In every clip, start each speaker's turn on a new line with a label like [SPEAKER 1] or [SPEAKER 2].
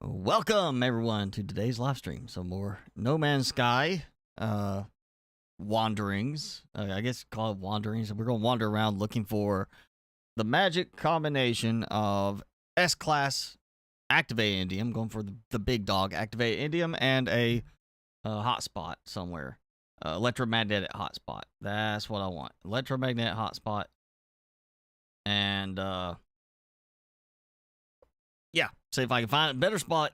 [SPEAKER 1] Welcome everyone to today's live stream. Some more No Man's Sky wanderings. I guess call it wanderings. We're going to wander around looking for the magic combination of S Class Activated Indium, going for the big dog Activated Indium, and a hotspot somewhere. Electromagnetic hotspot. That's what I want. Electromagnetic hotspot. And yeah, see if I can find a better spot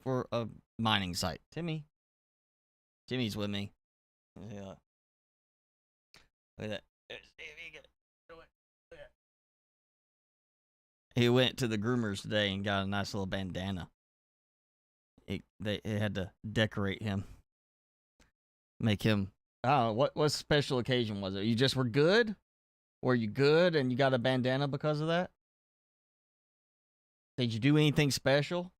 [SPEAKER 1] for a mining site. Jimmy's with me. Yeah. Look at that. He went to the groomers today and got a nice little bandana. They had to decorate him. Make him, I don't know, what special occasion was it? You just were good? Were you good and you got a bandana because of that? Did you do anything special?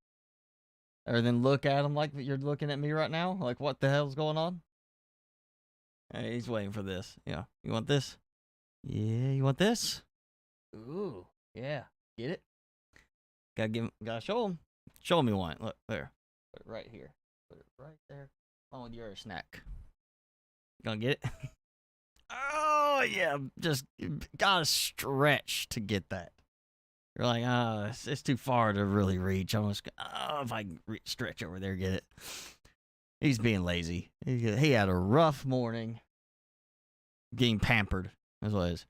[SPEAKER 1] Or then look at him like you're looking at me right now? Like, what the hell's going on? Hey, he's waiting for this. Yeah. You want this? Yeah, you want this? Ooh, yeah. Get it? Gotta show him. Show him you want. Look, there. Put it right here. Put it right there. On with your snack. Gonna get it? Oh, yeah. Just gotta stretch to get that. You're like, it's too far to really reach. I'm just, if I can stretch over there, get it. He's being lazy. He had a rough morning. Getting pampered. That's what it is.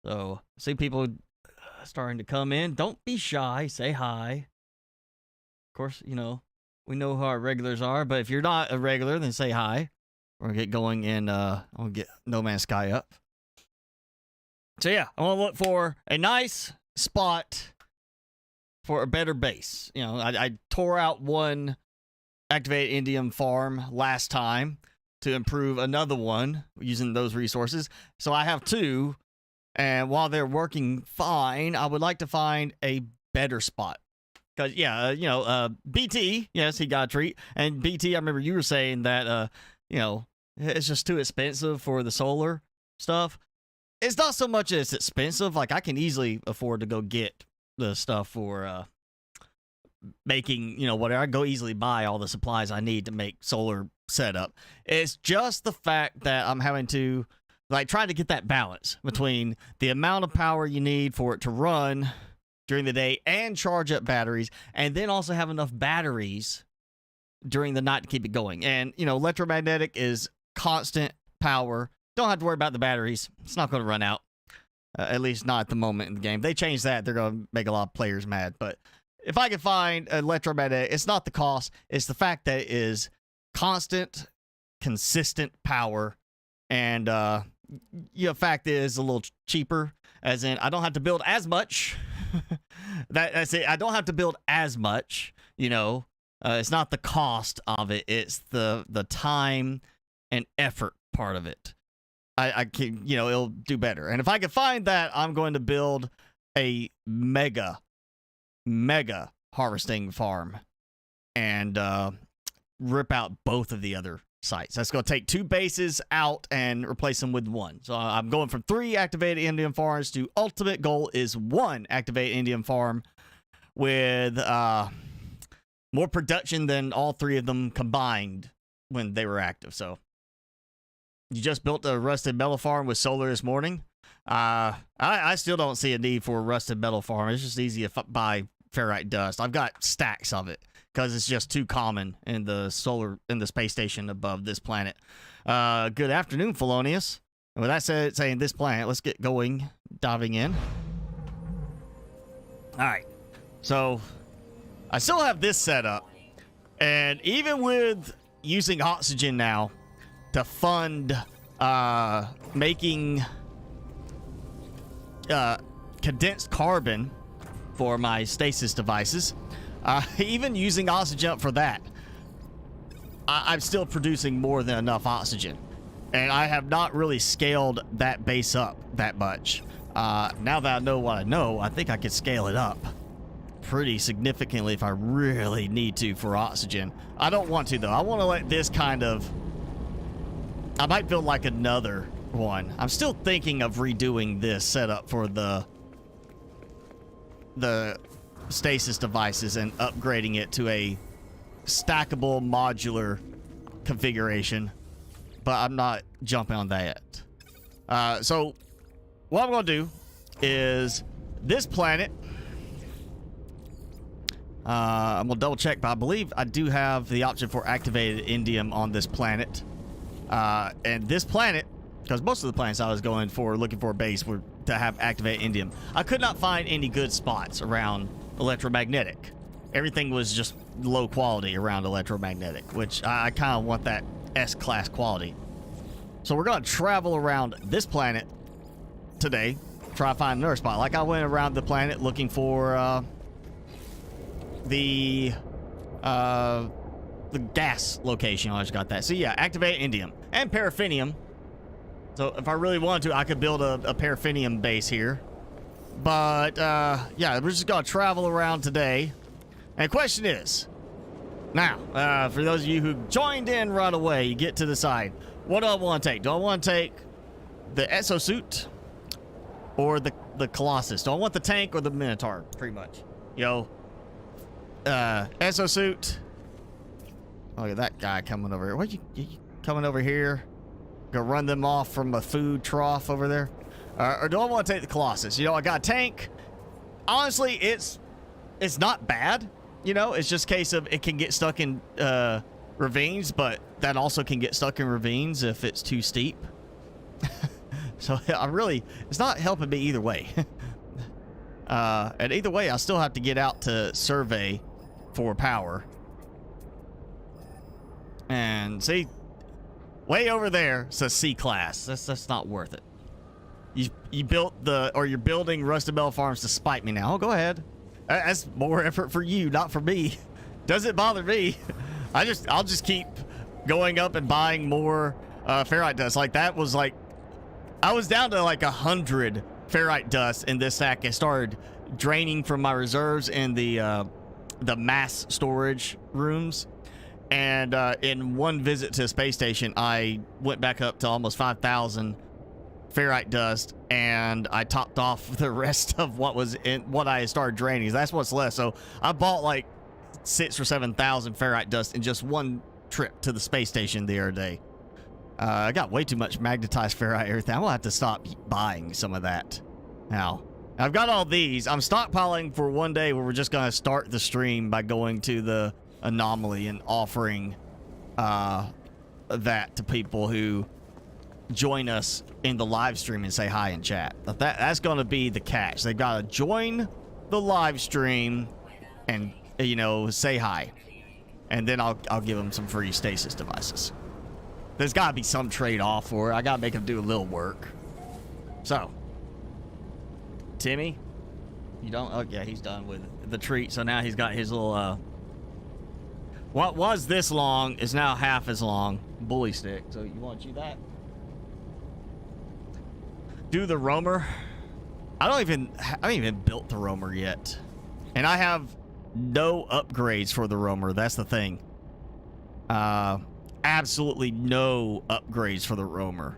[SPEAKER 1] So, see people starting to come in. Don't be shy. Say hi. Of course, you know, we know who our regulars are, but if you're not a regular, then say hi. We're going to get going in, I'm going to get No Man's Sky up. So, yeah, I want to look for a nice spot for a better base. You know, I tore out one Activated Indium farm last time to improve another one using those resources. So I have two, and while they're working fine, I would like to find a better spot. Because, yeah, you know, BT, yes, he got a treat. And BT, I remember you were saying that, you know, it's just too expensive for the solar stuff. It's not so much as it's expensive. Like, I can easily afford to go get the stuff for making, you know, whatever. I go easily buy all the supplies I need to make solar setup. It's just the fact that I'm having to, like, try to get that balance between the amount of power you need for it to run during the day and charge up batteries, and then also have enough batteries during the night to keep it going. And, you know, electromagnetic is constant power. Don't have to worry about the batteries. It's not going to run out. At least not at the moment in the game. If they change that, they're going to make a lot of players mad. But if I can find electromagnetic, it's not the cost. It's the fact that it is constant, consistent power. And, the fact is a little cheaper. As in, I don't have to build as much. That's it. I don't have to build as much. You know, it's not the cost of it. It's the time and effort part of it. I can, you know, it'll do better. And if I can find that, I'm going to build a mega harvesting farm and rip out both of the other sites. That's going to take two bases out and replace them with one. So I'm going from 3 activated indium farms to ultimate goal is 1 activated indium farm with more production than all 3 of them combined when they were active. So you just built a rusted metal farm with solar this morning. I still don't see a need for a rusted metal farm. It's just easy to buy ferrite dust. I've got stacks of it because it's just too common in the space station above this planet. Good afternoon, Felonius. And with that said, saying this planet, let's get going, diving in. All right. So I still have this set up, and even with using oxygen now to fund making condensed carbon for my stasis devices, even using oxygen up for that, I'm still producing more than enough oxygen. And I have not really scaled that base up that much. Now that I know what I know, I think I could scale it up pretty significantly if I really need to for oxygen. I don't want to, though. I want to let this kind of... I might build like another one. I'm still thinking of redoing this setup for the stasis devices and upgrading it to a stackable modular configuration, but I'm not jumping on that yet. So what I'm going to do is this planet, I'm going to double check, but I believe I do have the option for activated indium on this planet. And this planet, because most of the planets I was going for, looking for a base, were to have activated indium. I could not find any good spots around Electromagnetic. Everything was just low quality around Electromagnetic, which I kind of want that S Class quality. So we're going to travel around this planet today, try to find another spot. Like I went around the planet looking for the gas location. I just got that. So yeah, activate indium and paraffinium. So if I really wanted to, I could build a paraffinium base here. But yeah, we're just gonna travel around today. And the question is, now, for those of you who joined in right away, you get to decide, what do I want to take? Do I want to take the exosuit or the Colossus? Do I want the tank or the Minotaur? Pretty much. Yo, exosuit. Oh, look at that guy coming over here. What you coming over here? Go run them off from a food trough over there? Or do I want to take the Colossus? You know, I got a tank. Honestly, it's not bad. You know, it's just a case of it can get stuck in ravines, but that also can get stuck in ravines if it's too steep. So it's not helping me either way. And either way, I still have to get out to survey for power. And see, way over there says C class. That's not worth it. You built you're building Rusted Metal Farms to spite me now. Oh, go ahead. That's more effort for you, not for me. Doesn't bother me. I'll just keep going up and buying more ferrite dust. Like that was like, I was down to like 100 ferrite dust in this sack. I started draining from my reserves in the mass storage rooms. And in one visit to the space station, I went back up to almost 5,000 ferrite dust, and I topped off the rest of what I had started draining. That's what's left. So I bought like 6,000 or 7,000 ferrite dust in just one trip to the space station the other day. I got way too much magnetized ferrite everything. I'm gonna have to stop buying some of that now. I've got all these. I'm stockpiling for one day where we're just gonna start the stream by going to the anomaly and offering that to people who join us in the live stream and say hi in chat. That's going to be the catch. They got to join the live stream and, you know, say hi, and then I'll give them some free stasis devices. There's got to be some trade-off for it. I got to make them do a little work. So, Timmy, you don't? Oh yeah, he's done with the treat. So now he's got his little what was this long is now half as long bully stick. So you want to chew that? Do the roamer. I haven't even built the roamer yet, and I have no upgrades for the roamer. That's the thing. Absolutely no upgrades for the roamer.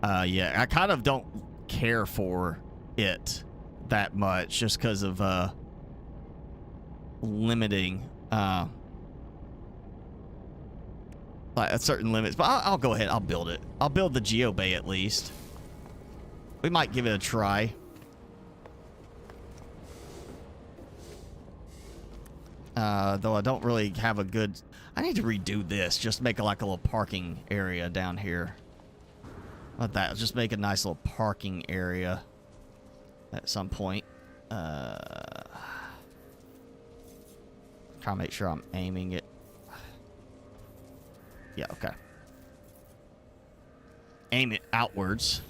[SPEAKER 1] Yeah, I kind of don't care for it that much just because of limiting like at certain limits. But I'll go ahead. I'll build it. I'll build the geobay at least. We might give it a try. Though I don't really have a good... I need to redo this. Just make like a little parking area down here. Not that. Just make a nice little parking area at some point. Try to make sure I'm aiming it. Yeah, okay. Aim it outwards.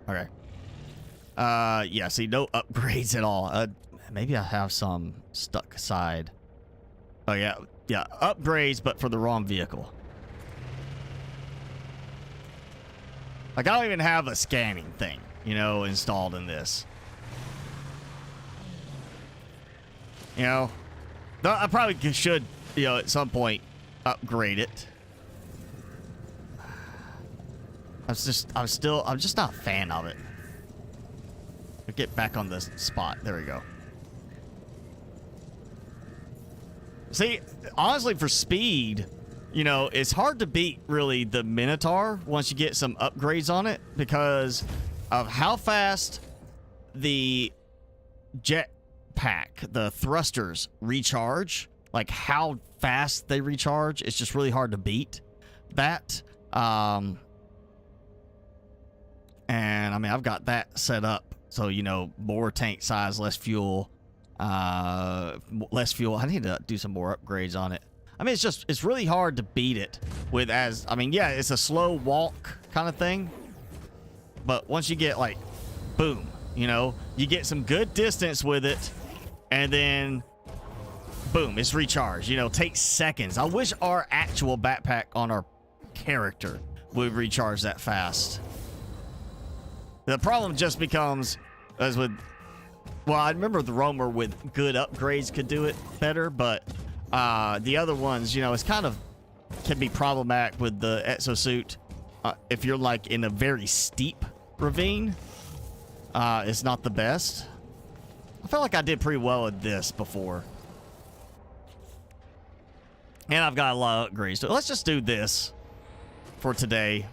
[SPEAKER 1] Okay. Yeah, see, no upgrades at all. Maybe I have some stuck aside. Oh, yeah. Yeah, upgrades, but for the wrong vehicle. Like, I don't even have a scanning thing, you know, installed in this. You know? I probably should, you know, at some point upgrade it. I'm just not a fan of it. Get back on the spot. There we go. See, honestly, for speed, you know, it's hard to beat, really, the Minotaur once you get some upgrades on it because of how fast the jetpack, the thrusters, recharge. Like, how fast they recharge. It's just really hard to beat that. And, I mean, I've got that set up. So, you know, more tank size, less fuel. Less fuel. I need to do some more upgrades on it. I mean, it's really hard to beat it with I mean, yeah, it's a slow walk kind of thing. But once you get, like, boom, you know, you get some good distance with it. And then, boom, it's recharged. You know, takes seconds. I wish our actual backpack on our character would recharge that fast. The problem just becomes, as with, well, I remember the roamer with good upgrades could do it better, but the other ones, you know, it's kind of can be problematic with the exosuit. If you're like in a very steep ravine, it's not the best. I feel like I did pretty well at this before. And I've got a lot of upgrades. So let's just do this for today.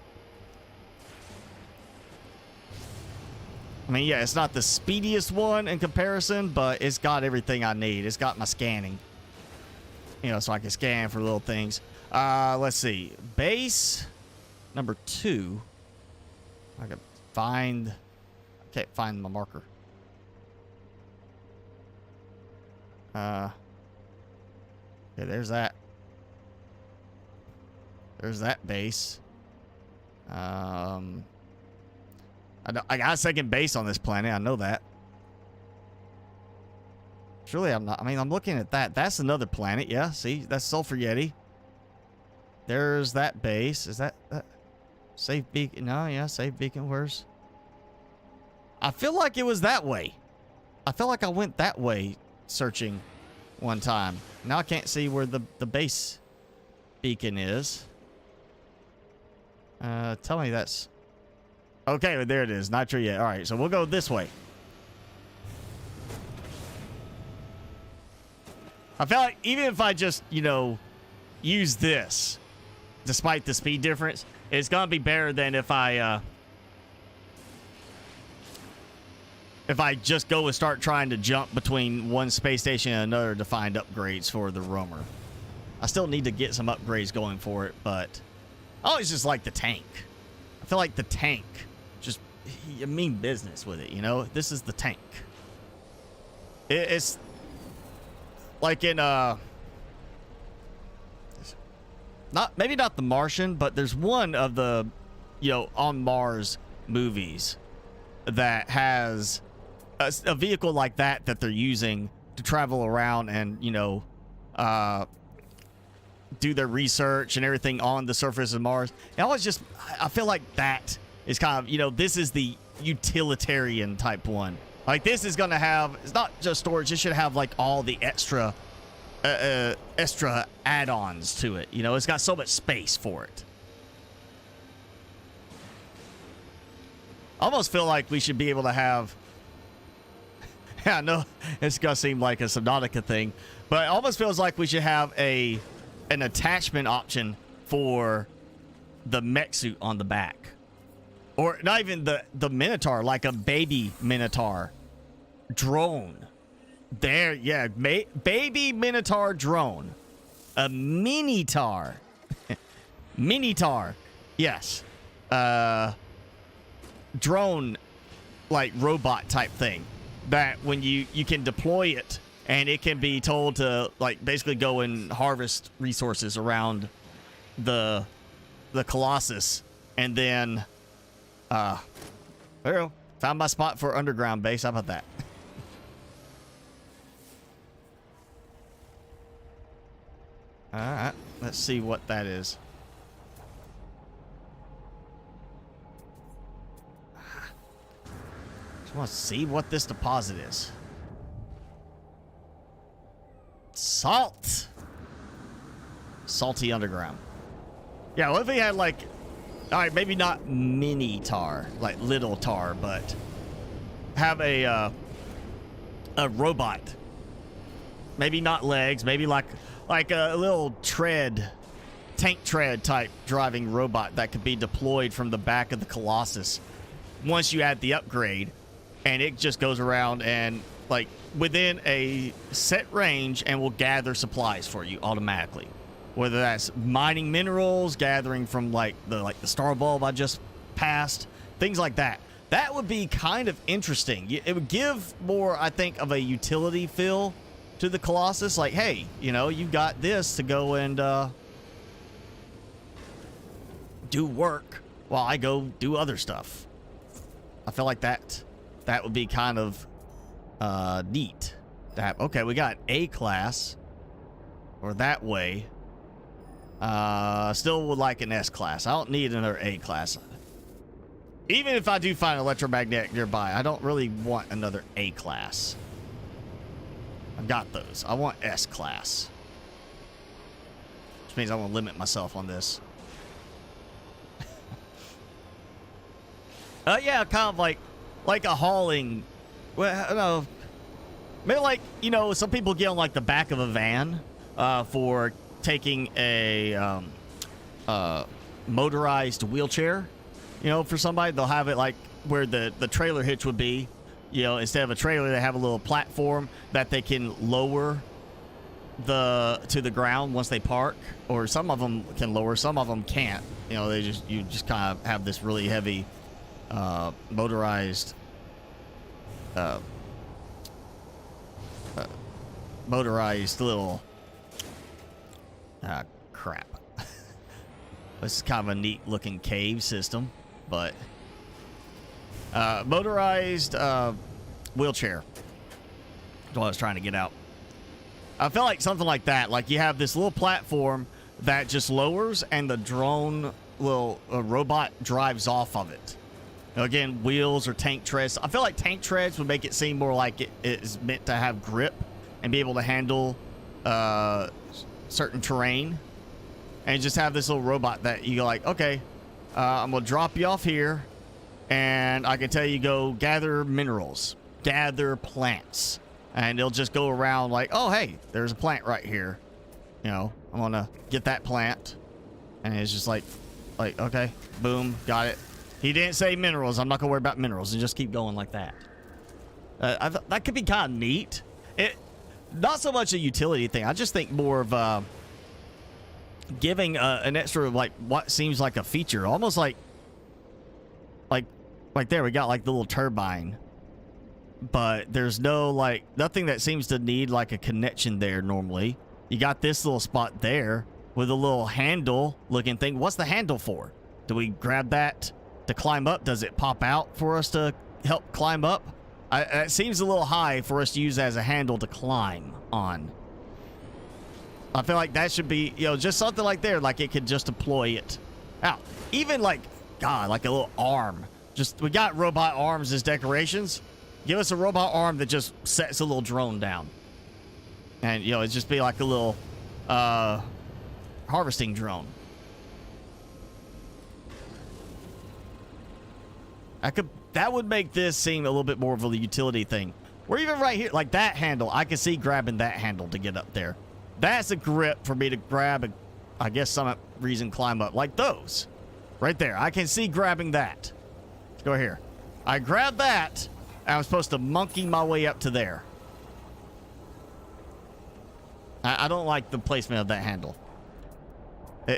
[SPEAKER 1] I mean, yeah, it's not the speediest one in comparison, but it's got everything I need. It's got my scanning. You know, so I can scan for little things. Let's see. Base number 2. I can find... I can't find my marker. Okay, there's that. There's that base. I got a second base on this planet. I know that. Surely I'm not. I mean, I'm looking at that. That's another planet. Yeah, see? That's Sulfur Yeti. There's that base. Is that Safe Beacon? No, yeah, Safe Beacon. Where's... I feel like it was that way. I feel like I went that way searching one time. Now I can't see where the base beacon is. Tell me that's... Okay, there it is. Not sure yet. All right, so we'll go this way. I feel like even if I just, you know, use this, despite the speed difference, it's going to be better than if I just go and start trying to jump between one space station and another to find upgrades for the roamer. I still need to get some upgrades going for it, but I always just like the tank. I feel like the tank, just, you mean business with it, you know? This is the tank. It's like in, maybe not The Martian, but there's one of the, you know, On Mars movies that has a vehicle like that they're using to travel around and, you know, do their research and everything on the surface of Mars. And I feel like that is kind of, you know, this is the utilitarian type one. Like, this is going to have, it's not just storage, it should have like all the extra add-ons to it. You know, it's got so much space for it. I almost feel like we should be able to have, yeah, I know it's going to seem like a Subnautica thing, but it almost feels like we should have an attachment option for the mech suit on the back. Or not even the Minotaur, like a baby Minotaur drone. There, yeah, baby Minotaur drone. A Minitar. Minitar, yes. Drone, like robot type thing. That when you can deploy it and it can be told to, like, basically go and harvest resources around the Colossus. And then, there we go. Found my spot for underground base. How about that? Alright, let's see what that is. Just want to see what this deposit is. Salt! Salty underground. Yeah, what if we had, like... Alright, maybe not mini tar, like little tar, but have a robot. Maybe not legs, maybe like a little tank tread type driving robot that could be deployed from the back of the Colossus once you add the upgrade, and it just goes around and like within a set range and will gather supplies for you automatically, whether that's mining minerals, gathering from like the star bulb I just passed, things like that. That would be kind of interesting. It would give more, I think, of a utility feel to the Colossus. Like, hey, you know, you've got this to go and do work while I go do other stuff. I feel like that would be kind of neat to have. Okay, we got A class, or that way. Still would like an S class. I don't need another A class. Even if I do find electromagnetic nearby, I don't really want another A class. I've got those. I want S class, which means I want to limit myself on this. Yeah, kind of like a hauling. Well, I don't know. Maybe like, you know, some people get on like the back of a van for taking a motorized wheelchair. You know, for somebody, they'll have it like where the trailer hitch would be. You know, instead of a trailer, they have a little platform that they can lower to the ground once they park. Or some of them can lower, some of them can't. You know, you just kind of have this really heavy motorized little crap. This is kind of a neat looking cave system, but motorized wheelchair. That's what I was trying to get out. I feel like something like that. Like you have this little platform that just lowers, and the drone little robot drives off of it. Again, wheels or tank treads. I feel like tank treads would make it seem more like it is meant to have grip and be able to handle certain terrain. And just have this little robot that you go like, okay, I'm going to drop you off here, and I can tell you go gather minerals, gather plants. And it'll just go around like, oh, hey, there's a plant right here. You know, I'm going to get that plant. And it's just like, okay, boom, got it. He didn't say minerals. I'm not going to worry about minerals, and just keep going like that. That could be kind of neat. Not so much a utility thing. I just think more of giving an extra, like, what seems like a feature. Almost like there, we got like the little turbine. But there's no, like, nothing that seems to need like a connection there normally. You got this little spot there with a little handle looking thing. What's the handle for? Do we grab that to climb up? Does it pop out for us to help climb up? It seems a little high for us to use as a handle to climb on. I feel like that should be, you know, just something like there, like it could just deploy it out. Even like, God, like a little arm. Just, we got robot arms as decorations. Give us a robot arm that just sets a little drone down. And, you know, it'd just be like a little harvesting drone. That would make this seem a little bit more of a utility thing. Or even right here, like that handle, I can see grabbing that handle to get up there. That's a grip for me to grab and, I guess, some reason climb up. Like those. Right there. I can see grabbing that. Let's go here. I grab that, and I'm supposed to monkey my way up to there. I don't like the placement of that handle.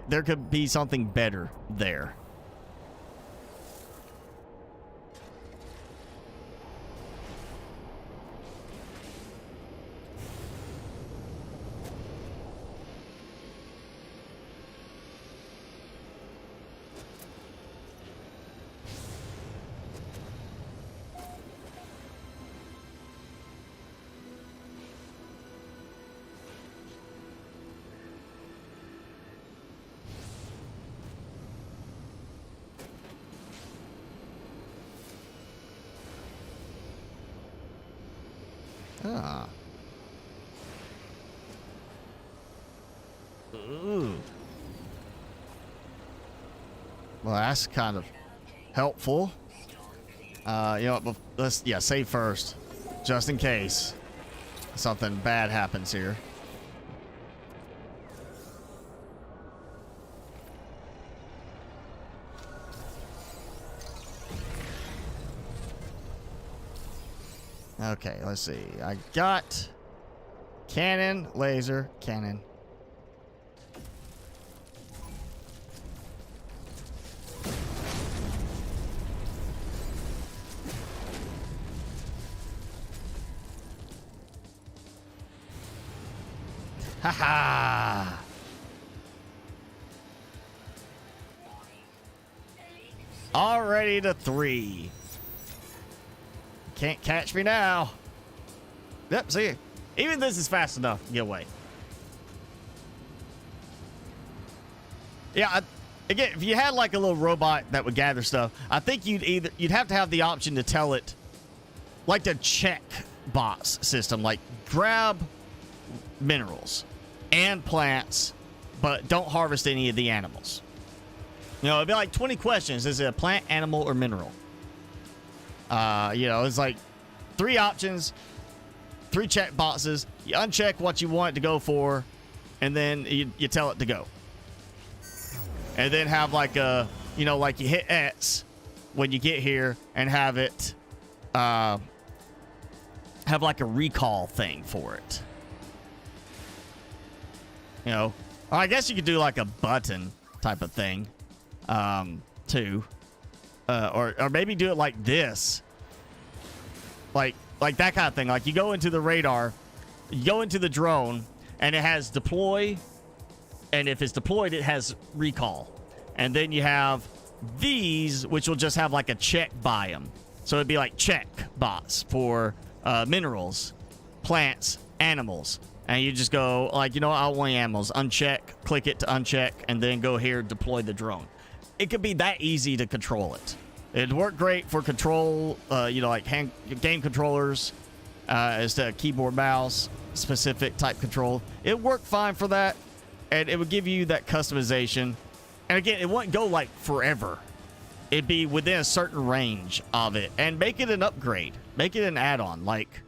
[SPEAKER 1] There could be something better there. Ah. Ooh. Well, that's kind of helpful. You know what? Let's save first, just in case something bad happens here. Okay, let's see. I got cannon, laser, cannon. Haha! Already to 3. Can't catch me now. Yep, see, even this is fast enough to get away. Yeah, again, if you had like a little robot that would gather stuff, I think you'd have to have the option to tell it, like the check box system, like grab minerals and plants, but don't harvest any of the animals. You know, it'd be like 20 questions. Is it a plant, animal, or mineral? You know, it's like 3 options, 3 check boxes. You uncheck what you want it to go for, and then you tell it to go. And then have like a, you know, like you hit X when you get here and have it, have like a recall thing for it. You know, or I guess you could do like a button type of thing, too. Or maybe do it like this. Like that kind of thing. Like you go into the radar, you go into the drone, and it has deploy. And if it's deployed, it has recall. And then you have these, which will just have like a check biome. So it'd be like check bots for minerals, plants, animals. And you just go like, you know, I don't want any animals. Uncheck, click it to uncheck, and then go here, deploy the drone. It could be that easy to control it. It'd work great for control, you know, like game controllers, as to keyboard mouse specific type control. It worked fine for that, and it would give you that customization. And again, it wouldn't go like forever. It'd be within a certain range of it, and make it an upgrade, make it an add-on. Like,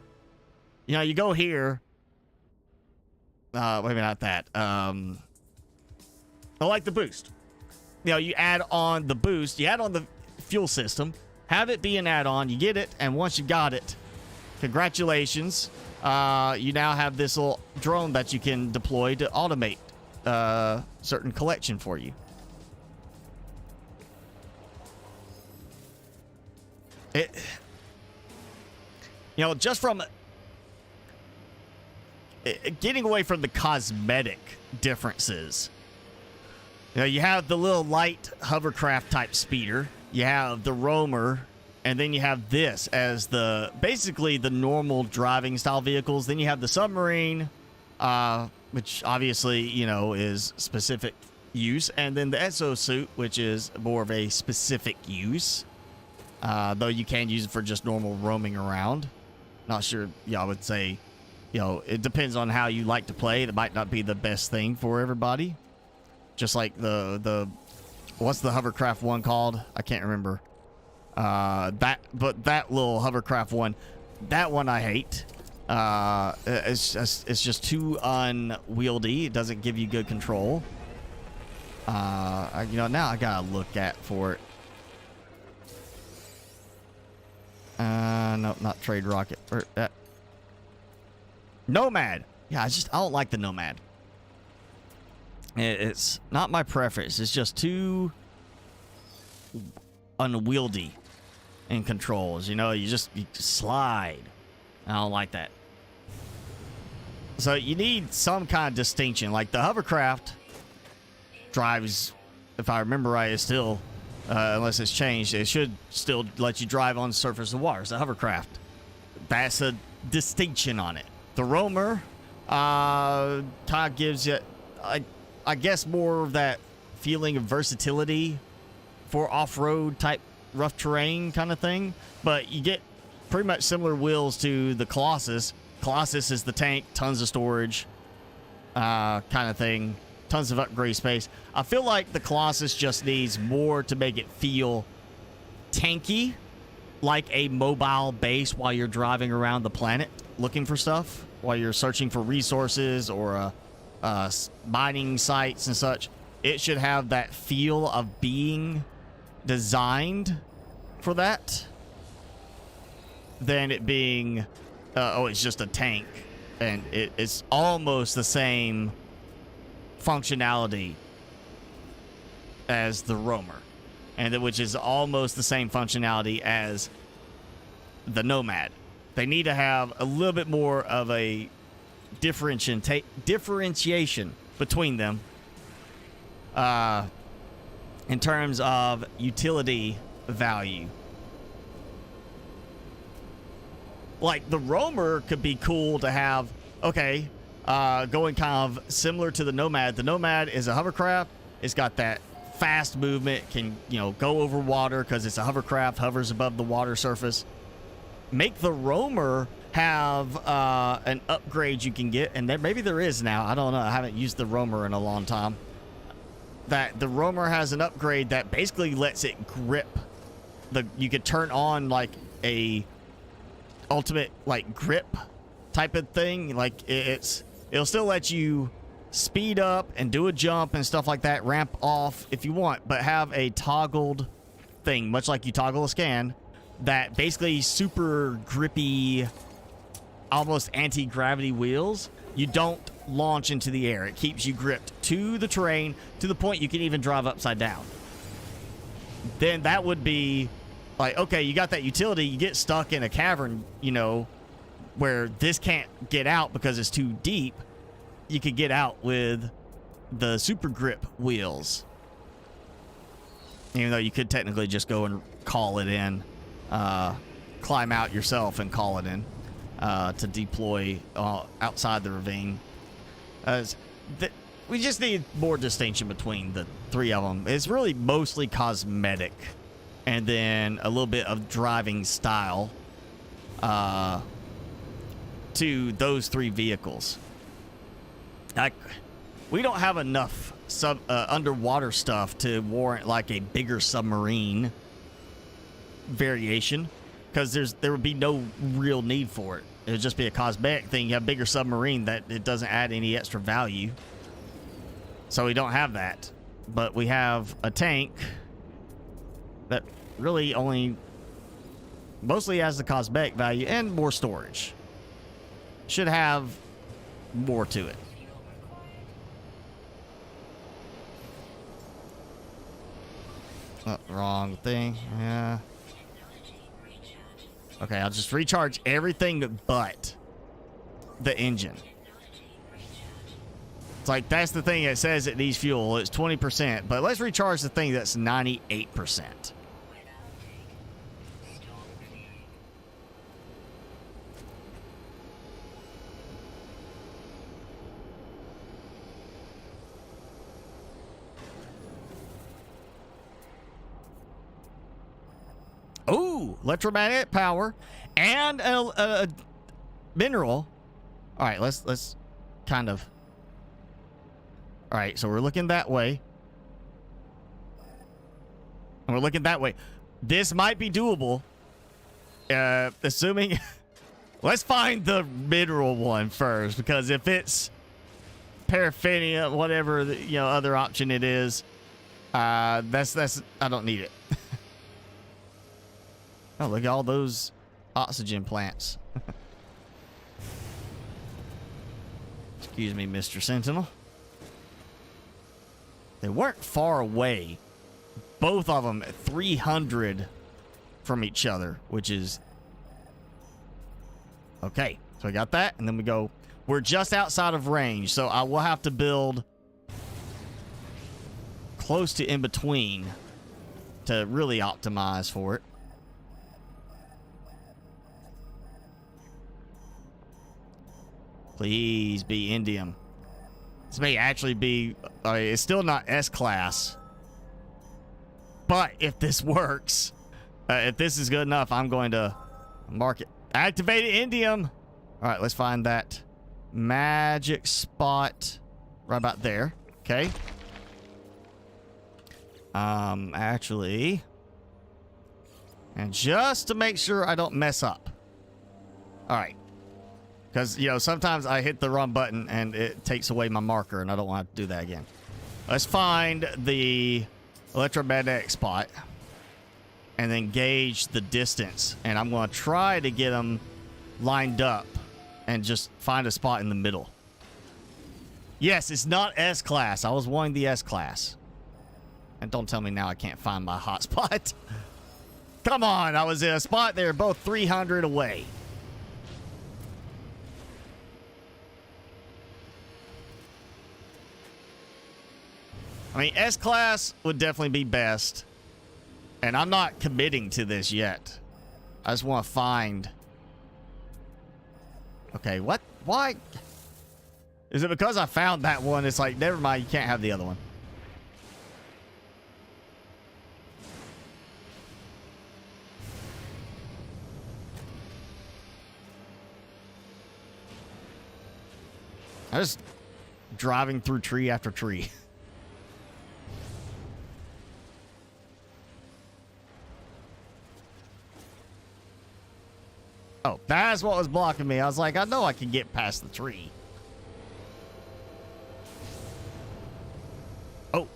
[SPEAKER 1] you know, you go here. Wait a minute, not that. I like the boost. You know, you add on the boost, you add on the fuel system, have it be an add-on, you get it, and once you got it, congratulations, you now have this little drone that you can deploy to automate certain collection for you. You know, just from getting away from the cosmetic differences. You know, you have the little light hovercraft type speeder. You have the roamer, and then you have this as the basically the normal driving style vehicles. Then you have the submarine, which obviously, you know, is specific use, and then the exosuit, which is more of a specific use. Though you can use it for just normal roaming around. Not sure. Yeah, I would say, you know, it depends on how you like to play. It might not be the best thing for everybody. Just like the what's the hovercraft one called? I can't remember. But that little hovercraft one, that one I hate. It's just too unwieldy. It doesn't give you good control. You know, now I gotta look at for it. No, not trade rocket. Or Nomad. Yeah, I don't like the Nomad. It's not my preference. It's just too unwieldy in controls. You know, you slide. I don't like that. So you need some kind of distinction. Like the hovercraft drives, if I remember right, is still, unless it's changed, it should still let you drive on the surface of water. It's a hovercraft. That's a distinction on it. The roamer kind of gives you, I guess, more of that feeling of versatility for off-road type rough terrain kind of thing. But you get pretty much similar wheels to the Colossus. Colossus is the tank, tons of storage kind of thing, tons of upgrade space. I feel like the Colossus just needs more to make it feel tanky like a mobile base while you're driving around the planet looking for stuff, while you're searching for resources or mining sites and such. It should have that feel of being designed for that, than it being, oh, it's just a tank. And it's almost the same functionality as the roamer, and which is almost the same functionality as the nomad. They need to have a little bit more of a differentiation between them in terms of utility value. Like, the roamer could be cool to have, okay, going kind of similar to the nomad. The nomad is a hovercraft. It's got that fast movement, can, you know, go over water because it's a hovercraft, hovers above the water surface. Make the roamer have an upgrade you can get, and maybe there is now. I don't know. I haven't used the roamer in a long time. That the roamer has an upgrade that basically lets it grip. You could turn on like a ultimate like grip type of thing. Like it'll still let you speed up and do a jump and stuff like that, ramp off if you want, but have a toggled thing, much like you toggle a scan, that basically super grippy, almost anti-gravity wheels. You don't launch into the air. It keeps you gripped to the terrain to the point you can even drive upside down. Then that would be like, okay, you got that utility. You get stuck in a cavern, you know, where this can't get out because it's too deep. You could get out with the super grip wheels. Even though you could technically just go and call it in, climb out yourself and call it in to deploy outside the ravine. We just need more distinction between the three of them. It's really mostly cosmetic, and then a little bit of driving style to those three vehicles. We don't have enough underwater stuff to warrant like a bigger submarine variation, because there would be no real need for it. It would just be a cosmetic thing. You have a bigger submarine that it doesn't add any extra value. So we don't have that. But we have a tank that really only mostly has the cosmetic value and more storage. Should have more to it. Oh, wrong thing. Yeah. Okay, I'll just recharge everything but the engine. It's like, that's the thing that says it needs fuel. It's 20%, but let's recharge the thing that's 98%. Ooh, electromagnetic power and a mineral. All right, let's kind of. All right, so we're looking that way. And we're looking that way. This might be doable. Assuming. Let's find the mineral one first, because if it's paraphernalia, whatever the, other option it is, that's I don't need it. Oh, look at all those oxygen plants. Excuse me, Mr. Sentinel. They weren't far away. Both of them at 300 from each other, which is... Okay, so we got that, and then we go... We're just outside of range, so I will have to build close to in between to really optimize for it. Please be indium. This may actually be... it's still not S class. But if this works, if this is good enough, I'm going to mark it. Activated indium. All right, let's find that magic spot right about there. Okay. Actually, And just to make sure I don't mess up. All right. Because, you know, sometimes I hit the wrong button and it takes away my marker, and I don't want to do that again. Let's find the electromagnetic spot and then gauge the distance. And I'm going to try to get them lined up and just find a spot in the middle. Yes, it's not S class. I was wanting the S class. And don't tell me now I can't find my hotspot. Come on, I was in a spot. They were both 300 away. I mean, S class would definitely be best. And I'm not committing to this yet. I just want to find... Okay, what? Why? Is it because I found that one? It's like, never mind, you can't have the other one. I'm just driving through tree after tree. Oh, that's what was blocking me. I was like, I know I can get past the tree. Oh.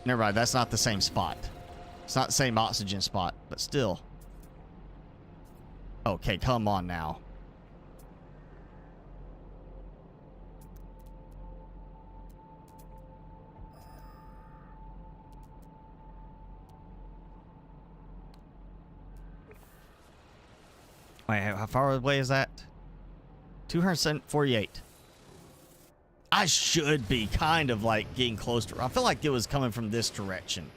[SPEAKER 1] Never mind, that's not the same spot. It's not the same oxygen spot, but still. Okay, come on now. Wait, how far away is that? 248. I should be kind of like getting close to... I feel like it was coming from this direction.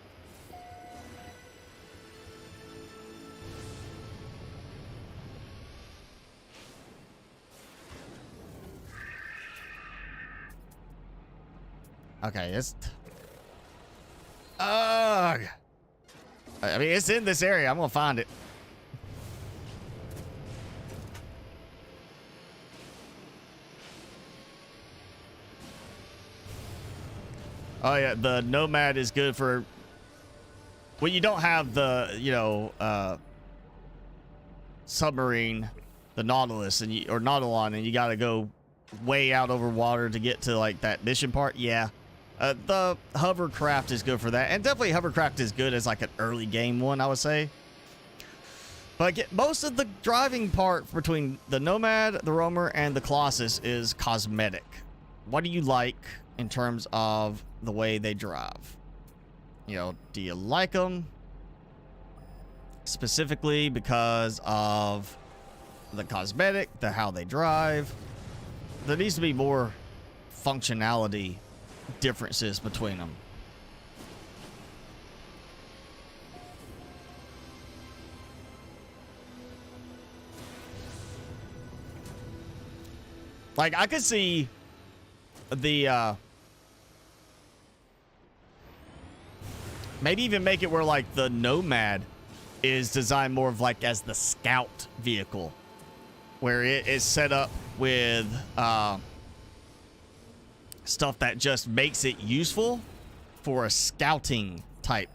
[SPEAKER 1] Okay, it's... I mean, it's in this area. I'm gonna find it. Oh yeah, the Nomad is good for when you don't have the, you know, submarine, the Nautilus and or Nautilon, and you got to go way out over water to get to like that mission part. Yeah, the hovercraft is good for that, and definitely hovercraft is good as like an early game one, I would say. But most of the driving part between the Nomad, the Roamer, and the Colossus is cosmetic. What do you like in terms of the way they drive? You know, do you like them specifically because of the cosmetic, how they drive? There needs to be more functionality differences between them. Like, I could see the maybe even make it where like the Nomad is designed more of like as the scout vehicle, where it is set up with stuff that just makes it useful for a scouting type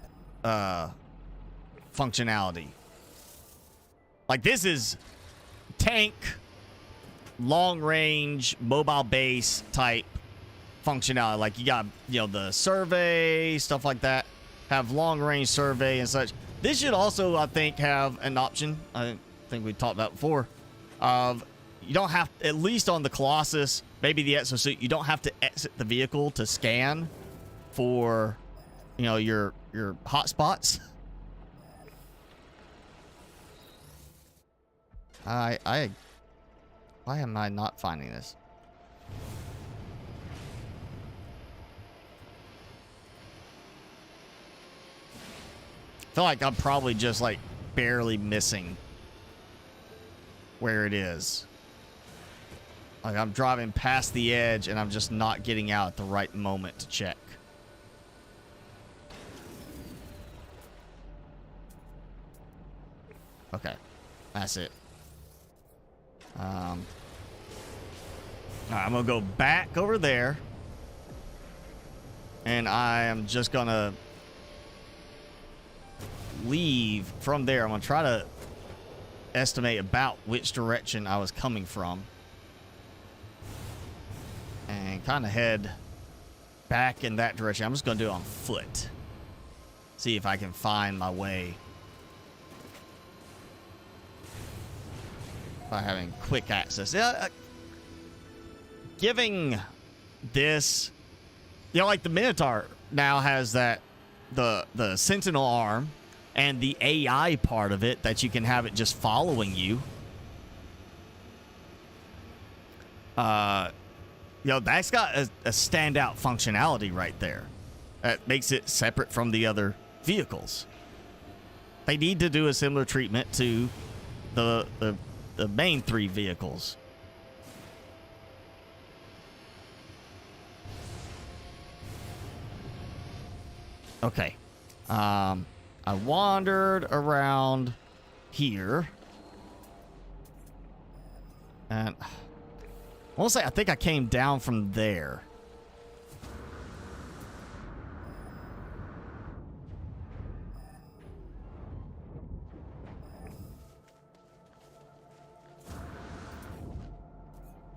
[SPEAKER 1] functionality. Like this is tank, long range, mobile base type functionality. Like you got, you know, the survey, stuff like that. Have long range survey and such. This should also, I think, have an option. I think we talked about before. Of you don't have, at least on the Colossus, maybe the exosuit, you don't have to exit the vehicle to scan for, you know, your hotspots. Why am I not finding this? I feel like I'm probably just like barely missing where it is. Like I'm driving past the edge and I'm just not getting out at the right moment to check. Okay, that's it. All right, I'm gonna go back over there, and I am just gonna leave from there. I'm going to try to estimate about which direction I was coming from. And kind of head back in that direction. I'm just going to do it on foot. See if I can find my way. By having quick access. Giving this, you know, like the Minotaur now has that, the Sentinel arm and the AI part of it that you can have it just following you. You know, that's got a standout functionality right there. That makes it separate from the other vehicles. They need to do a similar treatment to the main 3 vehicles. Okay. I wandered around here. And I want to say I think I came down from there.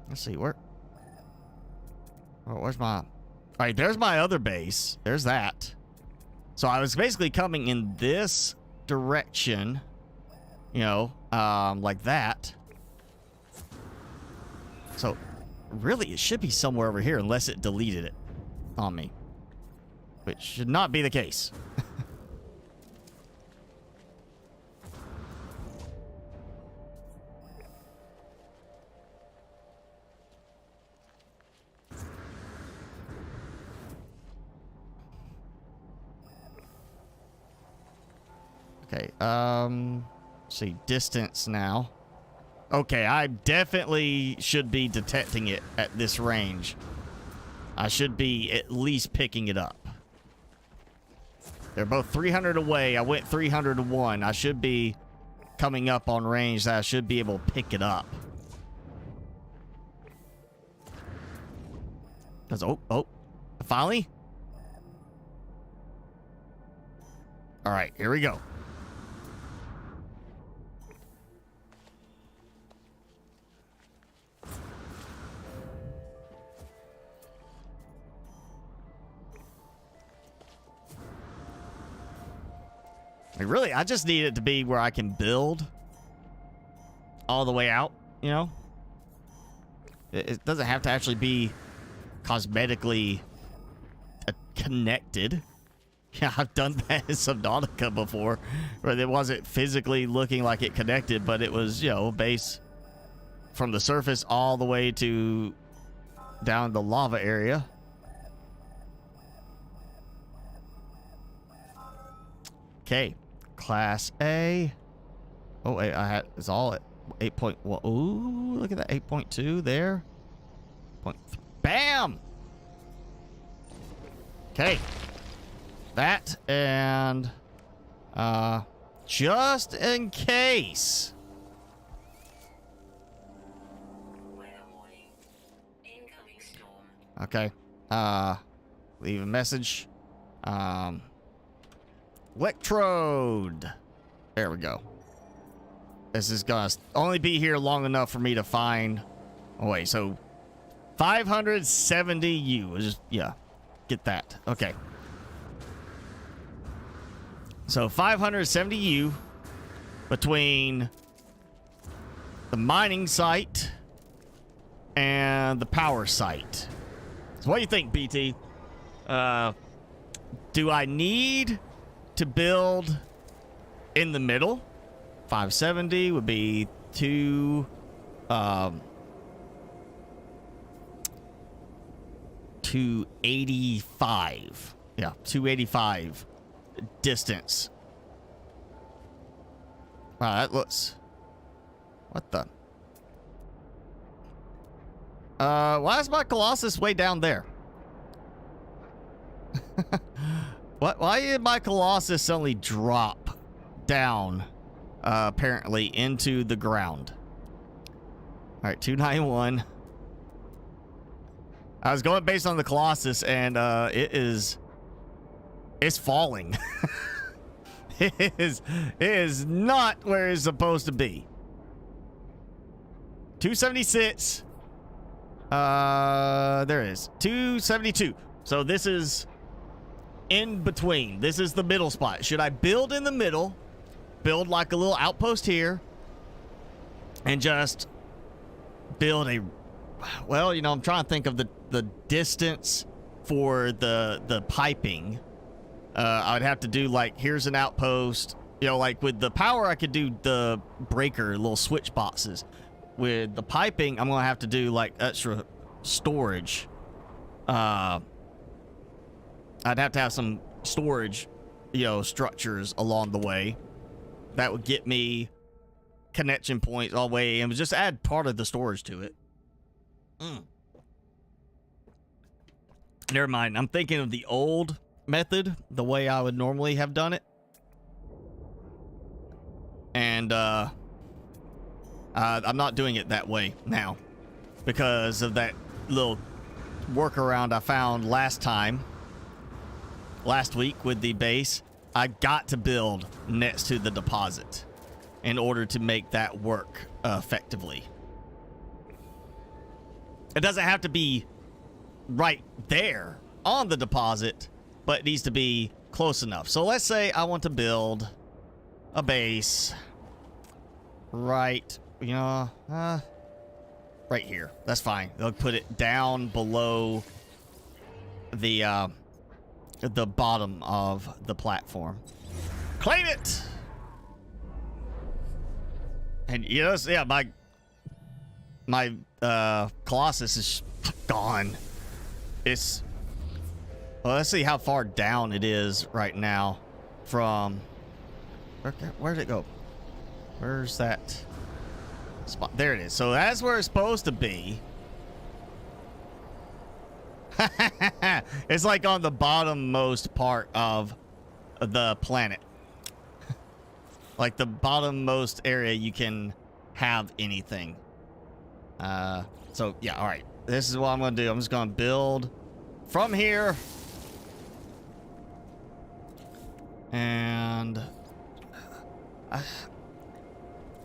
[SPEAKER 1] Let's see, where's my... All right, there's my other base. There's that. So I was basically coming in this direction, you know, like that. So really, it should be somewhere over here unless it deleted it on me, which should not be the case. Okay, let's see, distance now. Okay, I definitely should be detecting it at this range. I should be at least picking it up. They're both 300 away. I went 301. I should be coming up on range that I should be able to pick it up. Oh, finally? All right, here we go. Like, really, I just need it to be where I can build all the way out, you know? It doesn't have to actually be cosmetically connected. Yeah, I've done that in Subnautica before, where it wasn't physically looking like it connected, but it was, you know, base from the surface all the way to down the lava area. Okay, Class A. Oh wait, it's all at 8.1. Ooh, look at that, 8.2 there. Bam. Okay, that and just in case. Okay, leave a message. Electrode. There we go. This is gonna only be here long enough for me to find. Oh wait, so 570 U. Just, yeah, get that. Okay. So 570 U between the mining site and the power site. So what do you think, BT? Do I need to build in the middle? 570 would be 285. Yeah, 285 distance. Wow, that looks... What the... why is my Colossus way down there? Why did my Colossus suddenly drop down, apparently, into the ground? All right, 291. I was going based on the Colossus, and it's falling. It is not where it's supposed to be. 276. There it is. 272. So this is in between. This is the middle spot. Should I build in the middle? Build like a little outpost here. And just build a... Well, you know, I'm trying to think of the distance for the piping. I would have to do like, here's an outpost. You know, like with the power, I could do the breaker, little switch boxes. With the piping, I'm going to have to do like extra storage. I'd have to have some storage, you know, structures along the way. That would get me connection points all the way and just add part of the storage to it. Never mind. I'm thinking of the old method, the way I would normally have done it. And I'm not doing it that way now because of that little workaround I found last week with the base. I got to build next to the deposit in order to make that work effectively. It doesn't have to be right there on the deposit, but it needs to be close enough. So let's say I want to build a base right, you know, right here. That's fine. They'll put it down below the bottom of the platform. Claim it! And you know, yeah, my Colossus is gone. It's... Well, let's see how far down it is right now from... Where'd it go? Where's that spot? There it is. So that's where it's supposed to be. It's like on the bottommost part of the planet. Like the bottommost area you can have anything. So yeah, all right. This is what I'm gonna do. I'm just gonna build from here. And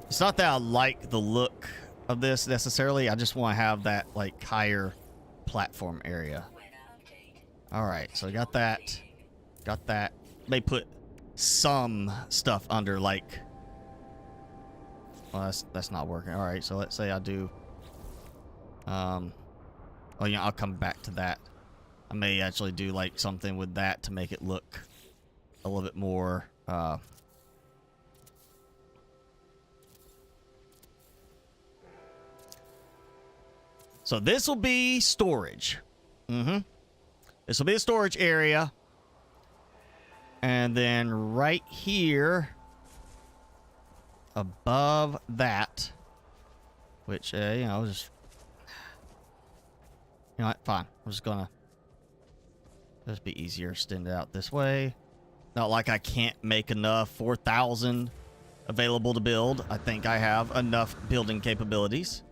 [SPEAKER 1] it's not that I like the look of this necessarily. I just want to have that like higher platform area. All right, so I got that. Got that. They put some stuff under, like... Well, that's not working. All right, so let's say I do... Oh, yeah, I'll come back to that. I may actually do, like, something with that to make it look a little bit more... So this will be storage. This will be a storage area. And then right here, above that, which, you know, just... You know what? Fine. I'm just gonna... Just be easier. Extend it out this way. Not like I can't make enough 4,000 available to build. I think I have enough building capabilities.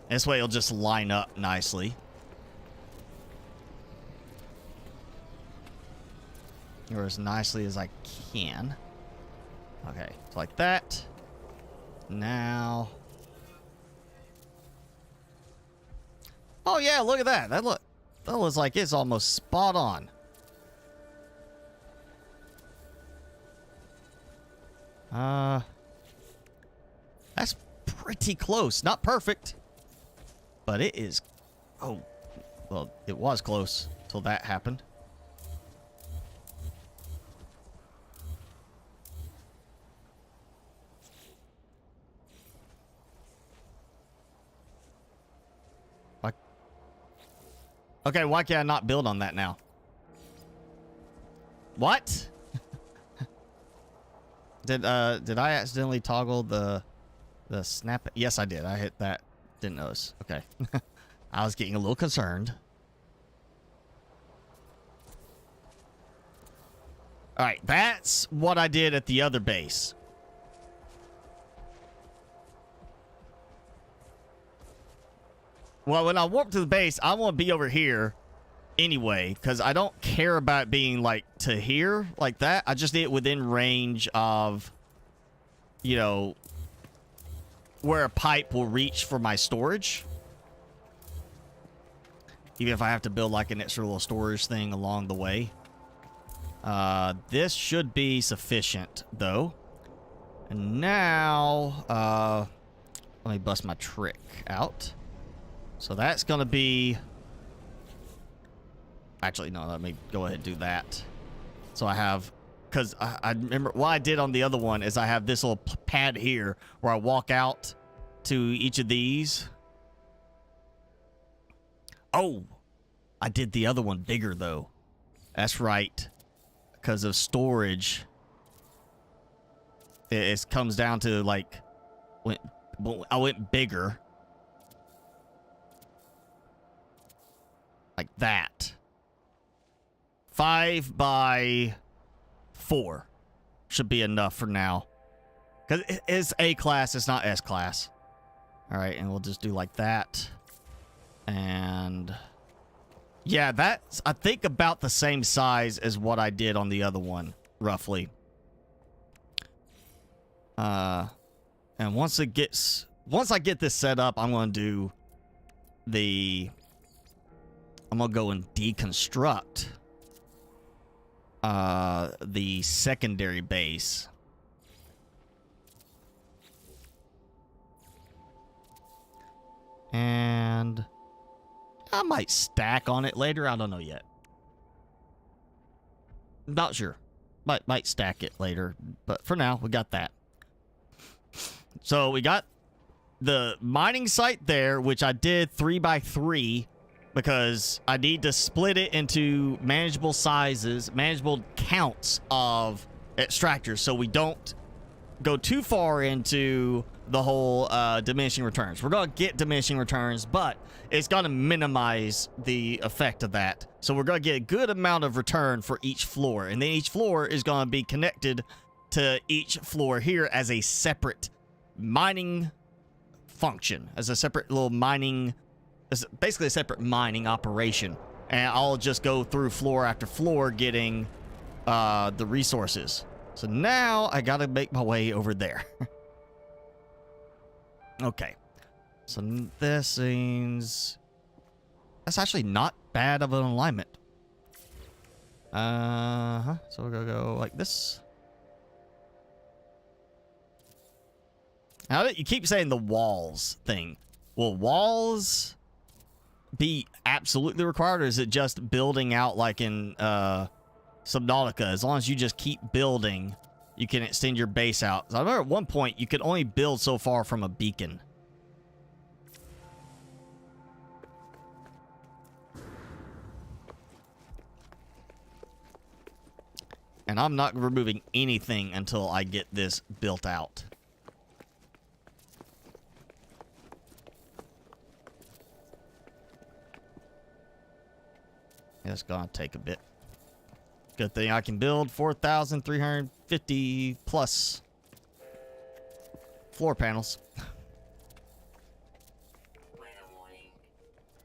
[SPEAKER 1] This way it'll just line up nicely. Or as nicely as I can. Okay, so like that. Now. Oh yeah, look at that. That looks like it's almost spot on. That's pretty close. Not perfect. But it is... Oh, well, it was close till that happened. Okay, why can't I not build on that now? What? Did I accidentally toggle the snap? Yes, I did. I hit that. Didn't notice. Okay. I was getting a little concerned. All right, that's what I did at the other base. Well, when I warp to the base, I want to be over here anyway, because I don't care about being like to here like that. I just need it within range of, you know, where a pipe will reach for my storage. Even if I have to build like an extra little storage thing along the way. This should be sufficient though. And now, let me bust my trick out. So that's gonna be... Actually, no, let me go ahead and do that. So I have... Because I remember what I did on the other one is I have this little pad here where I walk out to each of these. Oh, I did the other one bigger though. That's right. Because of storage. It comes down to like... I went bigger. Like that. 5 by 4 should be enough for now. Because it's A class, it's not S class. Alright, and we'll just do like that. And... yeah, that's, I think, about the same size as what I did on the other one, roughly. And once I get this set up, I'm going to do the... I'm going to go and deconstruct the secondary base. And I might stack on it later. I don't know yet. Not sure. Might stack it later. But for now, we got that. So we got the mining site there, which I did 3 by 3 because I need to split it into manageable sizes, manageable counts of extractors, so we don't go too far into the whole diminishing returns. We're going to get diminishing returns, but it's going to minimize the effect of that. So we're going to get a good amount of return for each floor, and then each floor is going to be connected to each floor here as a separate mining function, as a separate little mining, as basically a separate mining operation. And I'll just go through floor after floor getting the resources. So now I gotta make my way over there. Okay. So this seems... that's actually not bad of an alignment. So we're gonna go like this. Now that you keep saying the walls thing, will walls be absolutely required, or is it just building out like in Subnautica? As long as you just keep building, you can extend your base out. So I remember at one point you could only build so far from a beacon. And I'm not removing anything until I get this built out. It's gonna take a bit. Good thing I can build 4,350 plus floor panels.
[SPEAKER 2] Weather warning.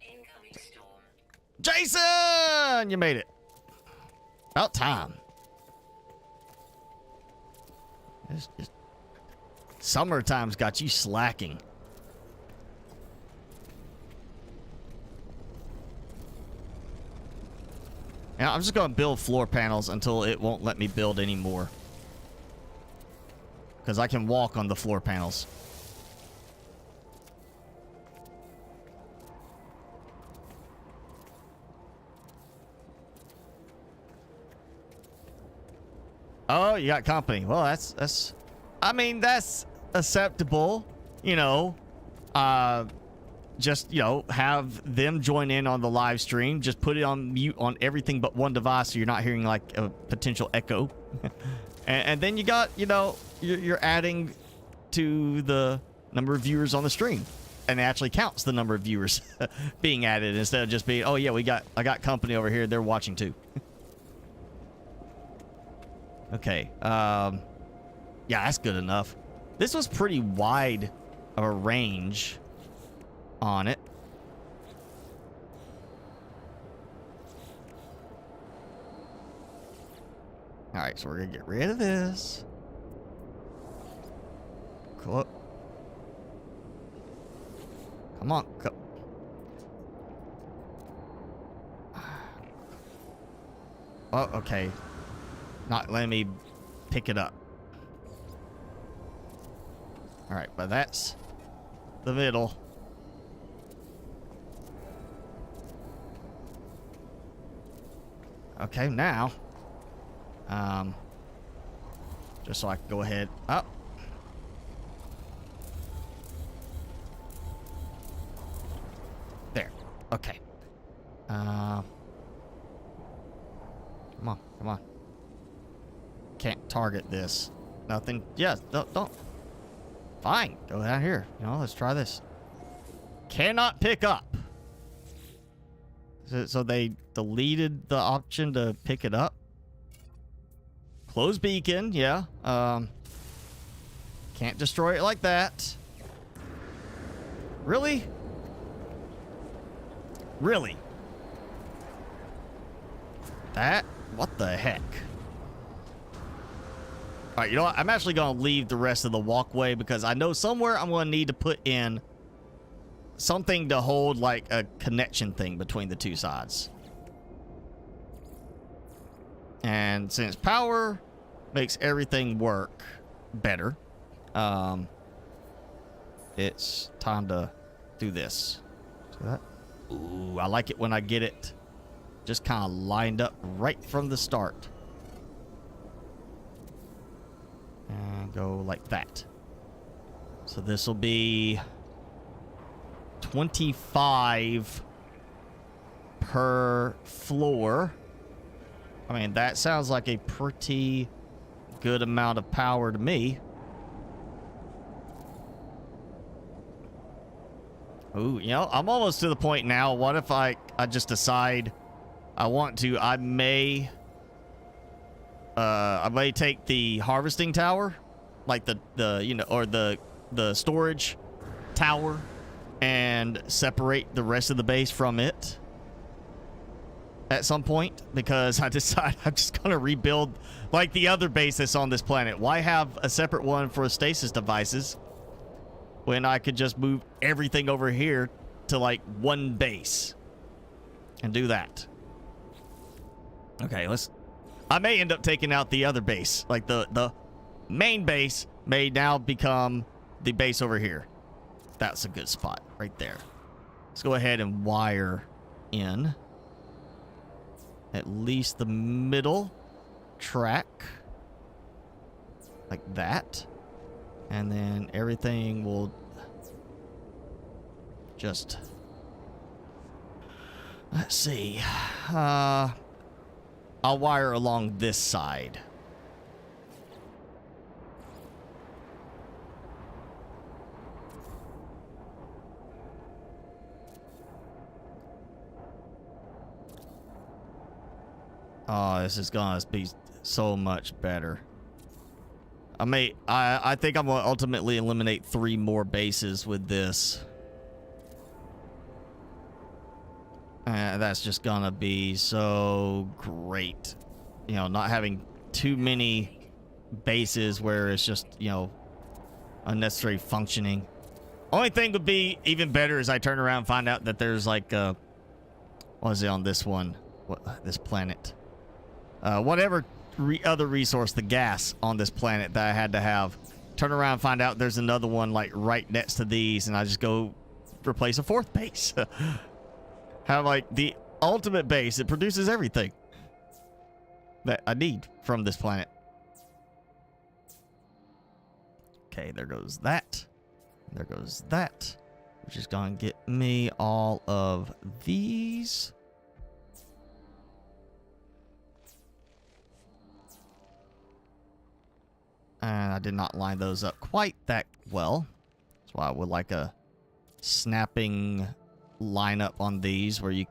[SPEAKER 2] Incoming storm.
[SPEAKER 1] Jason! You made it. About time. It's summertime's got you slacking. Now, I'm just going to build floor panels until it won't let me build anymore. Because I can walk on the floor panels. Oh, you got company. Well, that's I mean, that's acceptable, you know. Just, you know, have them join in on the live stream. Just put it on mute on everything but one device so you're not hearing like a potential echo. and then you got, you know, you're adding to the number of viewers on the stream. And it actually counts the number of viewers being added instead of just being, oh yeah, I got company over here, they're watching too. Okay, yeah, that's good enough. This was pretty wide of a range on it. Alright, so we're gonna get rid of this. Cool. Come on. Go. Oh, okay. Not letting me pick it up. Alright, but that's the middle. Okay, now. Just so I can go ahead up. There. Okay. Come on, come on. Can't target this. Nothing. Yes, don't. Fine. Go down here. You know, let's try this. Cannot pick up. So they deleted the option to pick it up. Close beacon, yeah. Can't destroy it like that. Really? Really? That? What the heck? Alright, you know what? I'm actually going to leave the rest of the walkway because I know somewhere I'm going to need to put in something to hold like a connection thing between the two sides. And since power makes everything work better, it's time to do this. See that? Ooh, I like it when I get it just kind of lined up right from the start. And go like that. So this will be 25 per floor. I mean, that sounds like a pretty good amount of power to me. Ooh, you know, I'm almost to the point now. What if I just decide I want to? I may take the harvesting tower, like the you know, or the storage tower, and separate the rest of the base from it at some point, because I decide I'm just gonna rebuild like the other base that's on this planet. Why have a separate one for stasis devices when I could just move everything over here to like one base and do that? Okay, I may end up taking out the other base. Like the main base may now become the base over here. That's a good spot right there. Let's go ahead and wire in at least the middle track like that. And then everything will just, let's see. I'll wire along this side. Oh, this is gonna be so much better. I think I'm gonna ultimately eliminate 3 more bases with this. That's just gonna be so great. You know, not having too many bases where it's just, you know, unnecessary functioning. Only thing would be even better is I turn around and find out that there's like, what is it on this one? This planet? Whatever other resource, the gas on this planet that I had to have. Turn around and find out there's another one like right next to these, and I just go replace a 4th base. Have like the ultimate base. It produces everything that I need from this planet. Okay, there goes that. There goes that. Which is going to get me all of these. And I did not line those up quite that well. That's why I would like a snapping lineup on these where you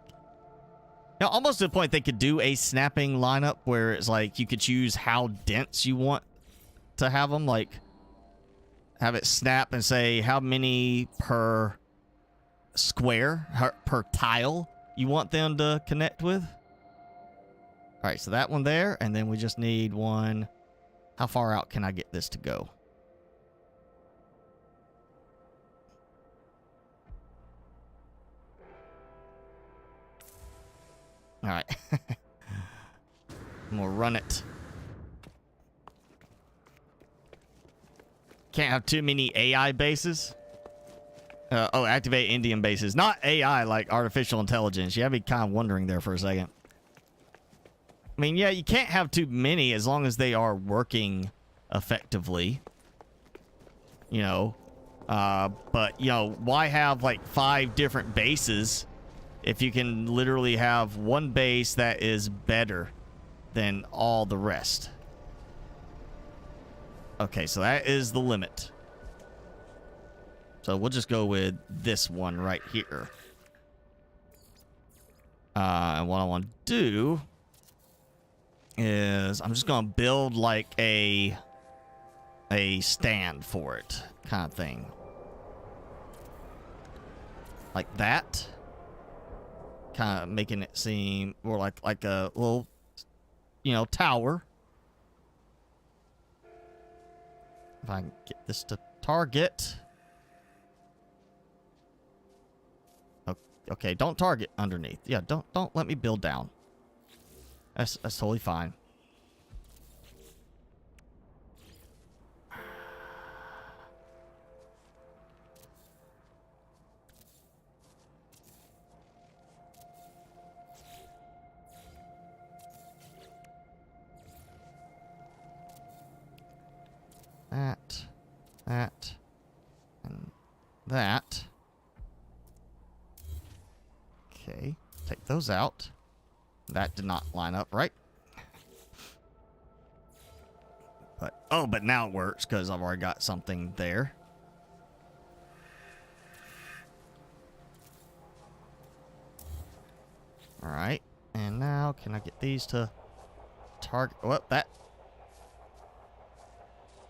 [SPEAKER 1] know, almost to the point they could do a snapping lineup where it's like you could choose how dense you want to have them, like have it snap and say how many per square, per tile you want them to connect with. All right, so that one there, and then we just need one. How far out can I get this to go? All right. I'm gonna run it. Can't have too many AI bases. Oh, activate Indium bases. Not AI, like artificial intelligence. You have me kind of wondering there for a second. I mean, yeah, you can't have too many as long as they are working effectively. You know. But, you know, why have like 5 different bases if you can literally have one base that is better than all the rest? Okay, so that is the limit. So we'll just go with this one right here. And what I want to do is I'm just going to build like a stand for it kind of thing. Like that. Kind of making it seem more like a little, you know, tower. If I can get this to target. Okay, don't target underneath. Yeah, don't let me build down. That's totally fine. That, and that. Okay, take those out. That did not line up right. But, oh, but now it works because I've already got something there. All right, and now can I get these to target? Well, that.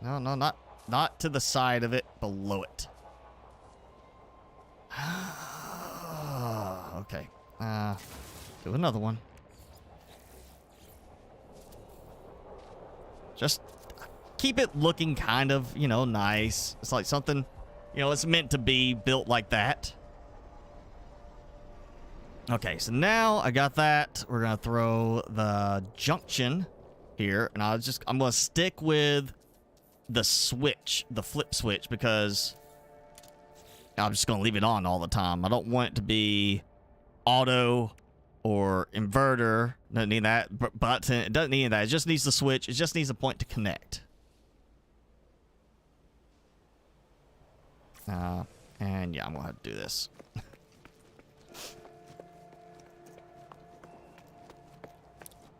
[SPEAKER 1] No, not to the side of it, below it. Okay. Do another one. Just keep it looking kind of, you know, nice. It's like something, you know, it's meant to be built like that. Okay, so now I got that. We're going to throw the junction here, and I'm going to stick with the switch, the flip switch, because I'm just going to leave it on all the time. I don't want it to be auto or inverter. Doesn't need that button. It doesn't need that. It just needs the switch. It just needs a point to connect. And yeah, I'm going to have to do this.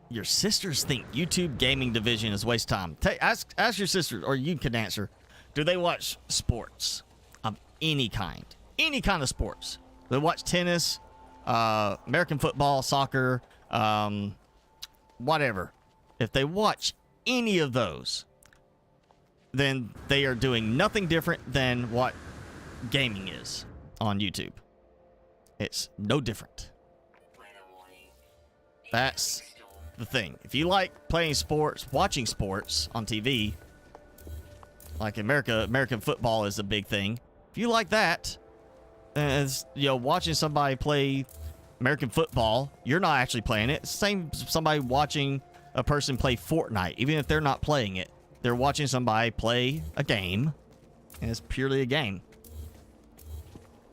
[SPEAKER 1] Your sisters think YouTube gaming division is waste time. Ask your sisters, or you can answer. Do they watch sports of any kind? Any kind of sports. They watch tennis, American football, soccer, whatever. If they watch any of those, then they are doing nothing different than what gaming is on YouTube. It's no different. That's the thing. If you like playing sports, watching sports on TV, like American football is a big thing. If you like that, as you know, watching somebody play American football, you're not actually playing it. It's the same as somebody watching a person play Fortnite. Even if they're not playing it, they're watching somebody play a game, and it's purely a game.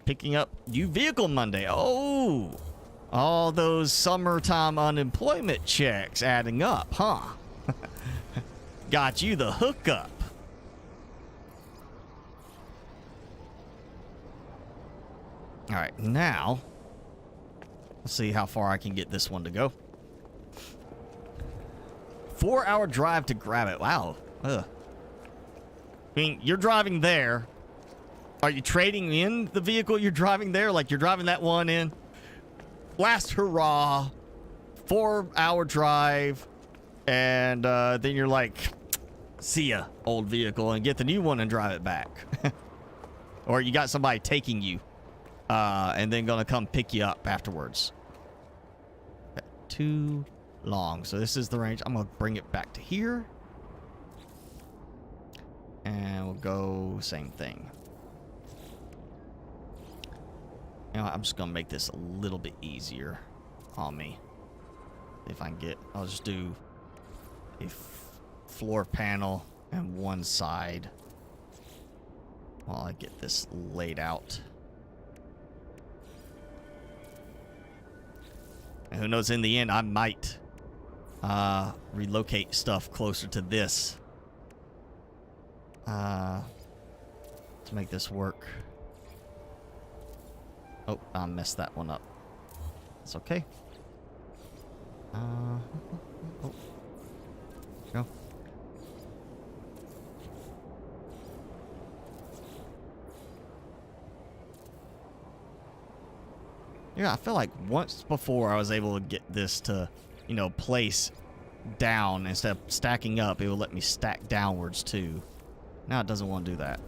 [SPEAKER 1] Picking up new vehicle Monday. Oh, all those summertime unemployment checks adding up, huh? Got you the hookup. All right, now let's see how far I can get this one to go. 4-hour drive to grab it. Wow. Ugh. I mean, you're driving there. Are you trading in the vehicle you're driving there? Like you're driving that one in? Last hurrah. 4-hour drive. And then you're like, see ya, old vehicle, and get the new one and drive it back. Or you got somebody taking you. And then gonna come pick you up afterwards. 2 long. So this is the range. I'm going to bring it back to here. And we'll go same thing. You know, I'm just going to make this a little bit easier on me. If I can get, I'll just do a floor panel and one side while I get this laid out. And who knows, in the end, I might relocate stuff closer to this to make this work. Oh, I messed that one up. It's okay. Oh. Go. Yeah, I feel like once before I was able to get this to, you know, place down instead of stacking up, it will let me stack downwards too. Now it doesn't want to do that.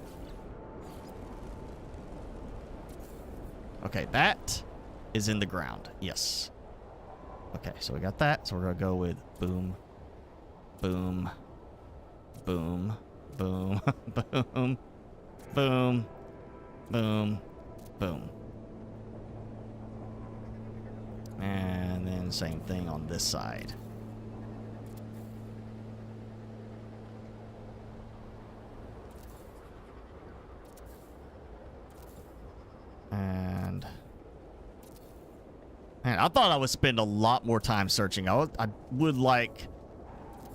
[SPEAKER 1] Okay, that is in the ground. Yes. Okay, so we got that. So we're going to go with boom, boom, boom, boom, boom, boom, boom, boom. And then same thing on this side. And man, I thought I would spend a lot more time searching. I would like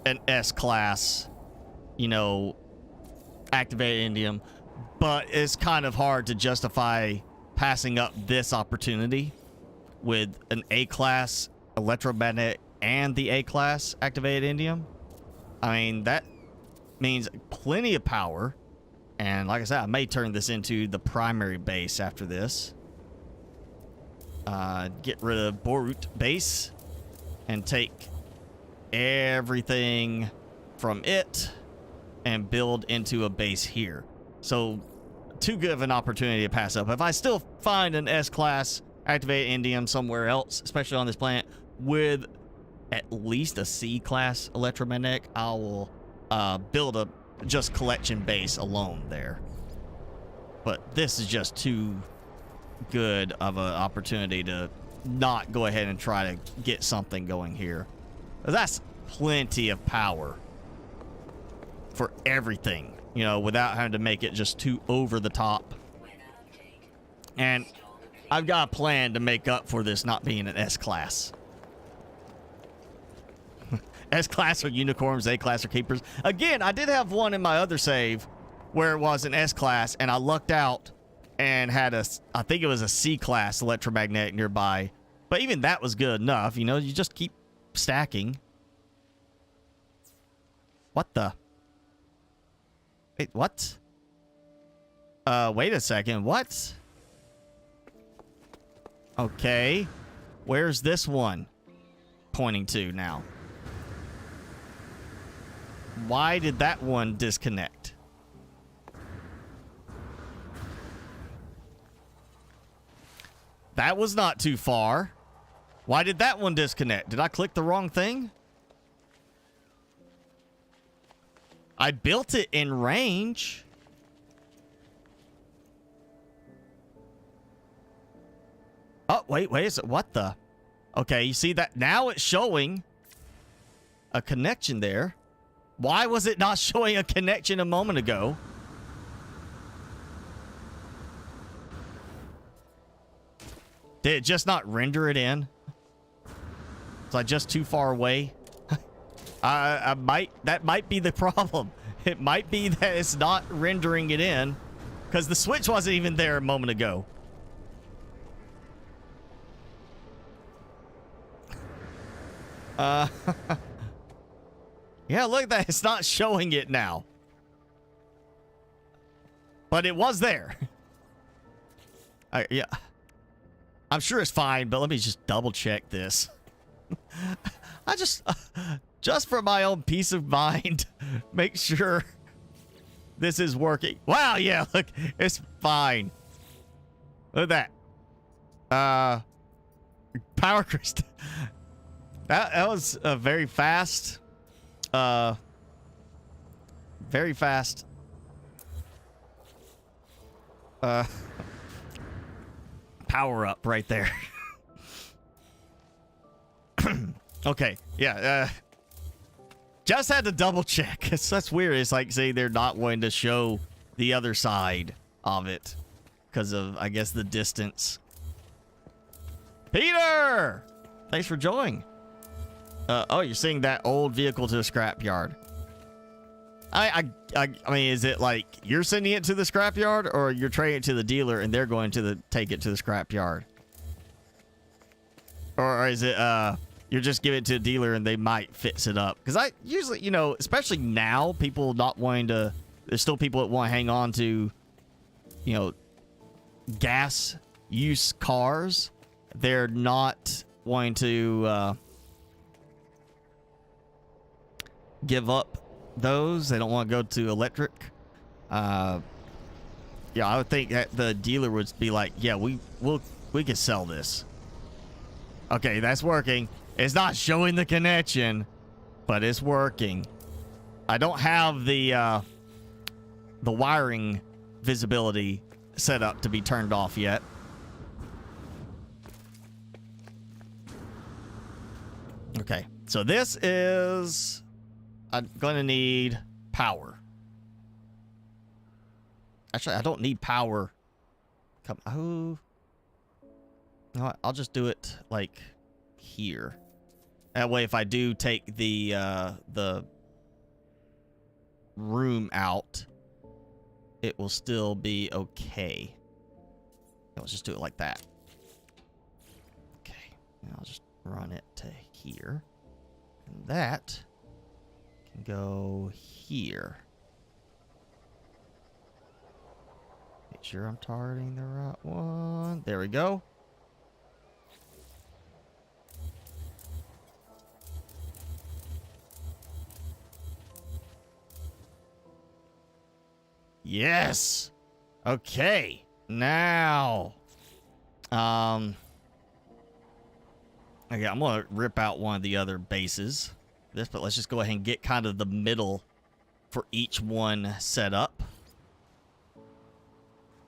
[SPEAKER 1] an S class, you know, activated indium, but it's kind of hard to justify passing up this opportunity with an A class electromagnetic and the A class activated indium. I mean, that means plenty of power. And like I said, I may turn this into the primary base after this. Get rid of Borut base and take everything from it and build into a base here. So too good of an opportunity to pass up. If I still find an S-class activated indium somewhere else, especially on this planet, with at least a C-class electromagnetic, I will build a just collection base alone there. But this is just too good of an opportunity to not go ahead and try to get something going here. That's plenty of power for everything, you know, without having to make it just too over the top. And I've got a plan to make up for this not being an S-class. S-class are unicorns, A-class are keepers. Again, I did have one in my other save where it was an S-class, and I lucked out and had I think it was a C-class electromagnetic nearby. But even that was good enough, you know, you just keep stacking. What the? Wait, what? Wait a second, what? Okay, where's this one pointing to now? Why did that one disconnect? That was not too far. Why did that one disconnect? Did I click the wrong thing? I built it in range. Oh, wait, what the? Okay, you see that? Now it's showing a connection there. Why was it not showing a connection a moment ago? Did it just not render it in? Was I just too far away? That might be the problem. It might be that it's not rendering it in because the switch wasn't even there a moment ago. Yeah, look at that. It's not showing it now. But it was there. Yeah. I'm sure it's fine, but let me just double check this. I just for my own peace of mind, make sure this is working. Wow, yeah, look, it's fine. Look at that. Power crystal. That was a very fast. Very fast. Power up right there. Okay, yeah. Just had to double check. That's weird. It's like, say, they're not wanting to show the other side of it because of, I guess, the distance. Peter! Thanks for joining. Oh, you're seeing that old vehicle to the scrapyard. I mean, is it like you're sending it to the scrapyard, or you're trading it to the dealer and they're going to take it to the scrapyard? Or is it you're just giving it to a dealer and they might fix it up? Because I usually, you know, especially now, people not wanting to. There's still people that want to hang on to, you know, gas use cars. They're not wanting to give up those. They don't want to go to electric. Yeah, I would think that the dealer would be like, yeah, we can sell this. Okay, that's working. It's not showing the connection, but it's working. I don't have the wiring visibility set up to be turned off yet. Okay, so this is... I'm going to need power. Actually, I don't need power. Come, oh. You know what? I'll just do it, like, here. That way, if I do take the room out, it will still be okay. Let's just do it like that. Okay. And I'll just run it to here. And that can go here. Make sure I'm targeting the right one. There we go. Yes. Okay. Now. Okay, I'm gonna rip out one of the other bases. But let's just go ahead and get kind of the middle for each one set up.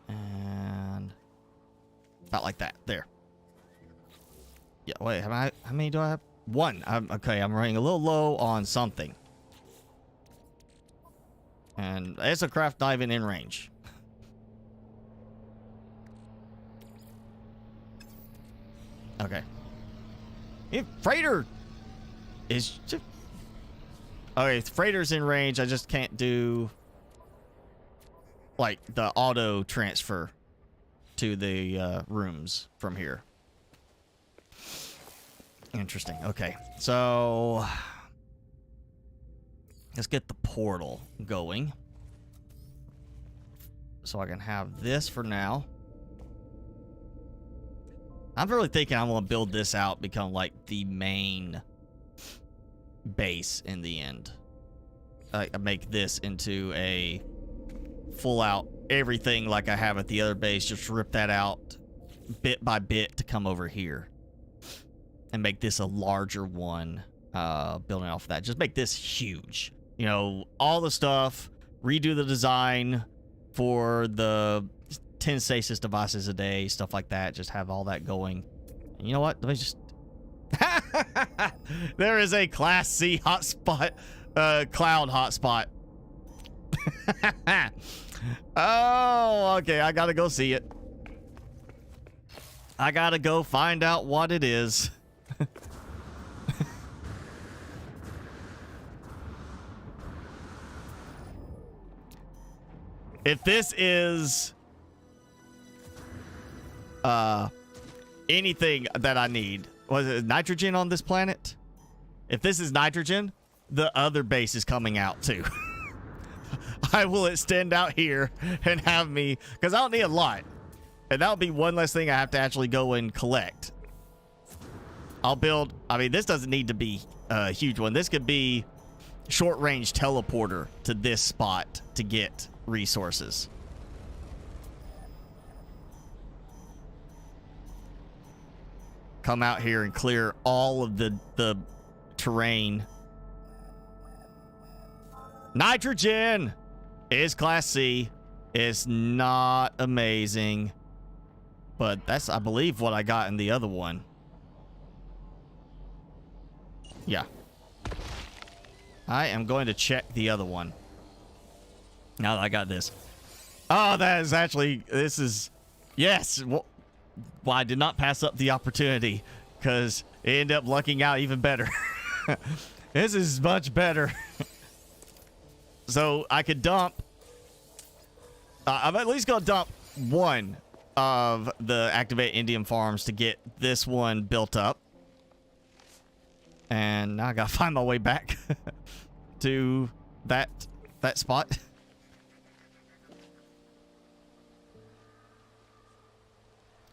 [SPEAKER 1] And about like that. There. Yeah, wait, how many do I have? One. Okay, I'm running a little low on something. And it's a craft not even in range. Okay. Freighter is just... Okay, freighter's in range. I just can't do like the auto transfer to the rooms from here. Interesting. Okay, so let's get the portal going. So I can have this for now. I'm really thinking I'm going to build this out, become like the main base in the end. I make this into a full out everything like I have at the other base. Just rip that out bit by bit to come over here. And make this a larger one, building off of that. Just make this huge. You know, all the stuff, redo the design for the 10 stasis devices a day, stuff like that. Just have all that going. And you know what? Let me just... There is a Class C hotspot, cloud hotspot. Oh, okay. I gotta go see it. I gotta go find out what it is. If this is anything that I need, was it nitrogen on this planet? If this is nitrogen, the other base is coming out too. I will extend out here and have me, because I don't need a lot. And that'll be one less thing I have to actually go and collect. I'll build, I mean, this doesn't need to be a huge one. This could be short range teleporter to this spot to get resources. come out here and clear all of the terrain. Nitrogen is Class C. It's not amazing, but that's, I believe, what I got in the other one. Yeah. I am going to check the other one now that I got this. Oh, that is actually, this is, yes. Well, I did not pass up the opportunity because it ended up lucking out even better. This is much better. So I could dump, I'm at least going to dump one of the activated indium farms to get this one built up. And now I gotta find my way back to that spot.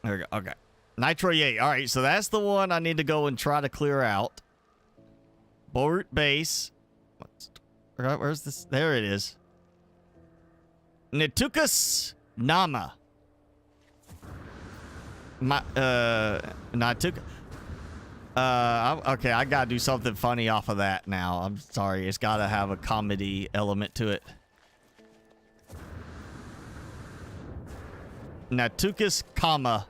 [SPEAKER 1] There we go. Okay. Nitroyate. All right, so that's the one I need to go and try to clear out. Board base. Where's this? There it is. Nitukus Nama. Nituka. Okay, I gotta do something funny off of that now. I'm sorry. It's gotta have a comedy element to it. Natukus Kama.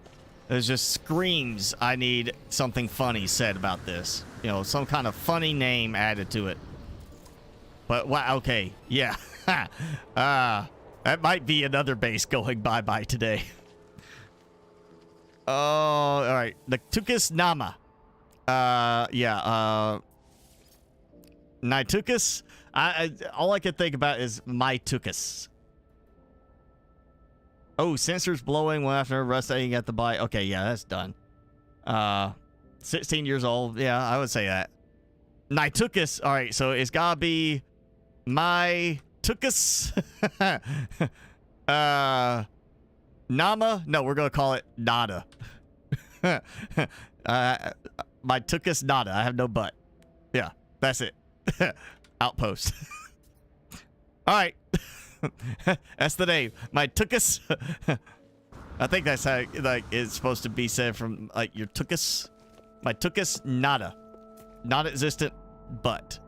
[SPEAKER 1] It just screams I need something funny said about this. You know, some kind of funny name added to it. But, wow, okay. Yeah. That might be another base going bye-bye today. Oh, all right. Natukus Nama. Yeah, Nitukus. All I can think about is Mytukus. Oh, sensors blowing one after rusting at the bite. Okay, yeah, that's done. 16 years old. Yeah, I would say that. Nitukus. All right, so it's gotta be Mytukus. Nama. No, we're gonna call it Nada. My Tookus Nada. I have no butt. Yeah, that's it. Outpost. All right. That's the name. My Tookus. I think that's how like it's supposed to be said from like your Tookus. My Tookus Nada. Not existent butt.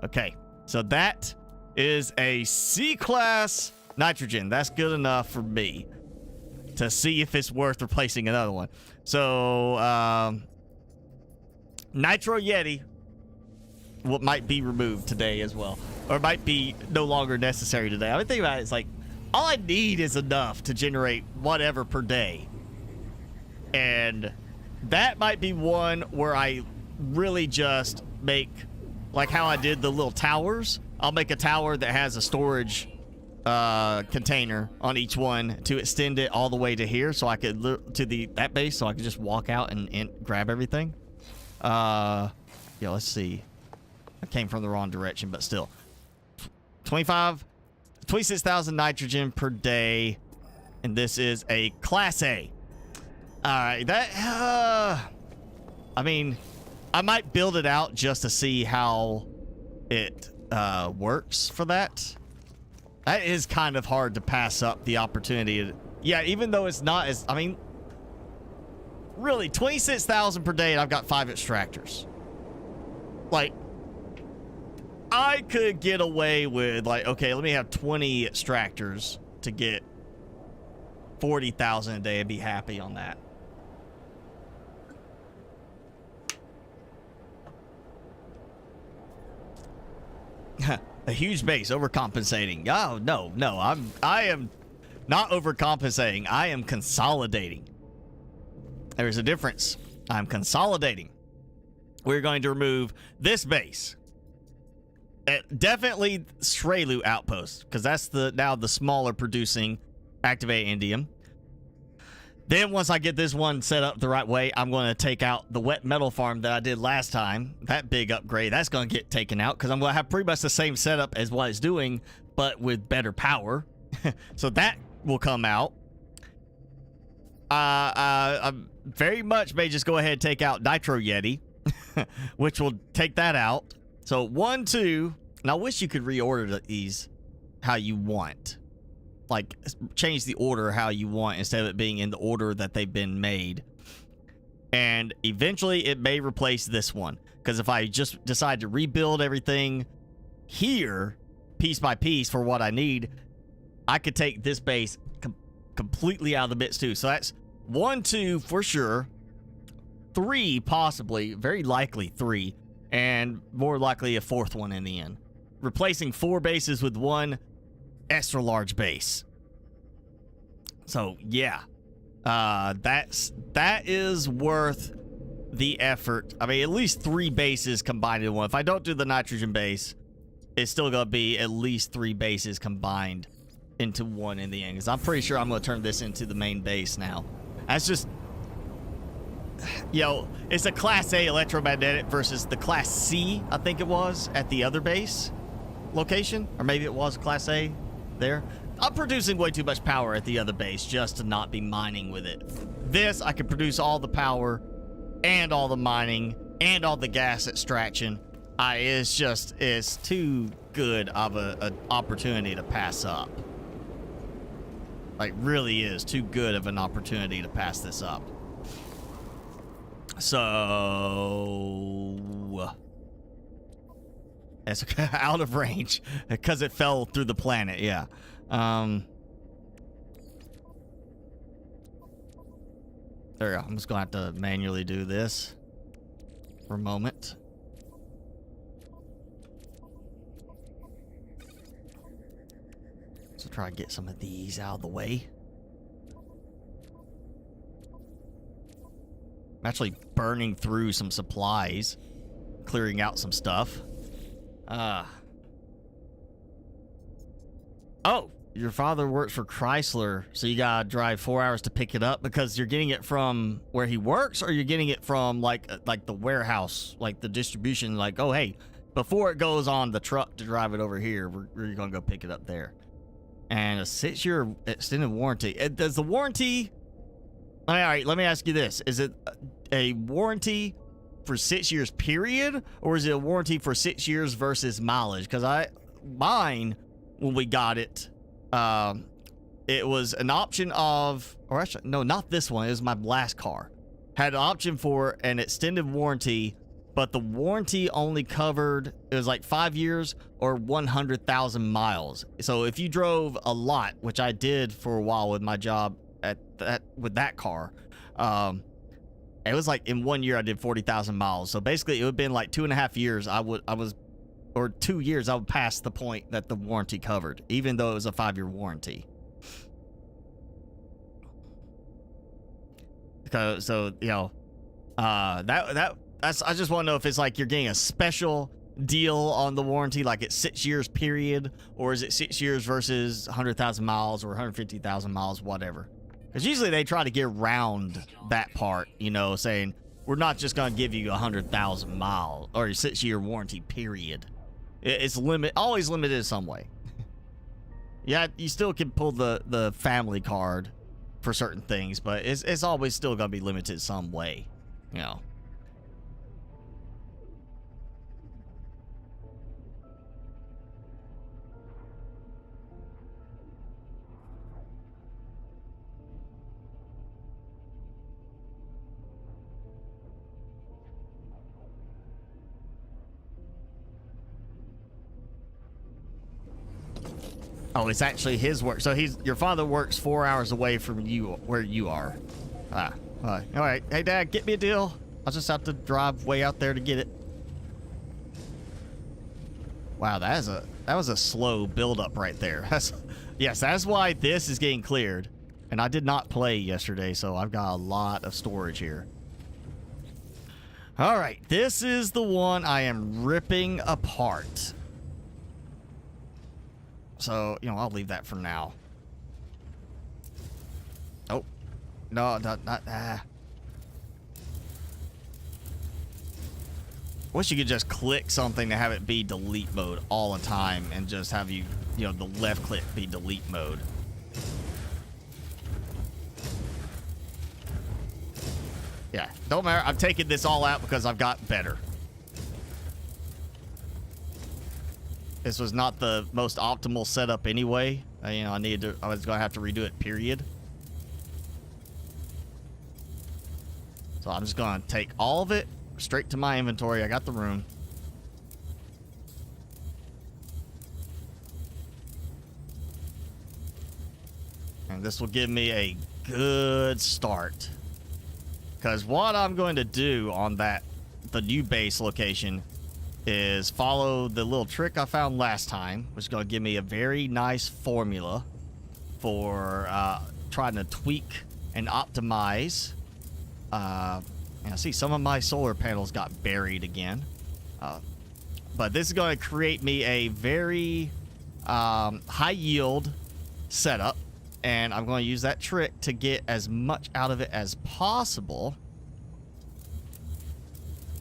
[SPEAKER 1] Okay. So that is a C-class nitrogen. That's good enough for me to see if it's worth replacing another one. So, Nitro Yeti might be removed today as well, or might be no longer necessary today. I mean, think about it. It's like all I need is enough to generate whatever per day, and that might be one where I really just make like how I did the little towers. I'll make a tower that has a storage container on each one to extend it all the way to here, so I could to that base, so I could just walk out and grab everything. Yeah, let's see. I came from the wrong direction, but still. 26,000 nitrogen per day, and this is a Class A. All right, that. I mean, I might build it out just to see how it works for that. That is kind of hard to pass up the opportunity. Yeah, even though it's not as, I mean, really, 26,000 per day, and I've got 5 extractors. Like, I could get away with, like, okay, let me have 20 extractors to get 40,000 a day and be happy on that. A huge base, overcompensating. Oh, no, I am not overcompensating. I am consolidating. There's a difference. I'm consolidating. We're going to remove this base. Definitely Shrelu Outpost, because that's now the smaller producing activated indium. Then once I get this one set up the right way, I'm going to take out the wet metal farm that I did last time. That big upgrade, that's going to get taken out because I'm going to have pretty much the same setup as what it's doing, but with better power. So that will come out. I very much may just go ahead and take out Nitro Yeti, which will take that out. So 1, 2, and I wish you could reorder these how you want. Like, change the order how you want instead of it being in the order that they've been made. And eventually it may replace this one. Because if I just decide to rebuild everything here, piece by piece for what I need, I could take this base completely out of the mix too. So that's 1, 2 for sure. 3 possibly, very likely 3. And more likely a 4th one in the end. Replacing 4 bases with 1 extra large base. So yeah. That is worth the effort. I mean, at least 3 bases combined in one. If I don't do the nitrogen base, it's still gonna be at least 3 bases combined into one in the end. Because I'm pretty sure I'm gonna turn this into the main base now. That's just, yo, it's a Class A electromagnetic versus the Class C, I think it was, at the other base location, or maybe it was Class A there. I'm producing way too much power at the other base just to not be mining with it. This, I can produce all the power and all the mining and all the gas extraction. It's too good of an opportunity to pass up. Like, really is too good of an opportunity to pass this up. So it's out of range because it fell through the planet. Yeah. There we go. I'm just gonna have to manually do this for a moment. So try to get some of these out of the way. I'm actually burning through some supplies, clearing out some stuff. Oh, your father works for Chrysler, so you gotta drive 4 hours to pick it up because you're getting it from where he works, or you're getting it from like the warehouse, like the distribution. Like, oh hey, before it goes on the truck to drive it over here, we're gonna go pick it up there. And a 6-year extended warranty. Does the warranty? All right, let me ask you this: is it a warranty for 6 years period, or is it a warranty for 6 years versus mileage? Because mine, when we got it, it was an option of, or actually, no, not this one. It was my last car. Had an option for an extended warranty, but the warranty only covered, it was like 5 years or 100,000 miles. So if you drove a lot, which I did for a while with my job with that car, it was like in 1 year I did 40,000 miles. So basically it would have been like 2.5 years or 2 years I would pass the point that the warranty covered, even though it was a 5-year warranty. So you know, that's, I just want to know if it's like you're getting a special deal on the warranty, like it's 6 years period, or is it 6 years versus 100,000 miles or 150,000 miles, whatever. Because usually they try to get around that part, you know, saying we're not just going to give you 100,000 miles or a 6-year warranty period. It's always limited in some way. Yeah, you still can pull the family card for certain things, but it's always still going to be limited some way, you know. Oh, it's actually his work. So your father works 4 hours away from you, where you are. All right. Hey, Dad, get me a deal. I'll just have to drive way out there to get it. Wow, that was a slow build up right there. That's why this is getting cleared. And I did not play yesterday, so I've got a lot of storage here. All right, this is the one I am ripping apart. So, you know, I'll leave that for now. Oh. No, not Wish you could just click something to have it be delete mode all the time and just have you know, the left click be delete mode. Yeah, don't matter. I'm taking this all out because I've got better. This was not the most optimal setup anyway. You know, I was going to have to redo it, period. So So I'm just gonna take all of it straight to my inventory. I got the room. And this will give me a good start. Because what I'm going to do on the new base location is follow the little trick I found last time, which is going to give me a very nice formula for trying to tweak and optimize. And I see some of my solar panels got buried again. But this is going to create me a very high yield setup. And I'm going to use that trick to get as much out of it as possible.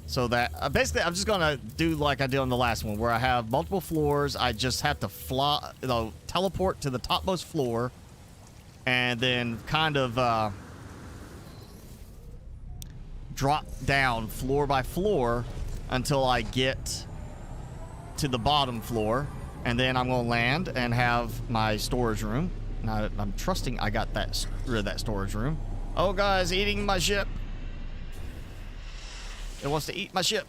[SPEAKER 1] So that basically I'm just going to do like I did on the last one, where I have multiple floors. I just have to fly, teleport to the topmost floor and then kind of drop down floor by floor until I get to the bottom floor. And then I'm going to land and have my storage room. Now, I'm trusting I got rid of that storage room. Oh, guys, eating my ship. It wants to eat my ship.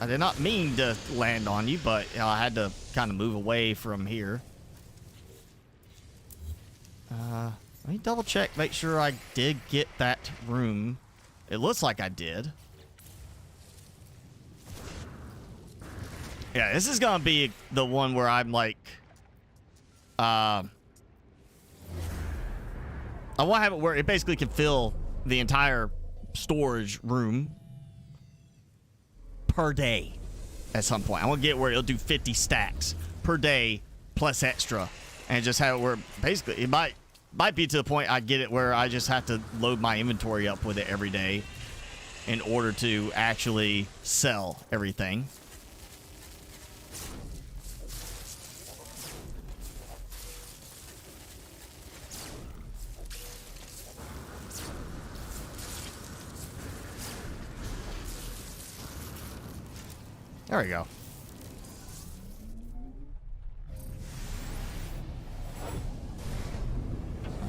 [SPEAKER 1] I did not mean to land on you, but I had to kind of move away from here. Let me double check, make sure I did get that room. It looks like I did. Yeah, this is gonna be the one where I'm like, I want to have it where it basically can fill the entire storage room per day at some point. I want to get where it'll do 50 stacks per day plus extra, and just have it where basically it might be to the point I get it where I just have to load my inventory up with it every day in order to actually sell everything. There we go.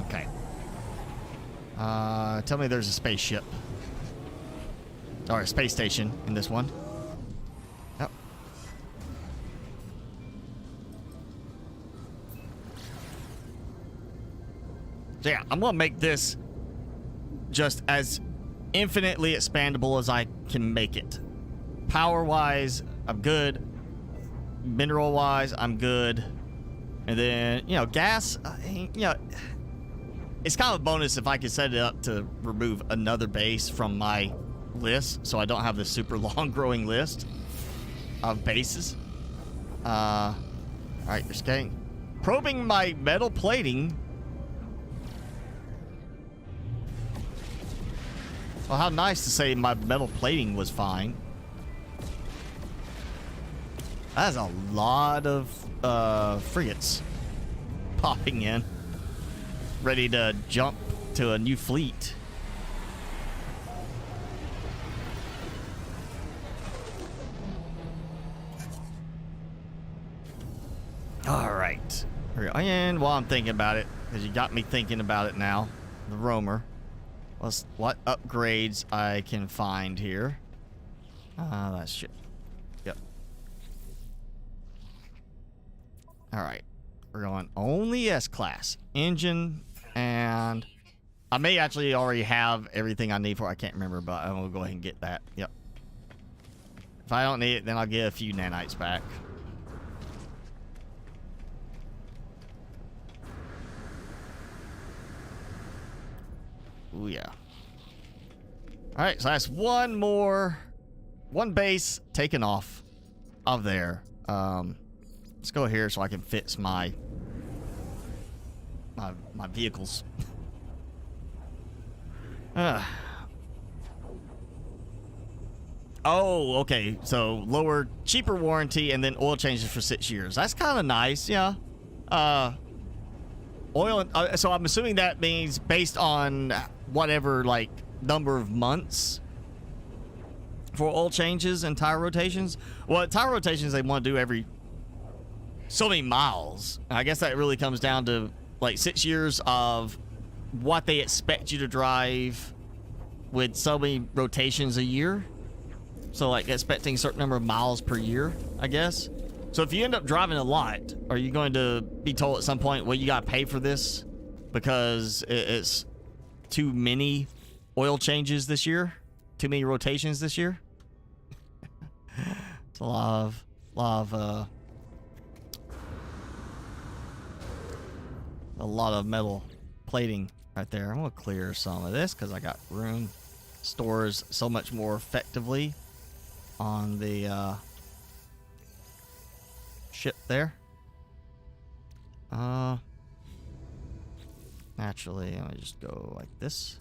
[SPEAKER 1] Okay. Tell me there's a spaceship. Or a space station in this one. Yep. So yeah, I'm gonna make this just as infinitely expandable as I can make it. Power-wise, I'm good. Mineral-wise, I'm good. And then, gas, it's kind of a bonus if I could set it up to remove another base from my list, so I don't have this super long growing list of bases. All right, you're scanning. Probing my metal plating. Well, how nice to say my metal plating was fine. That's a lot of frigates popping in, ready to jump to a new fleet. All right. And while I'm thinking about it, because you got me thinking about it now, the roamer. What upgrades I can find here? That's shit. Yep. All right. We're going only S Class. Engine, and I may actually already have everything I need for it. I can't remember, but I'm going to go ahead and get that. Yep. If I don't need it, then I'll get a few nanites back. Ooh, yeah. All right, so that's one base taken off of there. Let's go here so I can fix my vehicles. Oh, okay. So lower, cheaper warranty, and then oil changes for 6 years. That's kind of nice, yeah. Oil, so I'm assuming that means based on whatever, like, number of months for oil changes and tire rotations. Well, tire rotations they want to do every so many miles. I guess that really comes down to like 6 years of what they expect you to drive with so many rotations a year. So like expecting a certain number of miles per year, I guess. So if you end up driving a lot, are you going to be told at some point, well, you got to pay for this because it's too many oil changes this year? Too many rotations this year? It's a lot of metal plating right there. I'm going to clear some of this because I got room. Stores so much more effectively on the ship there. Naturally, I'm gonna just go like this.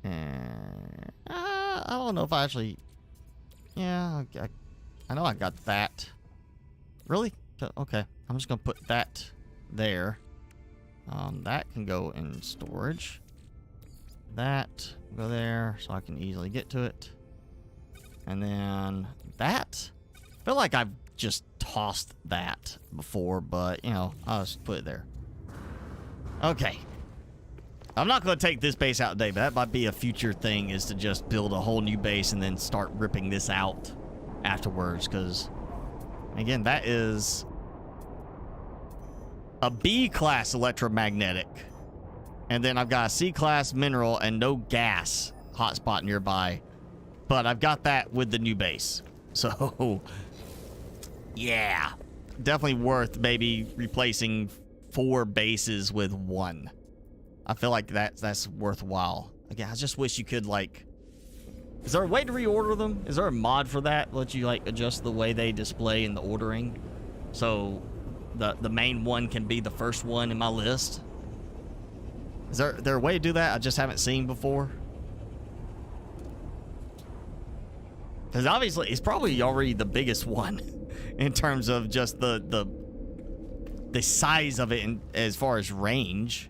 [SPEAKER 1] And I don't know if I actually. Yeah, I know I got that. Really? Okay, I'm just gonna put that there. That can go in storage. That go there so I can easily get to it. And then that. I feel like I've just tossed that before, but you know, I'll just put it there. Okay. I'm not going to take this base out today, but that might be a future thing, is to just build a whole new base and then start ripping this out afterwards, because again, that is a B class electromagnetic. And then I've got a C class mineral and no gas hotspot nearby. But I've got that with the new base. So, yeah. Definitely worth maybe replacing 4 bases with 1. I feel like that's worthwhile. Again, I just wish you could, like... Is there a way to reorder them? Is there a mod for that? Let you, like, adjust the way they display in the ordering? So, the main one can be the first one in my list? Is there a way to do that I just haven't seen before? Because obviously, it's probably already the biggest one in terms of just the size of it as far as range.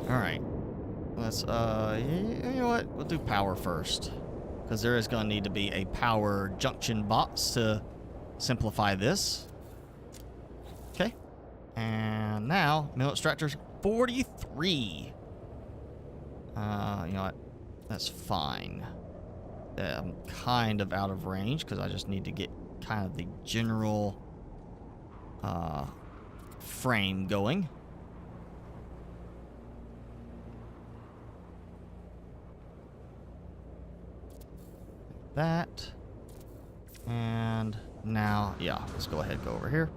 [SPEAKER 1] All right. Let's, you know what? We'll do power first. Because there is going to need to be a power junction box to simplify this. Okay. And now, mill extractors 43. You know what? That's fine. I'm kind of out of range because I just need to get kind of the general frame going. That. And now, yeah, let's go ahead and go over here.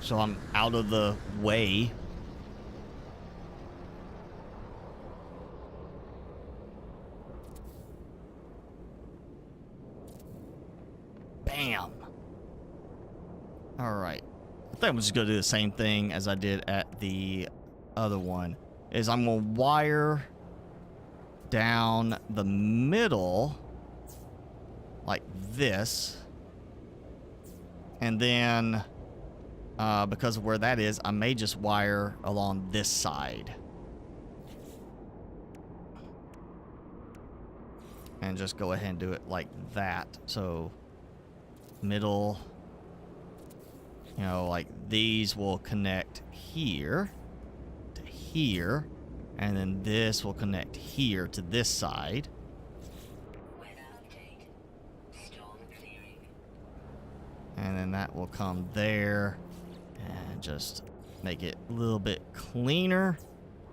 [SPEAKER 1] So I'm out of the way. Bam. All right. I think I'm just going to do the same thing as I did at the other one. Is I'm going to wire down the middle like this. And then, because of where that is, I may just wire along this side. And just go ahead and do it like that. So, middle, you know, like these will connect here to here. And then this will connect here to this side. And then that will come there and just make it a little bit cleaner.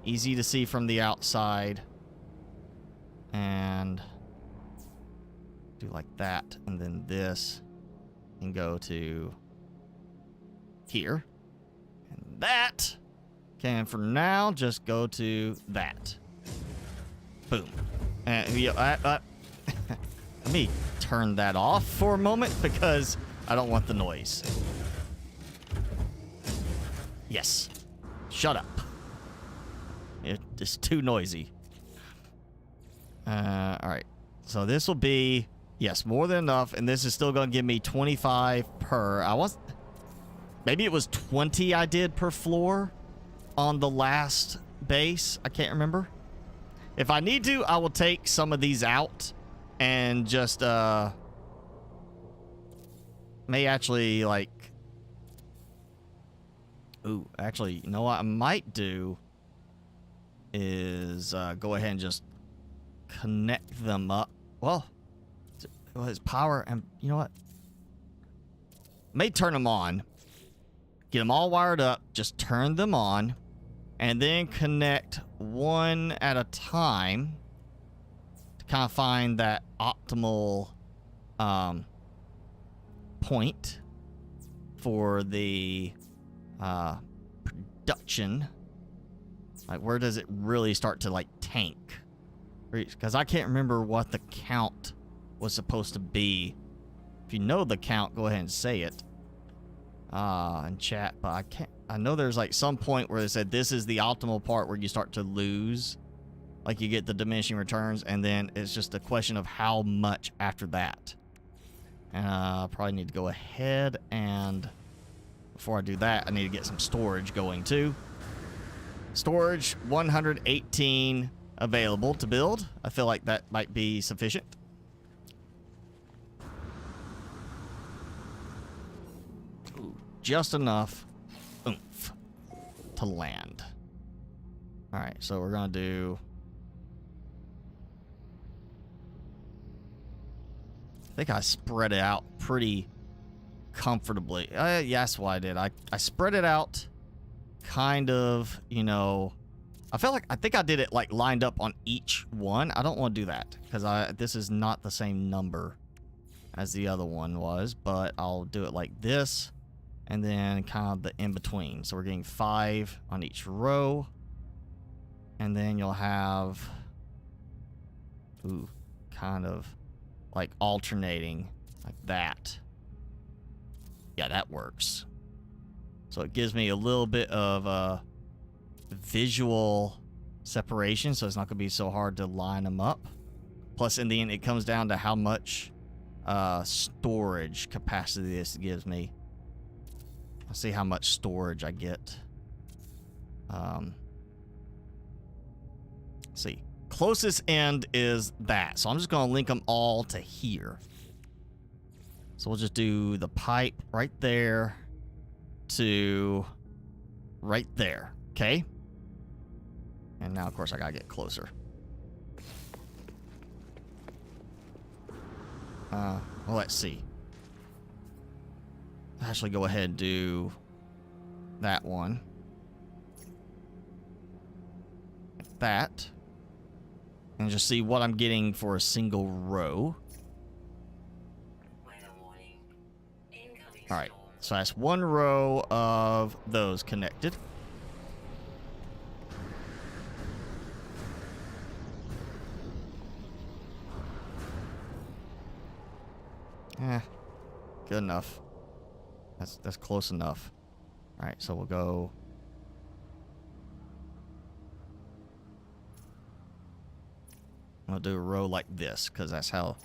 [SPEAKER 1] Easy to see from the outside. And do like that. And then this can go to here. And that can, for now, just go to that. Boom. And let me turn that off for a moment because I don't want the noise. Yes. Shut up. It's too noisy. Alright. So this will be, yes, more than enough. And this is still going to give me 25 per. Maybe it was 20 I did per floor on the last base. I can't remember. If I need to, I will take some of these out and just may actually like. Ooh, actually, you know what I might do is go ahead and just connect them up. Well, it's power, and you know what? May turn them on, get them all wired up, just turn them on, and then connect one at a time to kind of find that optimal point for the production. Like, where does it really start to like tank? Because I can't remember what the count was supposed to be. If you know the count, go ahead and say it in chat. But I can't. I know there's like some point where they said this is the optimal part where you start to lose, like you get the diminishing returns, and then it's just a question of how much after that. And I probably need to go ahead and before I do that, I need to get some storage going too. Storage 118 available to build. I feel like that might be sufficient. Ooh, just enough oomph to land. All right, so we're gonna do. I think I spread it out pretty comfortably. Yeah, that's what I did. I spread it out kind of, you know, I think I did it like lined up on each one. I don't want to do that because this is not the same number as the other one was, but I'll do it like this and then kind of the in between. So we're getting 5 on each row, and then you'll have kind of like alternating like that. Yeah, that works. So it gives me a little bit of visual separation, so it's not going to be so hard to line them up. Plus, in the end, it comes down to how much storage capacity this gives me. I'll see how much storage I get. Let's see. Closest end is that, so I'm just going to link them all to here. So we'll just do the pipe right there to right there, okay? And now, of course, I gotta get closer. Well, let's see. Actually, go ahead and do that one. Like that. And just see what I'm getting for a single row. All right, so that's one row of those connected. Good enough. That's close enough. All right, so we'll go. I'll do a row like this because that's how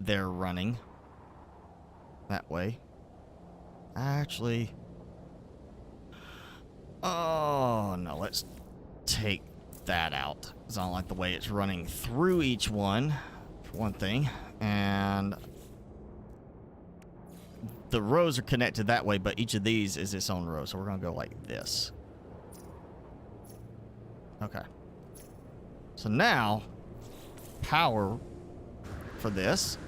[SPEAKER 1] they're running. That way. Actually, oh no, let's take that out because I don't like the way it's running through each one, for one thing. And the rows are connected that way, but each of these is its own row, so we're gonna go like this. Okay, so now power for this.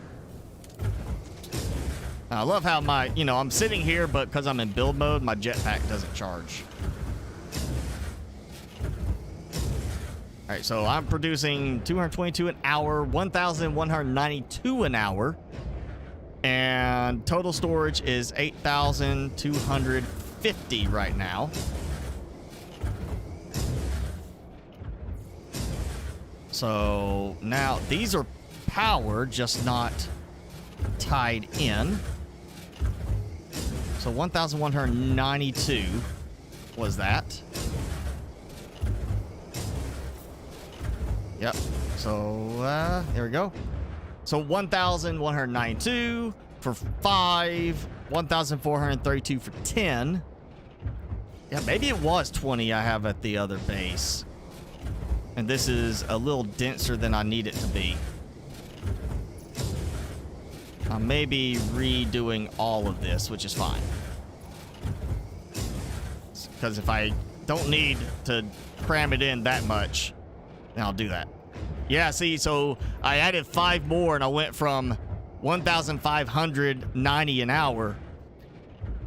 [SPEAKER 1] I love how I'm sitting here, but because I'm in build mode, my jetpack doesn't charge. All right, so I'm producing 222 an hour, 1,192 an hour, and total storage is 8,250 right now. So now these are powered, just not tied in. So 1,192 was that. Yep. So there we go. So 1,192 for 5, 1,432 for 10. Yeah, maybe it was 20 I have at the other base. And this is a little denser than I need it to be. I may be redoing all of this, which is fine. Because if I don't need to cram it in that much, then I'll do that. Yeah, see, so I added 5 more and I went from 1,590 an hour,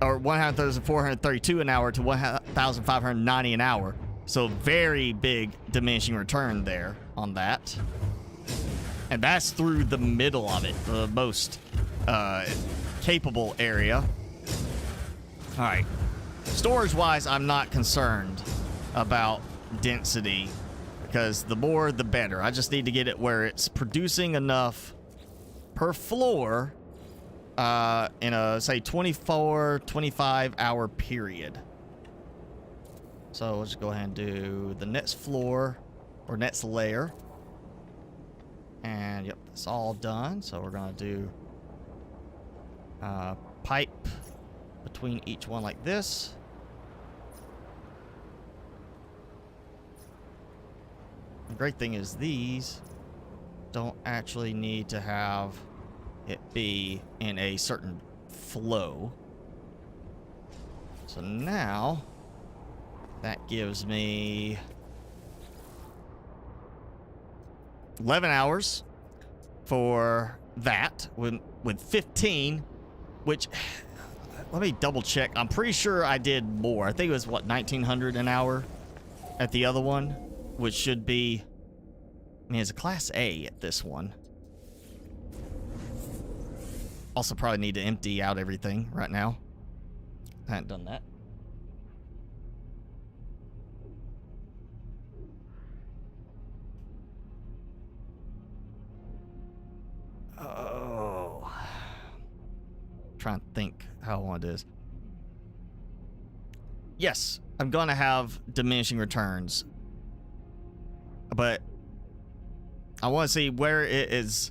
[SPEAKER 1] or 1,432 an hour to 1,590 an hour. So very big diminishing return there on that. And that's through the middle of it, the most capable area. All right. Storage-wise, I'm not concerned about density because the more, the better. I just need to get it where it's producing enough per floor in a, say, 24, 25-hour period. So let's go ahead and do the next floor or next layer. And, yep, it's all done. So we're going to do pipe between each one like this. The great thing is these don't actually need to have it be in a certain flow. So now that gives me 11 hours for that with 15, which let me double check. I'm pretty sure I did more. I think it was what, 1,900 an hour at the other one, which should be, I mean, it's a class A at this one. Also probably need to empty out everything right now. I haven't done that. Oh. Trying to think how I want this. Yes, I'm gonna have diminishing returns, but I want to see where it is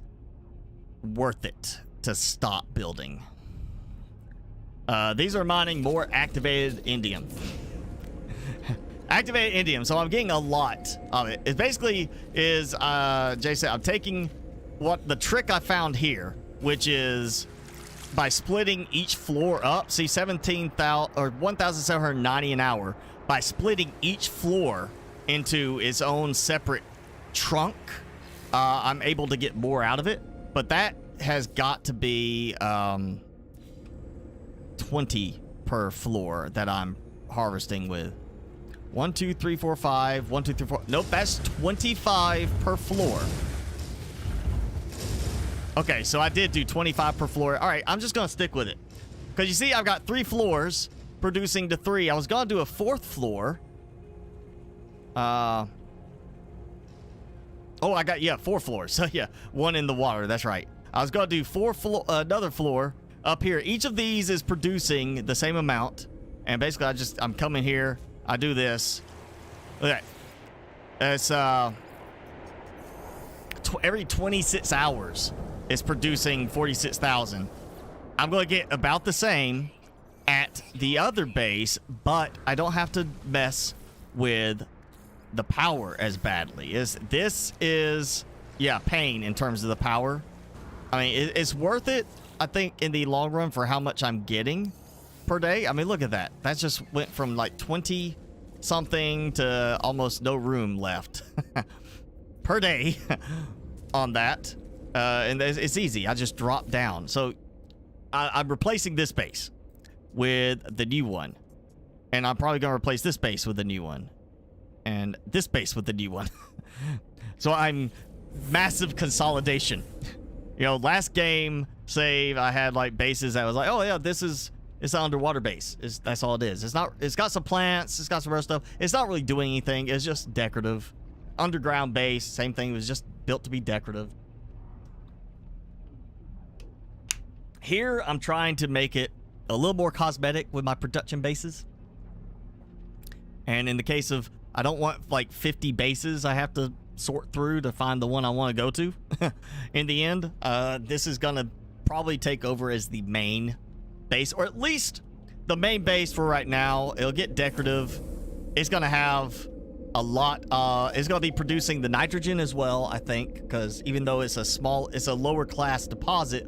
[SPEAKER 1] worth it to stop building. These are mining more activated indium. Activated indium, so I'm getting a lot of it. It basically is, Jay said, I'm taking what the trick I found here, which is by splitting each floor up. See, 17,000 or 1,790 an hour. By splitting each floor into its own separate trunk, I'm able to get more out of it. But that has got to be 20 per floor that I'm harvesting with. 1, 2, 3, 4, 5. 1, 2, 3, 4. Nope, that's 25 per floor. Okay, so I did do 25 per floor. All right, I'm just going to stick with it. Because you see, I've got 3 floors producing to 3. I was going to do a 4th floor. Oh, I got, yeah, 4 floors. So, yeah, 1 in the water. That's right. I was going to do another floor up here. Each of these is producing the same amount. And basically, I'm coming here. I do this. Look at that. It's, every 26 hours. Is producing 46,000. I'm going to get about the same at the other base, but I don't have to mess with the power as badly. This is, yeah, pain in terms of the power. I mean, it's worth it, I think, in the long run for how much I'm getting per day. I mean, look at that. That just went from like 20 something to almost no room left per day on that. And it's easy. I just drop down. So I'm replacing this base with the new one. And I'm probably going to replace this base with the new one. And this base with the new one. So I'm massive consolidation. You know, last game save, I had like bases that was like, oh yeah, it's an underwater base. That's all it is. It's got some plants. It's got some other stuff. It's not really doing anything. It's just decorative. Underground base, same thing. It was just built to be decorative. Here, I'm trying to make it a little more cosmetic with my production bases. And in the case of, I don't want like 50 bases I have to sort through to find the one I want to go to. In the end, this is going to probably take over as the main base, or at least the main base for right now. It'll get decorative. It's going to have a lot. It's going to be producing the nitrogen as well, I think, because even though it's a lower class deposit,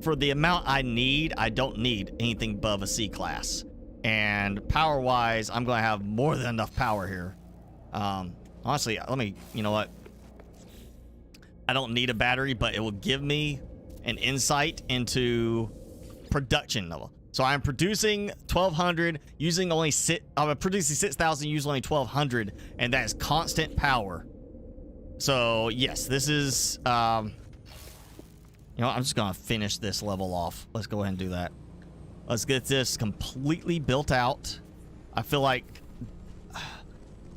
[SPEAKER 1] for the amount I need, I don't need anything above a C class. And power-wise, I'm going to have more than enough power here. Honestly, you know what? I don't need a battery, but it will give me an insight into production level. So I'm producing 1,200, using only I'm producing 6,000, using only 1,200, and that is constant power. So yes, this is, you know, I'm just gonna finish this level off. Let's go ahead and do that. Let's get this completely built out. I feel like,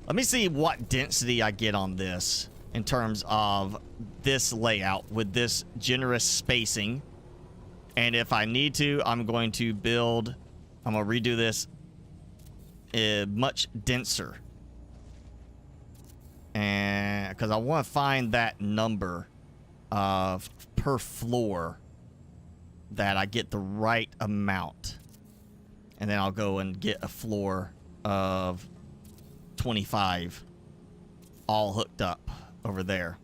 [SPEAKER 1] let me see what density I get on this in terms of this layout with this generous spacing. And if I need to, I'm going to redo this much denser. And because I want to find that number of per floor that I get the right amount. And then I'll go and get a floor of 25 all hooked up over there.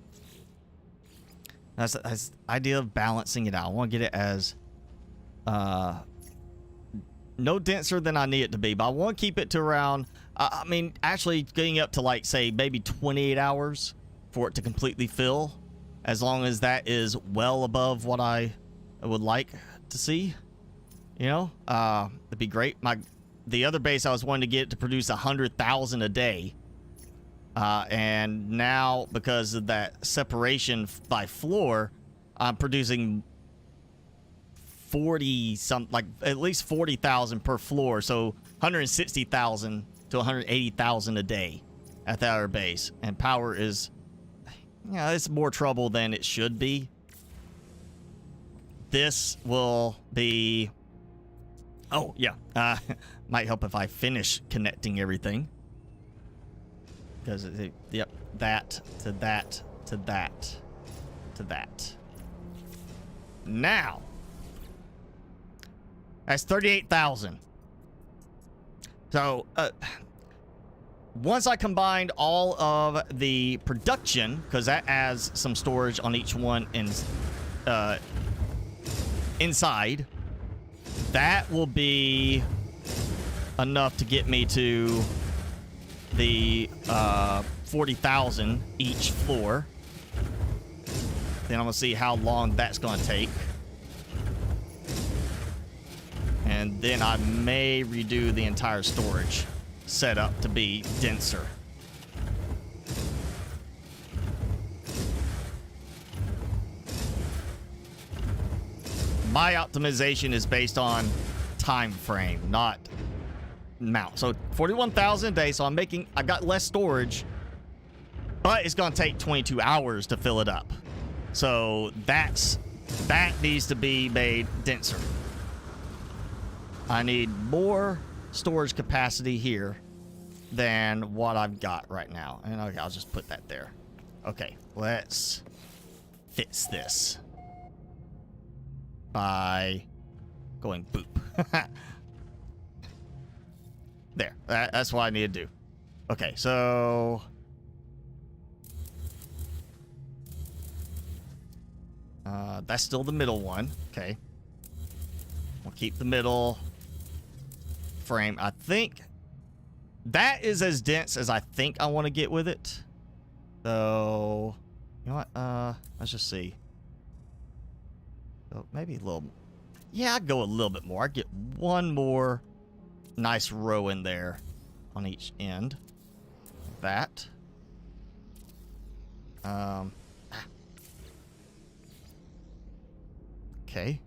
[SPEAKER 1] That's the idea of balancing it out. I want to get it as no denser than I need it to be, but I want to keep it to around, I mean, actually getting up to, like, say, maybe 28 hours for it to completely fill, as long as that is well above what I would like to see. You know, that'd be great. The other base I was wanting to get to produce 100,000 a day, and now because of that separation by floor, I'm producing 40 some, like at least 40,000 per floor, so 160,000 to 180,000 a day at the other base. And power is, yeah, it's more trouble than it should be. This will be, oh yeah, might help if I finish connecting everything, because yep, that to that to that to that. Now that's 38,000. So once I combined all of the production, because that adds some storage on each one inside, that will be enough to get me to the 40,000 each floor. Then I'm gonna see how long that's gonna take. And then I may redo the entire storage setup to be denser. My optimization is based on time frame, not amount. So 41,000 a day, so I got less storage, but it's gonna take 22 hours to fill it up. So that needs to be made denser. I need more storage capacity here than what I've got right now. And okay, I'll just put that there. Okay, let's fix this by going boop. There, that's what I need to do. Okay, so that's still the middle one. Okay, we'll keep the middle frame. I think that is as dense as I think I want to get with it. So, you know what? Let's just see. So maybe a little. Yeah, I'd go a little bit more. I'd get one more nice row in there on each end. That. Okay.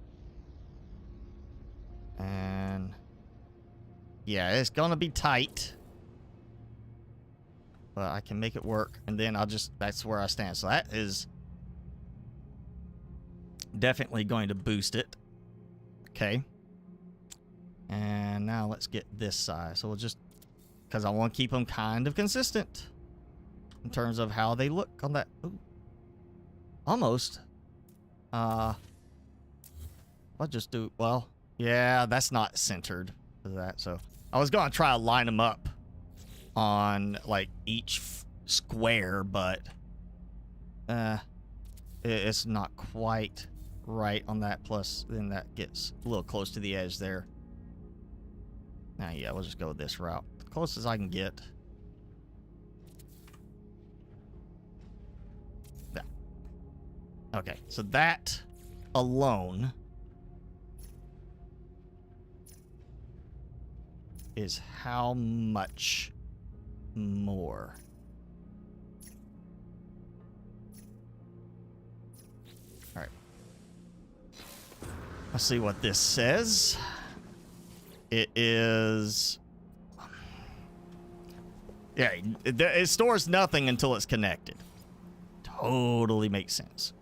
[SPEAKER 1] And yeah, it's gonna be tight, but I can make it work. And then that's where I stand. So that is definitely going to boost it. Okay. And now let's get this size. So we'll just, because I want to keep them kind of consistent in terms of how they look on that. Ooh. Almost. I'll just do, well, yeah, that's not centered for that. So I was going to try to line them up on like each square, but it's not quite right on that. Plus, then that gets a little close to the edge there. Now, yeah, we'll just go this route. The closest I can get. Yeah. Okay, so that alone is how much more? All right. Let's see what this says. It is... Yeah, it stores nothing until it's connected. Totally makes sense.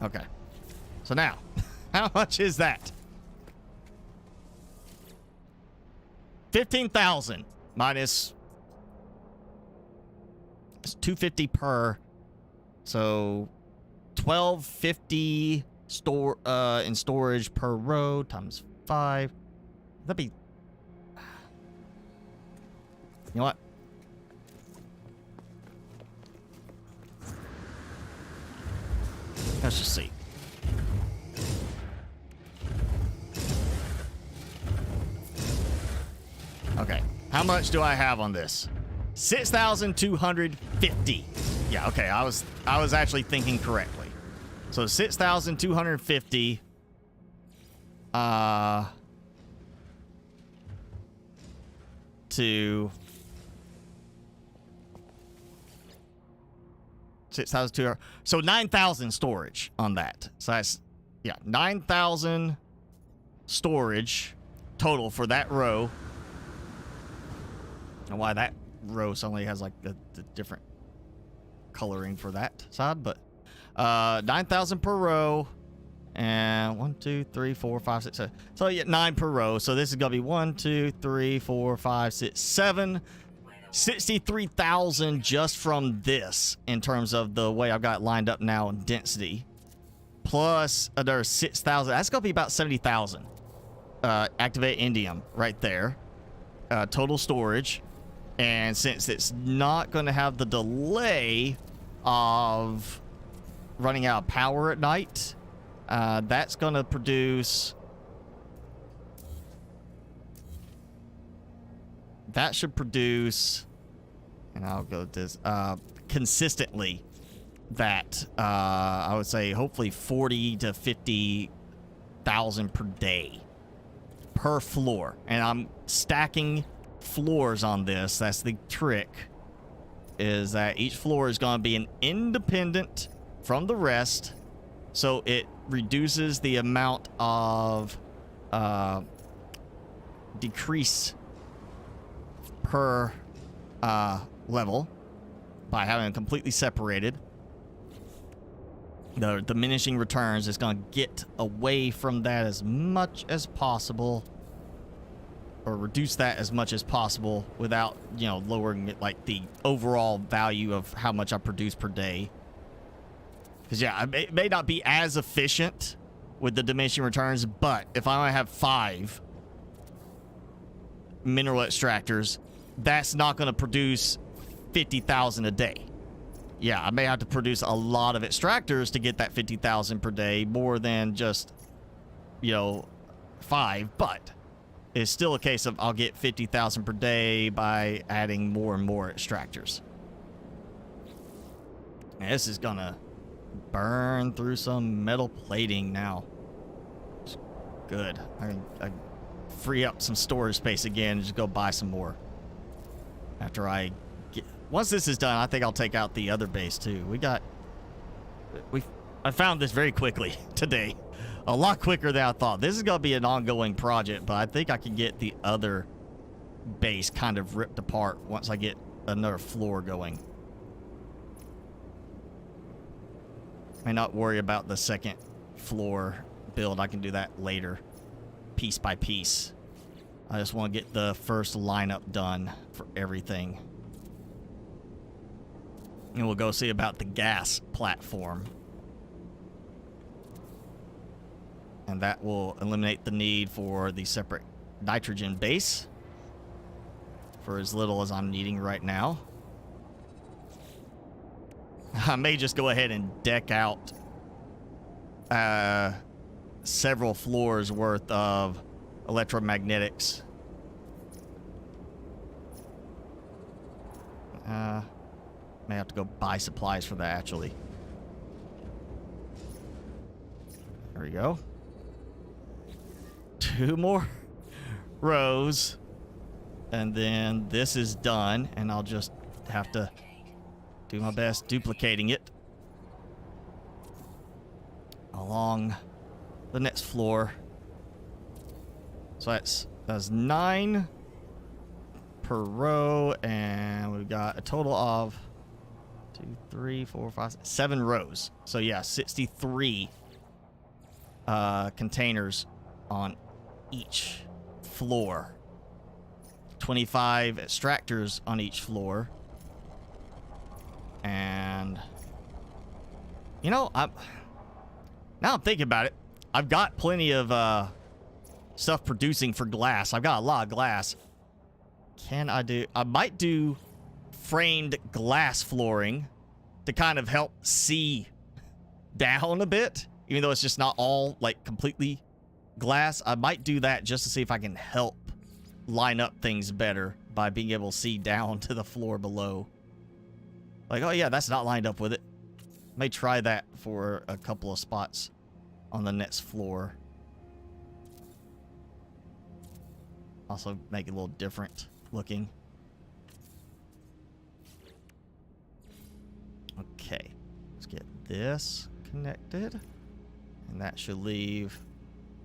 [SPEAKER 1] Okay. So now, how much is that? 15,000 minus... It's 250 per. So 1250 in storage per row times 5. That'd be... You know what? Let's just see. Okay. How much do I have on this? 6,250. Yeah, okay. I was actually thinking correctly. So 6,250 to 6,200. So 9,000 storage on that. So that's, yeah, 9,000 storage total for that row. And why that row suddenly has like the different coloring for that side, but 9,000 per row, and 1, 2, 3, 4, 5, 6, 7. So yeah, 9 per row. So this is gonna be 1, 2, 3, 4, 5, 6, 7. 63,000 just from this in terms of the way I've got it lined up now in density. Plus another 6,000. That's gonna be about 70,000. Activate indium right there. Total storage. And since it's not going to have the delay of running out of power at night, that's going to produce... That should produce... And I'll go with this. Consistently, that, I would say, hopefully 40 to 50,000 per day. Per floor. And I'm stacking... floors on this. That's the trick, is that each floor is going to be an independent from the rest, so it reduces the amount of decrease per level by having it completely separated. The diminishing returns is going to get away from that as much as possible, or reduce that as much as possible without, you know, lowering it, like the overall value of how much I produce per day. Because, yeah, it may not be as efficient with the diminishing returns, but if I only have 5 mineral extractors, that's not going to produce 50,000 a day. Yeah, I may have to produce a lot of extractors to get that 50,000 per day, more than just, you know, 5, but... It's still a case of I'll get 50,000 per day by adding more and more extractors. And this is gonna burn through some metal plating now. It's good. I free up some storage space again and just go buy some more. After I get... Once this is done, I think I'll take out the other base too. I found this very quickly today. A lot quicker than I thought. This is going to be an ongoing project, but I think I can get the other base kind of ripped apart once I get another floor going. May not worry about the second floor build. I can do that later, piece by piece. I just want to get the first lineup done for everything. And we'll go see about the gas platform. And that will eliminate the need for the separate nitrogen base for as little as I'm needing right now. I may just go ahead and deck out several floors worth of electromagnetics. May have to go buy supplies for that, actually. There we go. 2 more rows. And then this is done, and I'll just have to do my best duplicating it along the next floor. So that's 9 per row, and we've got a total of 2, 3, 4, 5, 7 rows. So yeah, 63 containers on each floor. 25 extractors on each floor. And you know, now I'm thinking about it, I've got plenty of stuff producing for glass. I've got a lot of glass. I might do framed glass flooring to kind of help see down a bit, even though it's just not all like completely glass. I might do that just to see if I can help line up things better by being able to see down to the floor below. Like, oh yeah, that's not lined up with it. May try that for a couple of spots on the next floor. Also make it a little different looking. Okay, let's get this connected. And that should leave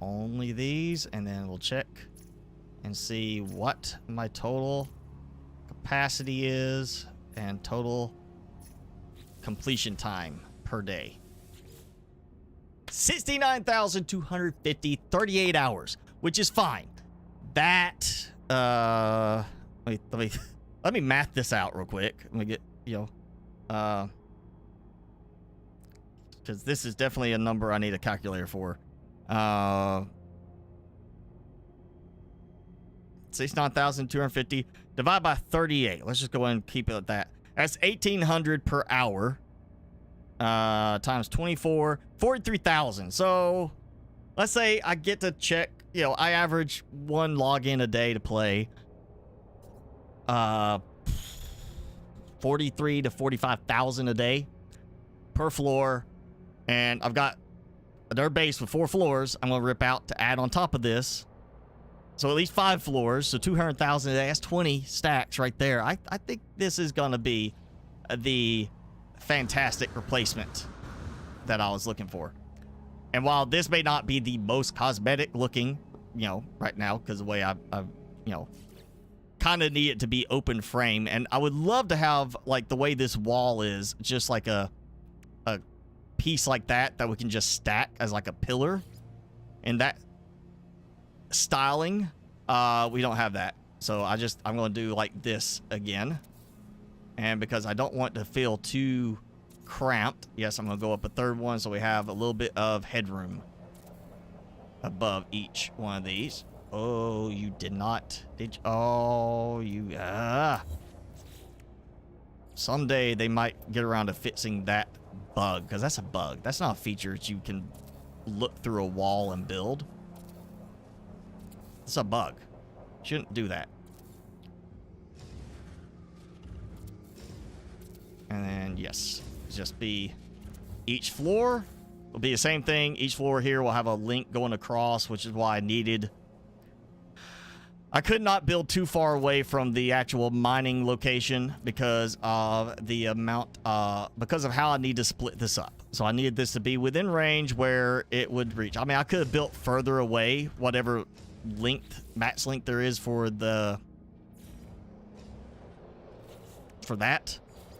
[SPEAKER 1] only these, and then we'll check and see what my total capacity is and total completion time per day. 69,250, 38 hours, which is fine. That let me math this out real quick. Let me get, you know, because this is definitely a number I need a calculator for. 69,250 divided by 38. Let's just go ahead and keep it at that. That's 1,800 per hour. Times 24, 43,000. So let's say I get to check, you know, I average 1 login a day to play. 43 to 45,000 a day per floor. And I've got their base with 4 floors I'm going to rip out to add on top of this. So at least 5 floors, so 200,000 a day. That's 20 stacks right there. I think this is going to be the fantastic replacement that I was looking for. And while this may not be the most cosmetic looking, you know, right now, because the way I you know, kind of need it to be open frame. And I would love to have, like, the way this wall is, just like a piece like that we can just stack as like a pillar. And that styling, we don't have that. So I'm going to do like this again. And because I don't want to feel too cramped, yes, I'm going to go up a 3rd one so we have a little bit of headroom above each one of these. Oh, you did not. Did you? Oh, you. Someday they might get around to fixing that bug, because that's a bug. That's not a feature that you can look through a wall and build. It's a bug. Shouldn't do that. And then, yes, just be each floor will be the same thing. Each floor here will have a link going across, which is why I could not build too far away from the actual mining location because of the amount, because of how I need to split this up. So I needed this to be within range where it would reach. I mean, I could have built further away, whatever max length there is for that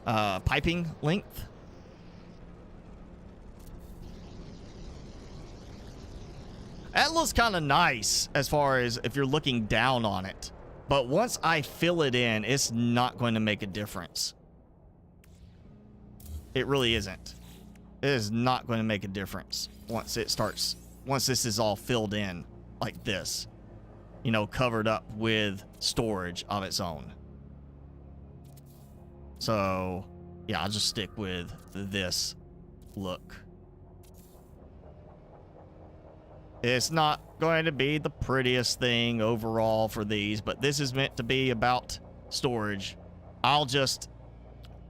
[SPEAKER 1] piping length. That looks kind of nice as far as if you're looking down on it. But once I fill it in, it's not going to make a difference. It really isn't. It is not going to make a difference once it starts once this is all filled in like this, you know, covered up with storage of its own. So, yeah, I'll just stick with this look. It's not going to be the prettiest thing overall for these, but this is meant to be about storage. I'll just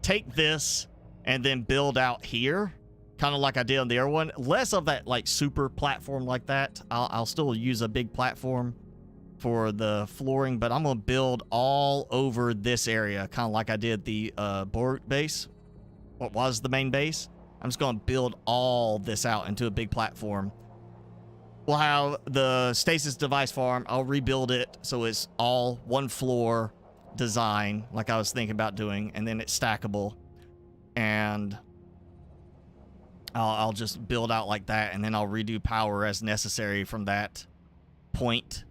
[SPEAKER 1] take this and then build out here, kind of like I did on the other one. Less of that like super platform like that. I'll still use a big platform for the flooring, but I'm gonna build all over this area, kind of like I did the board base, what was the main base. I'm just gonna build all this out into a big platform. We'll have the stasis device farm. I'll rebuild it so it's all one floor design like I was thinking about doing, and then it's stackable, and I'll just build out like that, and then I'll redo power as necessary from that point.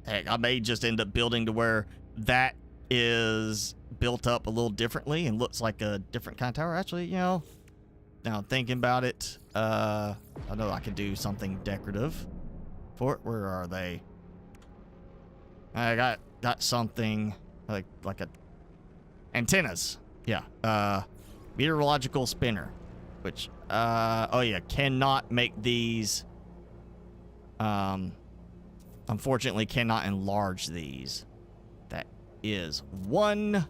[SPEAKER 1] Heck, I may just end up building to where that is built up a little differently and looks like a different kind of tower. Actually, you know, now thinking about it, I know I could do something decorative for it. Where are they? I got something like a antennas. Yeah. Meteorological spinner, which oh yeah, cannot make these. Unfortunately, cannot enlarge these. That is one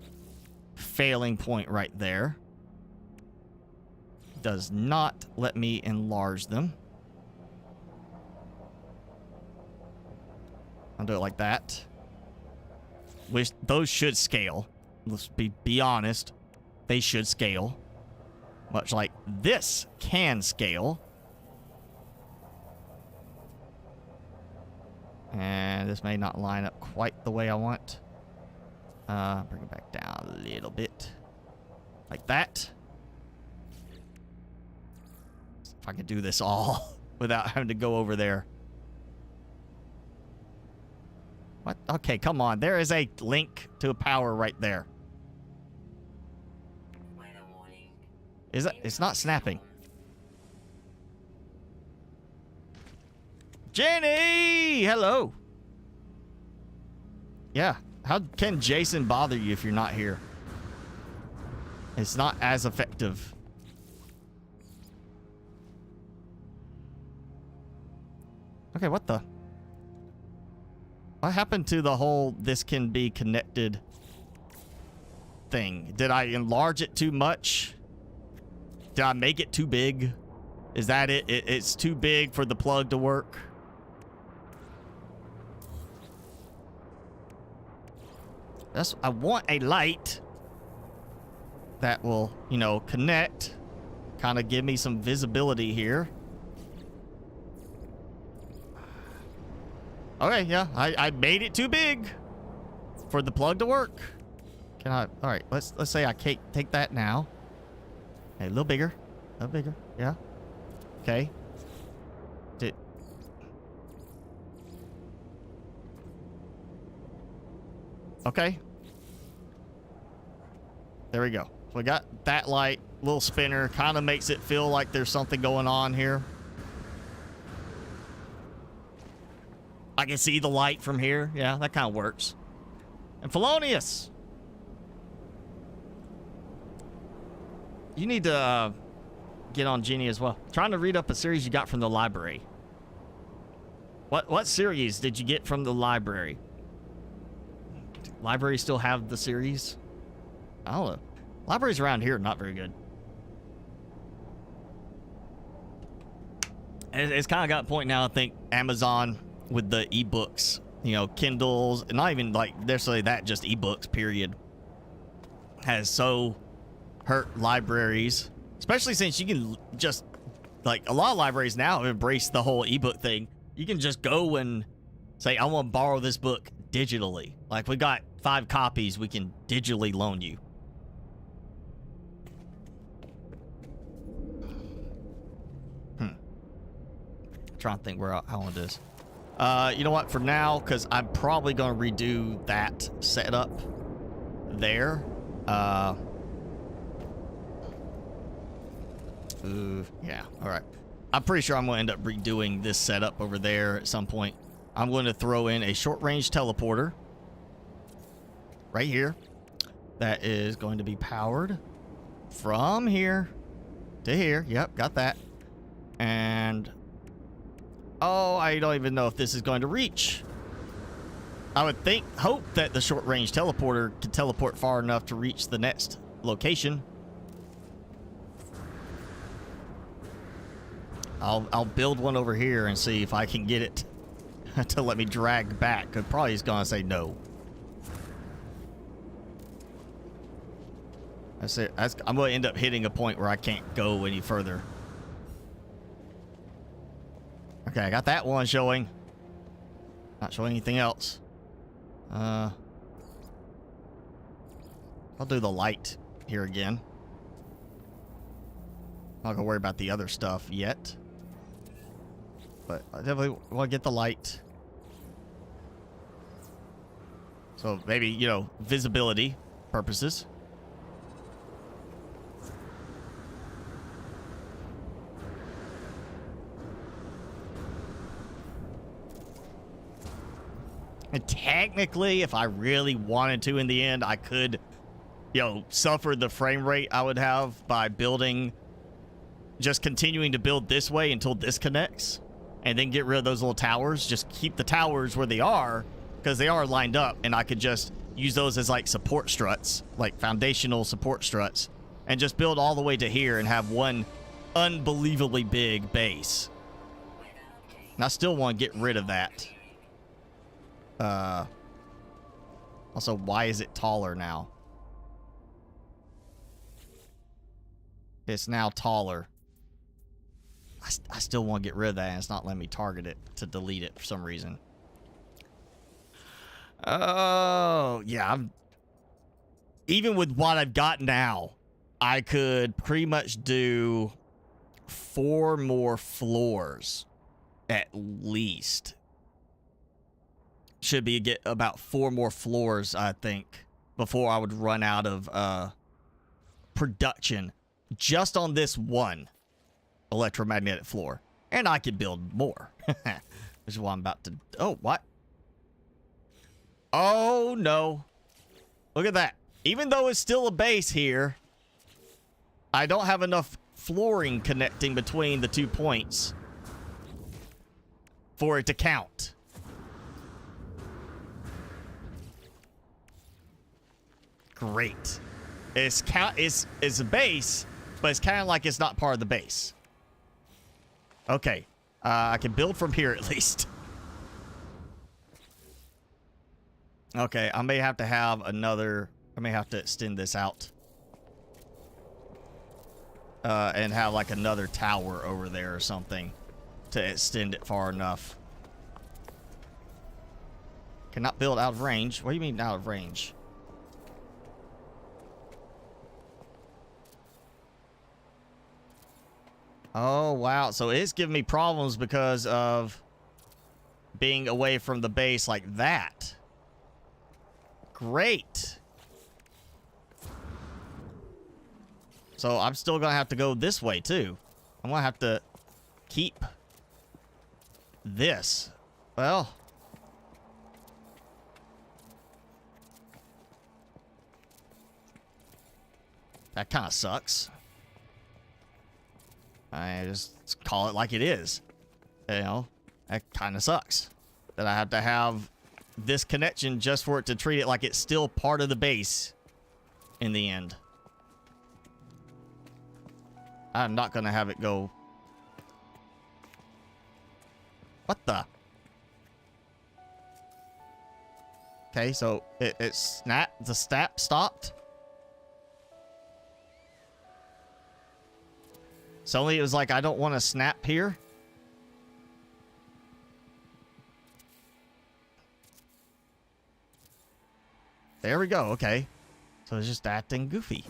[SPEAKER 1] failing point right there. Does not let me enlarge them. I'll do it like that. Which those should scale. Let's be honest. They should scale. Much like this can scale. And this may not line up quite the way I want. Bring it back down a little bit. Like that. If I could do this all without having to go over there. What? Okay, come on. There is a link to a power right there. Is that? It's not snapping. Jenny! Hello. Yeah. How can Jason bother you if you're not here? It's not as effective. Okay, what the? What happened to the whole this can be connected thing? Did I enlarge it too much? Did I make it too big? Is that it? It's too big for the plug to work? I want a light that will, you know, connect. Kind of give me some visibility here. Okay, yeah, I made it too big for the plug to work. Can I? All right, let's say I take that now. Okay, a little bigger, yeah. Okay. Okay. There we go. So we got that light, little spinner, kind of makes it feel like there's something going on here. I can see the light from here. Yeah, that kind of works. And Felonious, you need to get on Genie as well. Trying to read up a series you got from the library. What series did you get from the library? Library still have the series? I don't know. Libraries around here are not very good. It's kind of got a point now, I think, Amazon with the ebooks, you know, Kindles, and not even like necessarily that, just ebooks, period, has so hurt libraries, especially since you can just, like, a lot of libraries now have embraced the whole ebook thing. You can just go and say, I want to borrow this book digitally. Like, we got 5 copies we can digitally loan you. Trying to think where I want this. You know what? For now, because I'm probably going to redo that setup there. Yeah. All right. I'm pretty sure I'm going to end up redoing this setup over there at some point. I'm going to throw in a short-range teleporter right here that is going to be powered from here to here. Yep, got that. And oh, I don't even know if this is going to reach. I would hope that the short-range teleporter could teleport far enough to reach the next location. I'll build one over here and see if I can get it to let me drag back. Cause probably he's gonna say no. I'm gonna end up hitting a point where I can't go any further. Okay, I got that one showing. Not showing anything else. I'll do the light here again. I'm not gonna worry about the other stuff yet. But I definitely want to get the light. So maybe, you know, visibility purposes. And technically, if I really wanted to in the end, I could, you know, suffer the frame rate I would have by building, just continuing to build this way until this connects. And then get rid of those little towers. Just keep the towers where they are, because they are lined up, and I could just use those as like support struts, like foundational support struts, and just build all the way to here and have one unbelievably big base. And I still want to get rid of that. Also, why is it taller now? It's now taller. I still want to get rid of that, and it's not letting me target it to delete it for some reason. Oh, yeah. Even with what I've got now, I could pretty much do 4 more floors at least. Should be get about 4 more floors, I think, before I would run out of production just on this one electromagnetic floor. And I could build more. Which is what I'm about to... Oh, what? Oh, no. Look at that. Even though it's still a base here, I don't have enough flooring connecting between the 2 points for it to count. Great. It's a base, but it's kind of like it's not part of the base. Okay. I can build from here at least. Okay, I may have to have another... I may have to extend this out. And have like another tower over there or something to extend it far enough. Cannot build out of range. What do you mean out of range? Oh, wow. So it's giving me problems because of being away from the base like that. Great. So I'm still going to have to go this way, too. I'm going to have to keep this. Well... that kind of sucks. I just call it like it is. You know, that kind of sucks. That I have to have this connection just for it to treat it like it's still part of the base in the end. I'm not going to have it go... What the? Okay, so it snapped. The snap stopped. Suddenly it was like, I don't want to snap here. There we go, okay. So it's just acting goofy.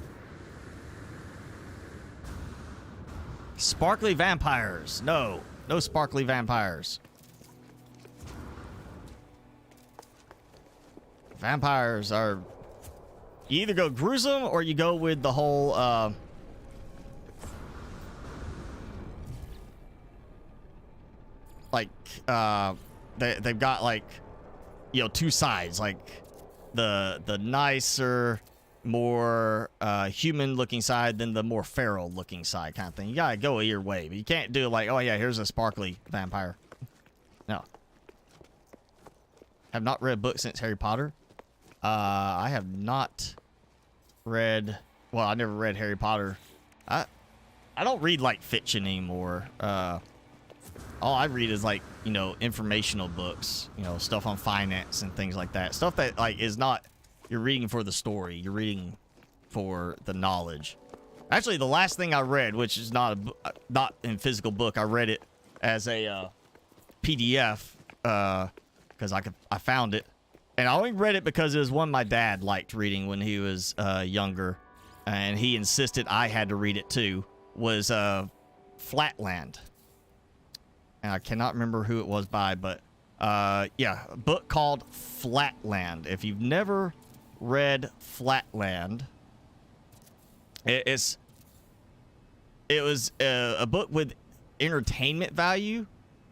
[SPEAKER 1] Sparkly vampires. No. No sparkly vampires. Vampires are... you either go gruesome or you go with the whole, like they've got like, you know, two sides, like the nicer, more human looking side than the more feral looking side kind of thing. You gotta go your way, but you can't do like, oh yeah, here's a sparkly vampire. No. Have not read books since Harry Potter. I have not read, well, I never read Harry Potter. I don't read like fiction anymore. All I read is like, you know, informational books, you know, stuff on finance and things like that. Stuff that like is not, you're reading for the story, you're reading for the knowledge. Actually, the last thing I read, which is not in physical book, I read it as a PDF because I found it, and I only read it because it was one my dad liked reading when he was younger, and he insisted I had to read it too. Was Flatland, and I cannot remember who it was by, but yeah, a book called Flatland. If you've never read Flatland, it was a book with entertainment value,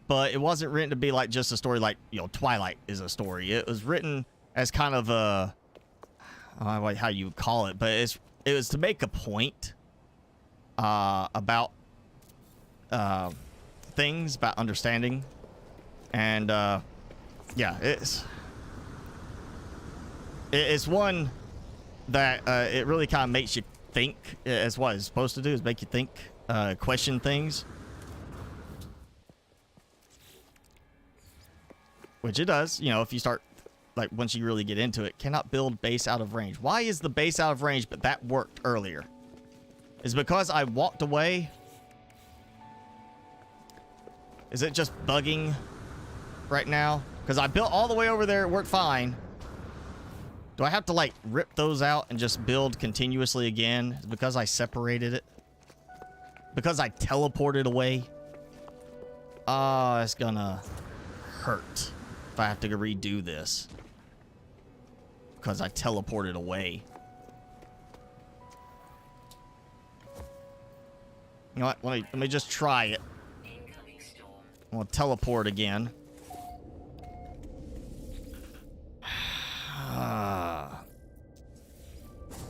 [SPEAKER 1] but it wasn't written to be like just a story like, you know, Twilight is a story. It was written as kind of a, I don't know how you would call it, but it was to make a point about things, about understanding, and yeah, it's one that it really kind of makes you think. As what it's supposed to do, is make you think, question things, which it does. You know, if you start, like, once you really get into it. Cannot build base out of range. Why is the base out of range, but that worked earlier? Is it because I walked away? Is it just bugging right now? Because I built all the way over there, it worked fine. Do I have to like rip those out and just build continuously again? Is it because I separated it? Because I teleported away? Oh, it's gonna hurt if I have to redo this. Because I teleported away. You know what? Let me just try it. I'm gonna teleport again.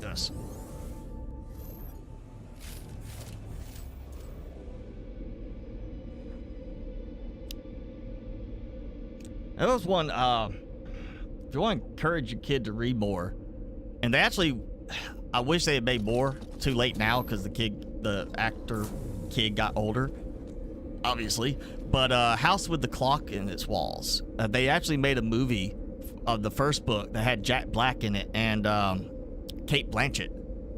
[SPEAKER 1] Yes. That was one, if you want to encourage your kid to read more, and they actually, I wish they had made more. Too late now because the actor kid got older, obviously. But House with the Clock in Its Walls. They actually made a movie of the first book that had Jack Black in it and Kate Blanchett.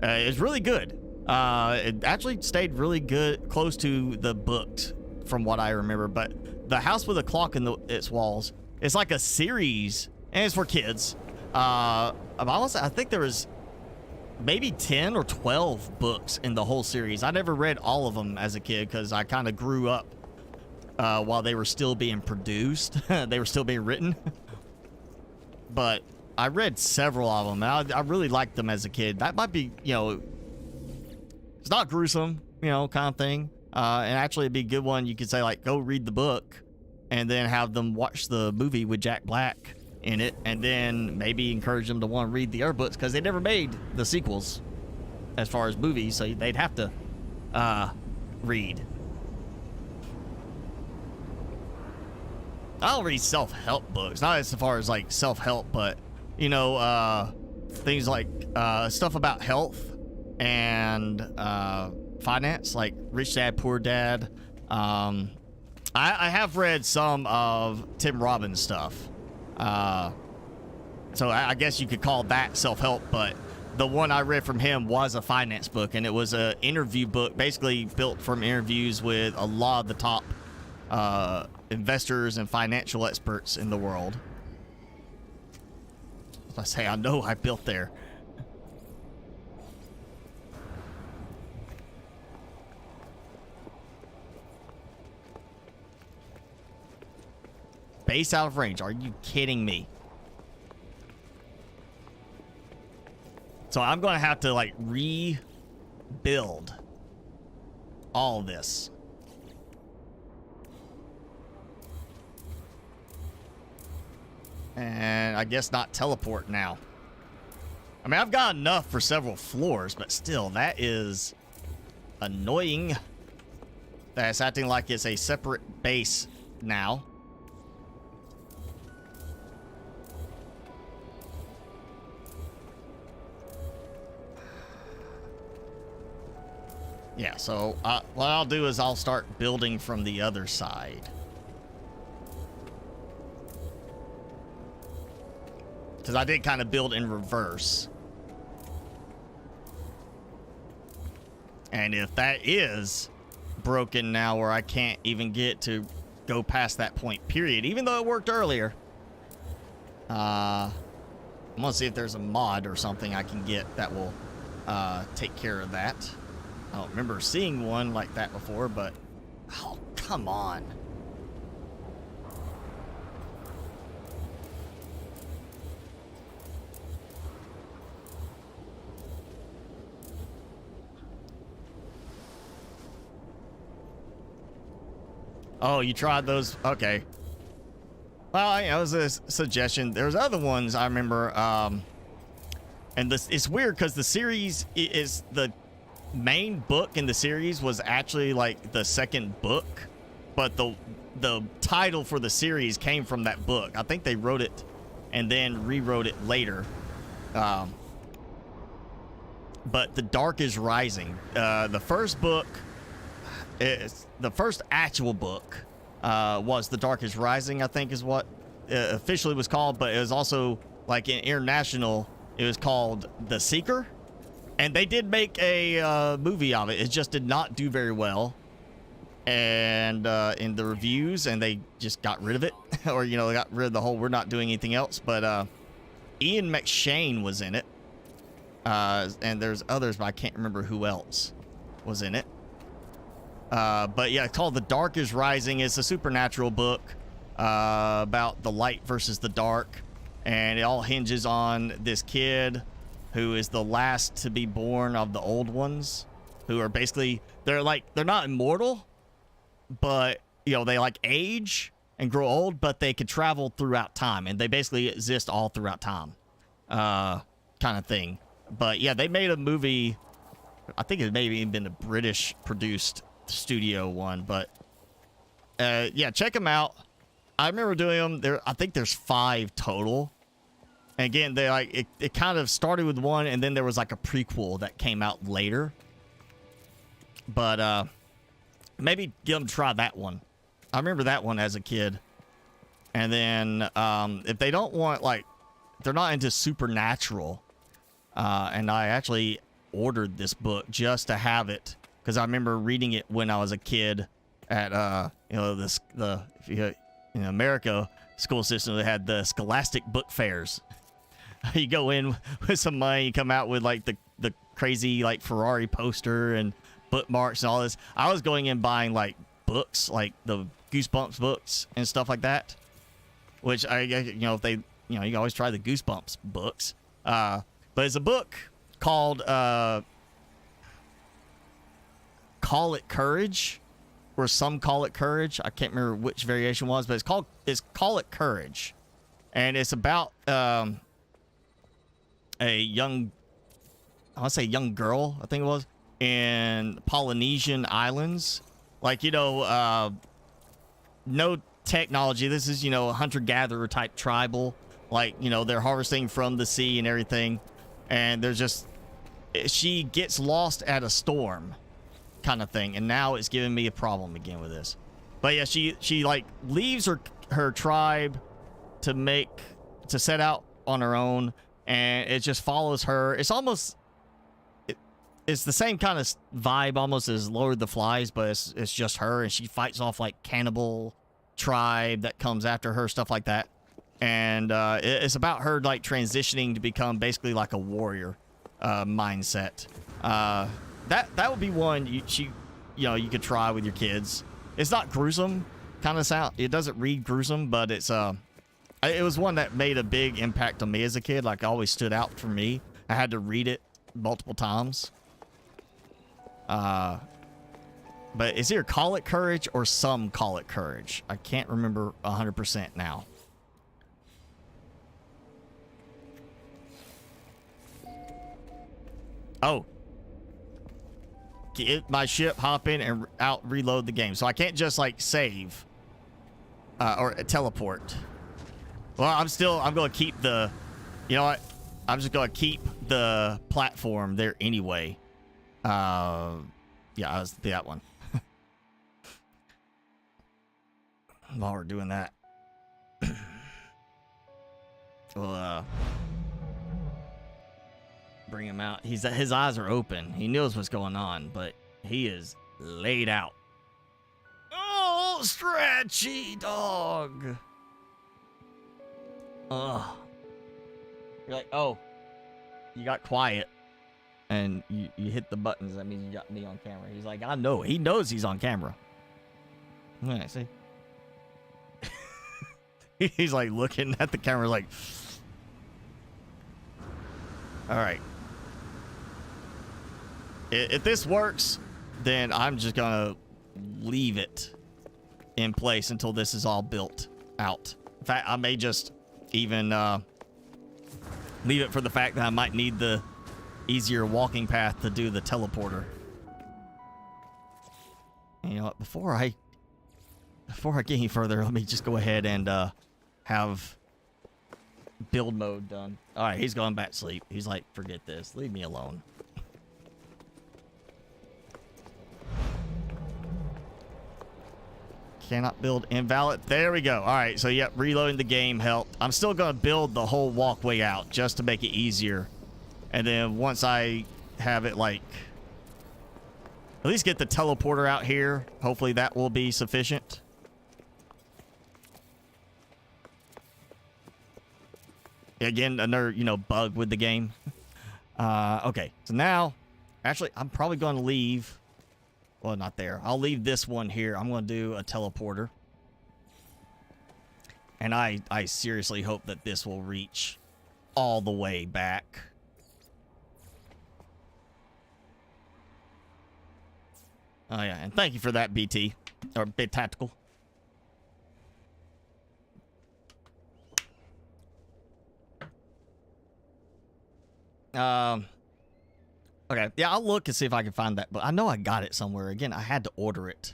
[SPEAKER 1] It was really good. It actually stayed really good, close to the books from what I remember. But the House with the Clock in Its Walls, it's like a series, and it's for kids. I think there was maybe 10 or 12 books in the whole series. I never read all of them as a kid because I kind of grew up while they were still being produced. They were still being written. But I read several of them, and I really liked them as a kid. That might be, you know, it's not gruesome, you know, kind of thing. And actually, it'd be a good one. You could say, like, go read the book and then have them watch the movie with Jack Black in it, and then maybe encourage them to want to read the other books because they never made the sequels as far as movies, so they'd have to read. I'll read self-help books, not as far as like self-help, but you know, things like stuff about health and finance, like Rich Dad Poor Dad. I have read some of Tim Robbins stuff, so I guess you could call that self-help, but the one I read from him was a finance book, and it was an interview book, basically built from interviews with a lot of the top investors and financial experts in the world. As I say, I know I built there. Base out of range. Are you kidding me? So I'm going to have to like rebuild all this. And I guess not teleport now. I mean, I've got enough for several floors, but still, that is annoying. That's acting like it's a separate base now. Yeah, so what I'll do is I'll start building from the other side. Because I did kind of build in reverse. And if that is broken now where I can't even get to go past that point, period, even though it worked earlier, I'm going to see if there's a mod or something I can get that will take care of that. I don't remember seeing one like that before, but... Oh, come on. Oh, you tried those? Okay. Well, you know, it was a suggestion. There's other ones I remember, and this, it's weird because the series is the main book in the series was actually like the second book, but the title for the series came from that book. I think they wrote it and then rewrote it later. But The Dark is Rising. The first book is the first actual book was The Dark is Rising, I think is what officially was called, but it was also like in international it was called The Seeker. And they did make a movie of it. It just did not do very well, and in the reviews, and they just got rid of it, or you know, they got rid of the whole. We're not doing anything else. But Ian McShane was in it, and there's others, but I can't remember who else was in it. But yeah, it's called The Dark is Rising. It's a supernatural book about the light versus the dark, and it all hinges on this kid who is the last to be born of the old ones, who are basically, they're not immortal, but, you know, they like age and grow old, but they can travel throughout time, and they basically exist all throughout time, kind of thing. But yeah, they made a movie, I think it may have even been a British produced studio one, but yeah, check them out. I remember doing them. I think there's 5 total. And again, they like it kind of started with one, and then there was like a prequel that came out later. But maybe give them a try that one. I remember that one as a kid. And then if they don't want, like, they're not into supernatural, and I actually ordered this book just to have it because I remember reading it when I was a kid at you know, if you in America school system, they had the Scholastic book fairs. You go in with some money, you come out with like the crazy like Ferrari poster and bookmarks and all this. I was going in buying like books, like the Goosebumps books and stuff like that. Which you know, if they, you know, you can always try the Goosebumps books. But it's a book called Call It Courage, or some call it Courage. I can't remember which variation was, but it's Call It Courage, and it's about a young, I want to say young girl, I think it was, in Polynesian islands. Like, you know, no technology. This is, you know, a hunter-gatherer type tribal. Like, you know, they're harvesting from the sea and everything. And there's just, she gets lost at a storm kind of thing. And now it's giving me a problem again with this. But yeah, she like leaves her tribe to set out on her own. And it just follows her. It's almost, it's the same kind of vibe almost as Lord of the Flies, but it's just her, and she fights off like cannibal tribe that comes after her, stuff like that. And it's about her like transitioning to become basically like a warrior mindset. That would be one you know, you could try with your kids. It's not gruesome kind of sound. It doesn't read gruesome, but it's it was one that made a big impact on me as a kid. Like, always stood out for me. I had to read it multiple times. But it's either Call It Courage or Some Call It Courage. I can't remember 100% now. Oh. Get my ship, hop in, and out, reload the game. So I can't just, like, save. Or teleport. Well, I'm going to keep the... You know what? I'm just going to keep the platform there anyway. Yeah, I was that one. While we're doing that. We'll, bring him out. His eyes are open. He knows what's going on, but he is laid out. Oh, stretchy dog. Ugh. You're like, oh, you got quiet and you hit the buttons. That means you got me on camera. He's like, I know. He knows he's on camera. Yeah, see? He's like looking at the camera like, all right. If this works, then I'm just going to leave it in place until this is all built out. In fact, I may just even leave it for the fact that I might need the easier walking path to do the teleporter. And you know what? Before I get any further, let me just go ahead and have build mode done. All right, he's going back to sleep. He's like, forget this. Leave me alone. Cannot build invalid. There we go. All right, so yep, reloading the game helped. I'm still going to build the whole walkway out just to make it easier. And then once I have it, like, at least get the teleporter out here, hopefully that will be sufficient. Again, another, you know, bug with the game. Okay, so now, actually, I'm probably going to leave... Well, not there. I'll leave this one here. I'm going to do a teleporter. And I seriously hope that this will reach all the way back. Oh, yeah. And thank you for that, BT. Or Bit Tactical. Okay, yeah, I'll look and see if I can find that, but I know I got it somewhere. Again, I had to order it.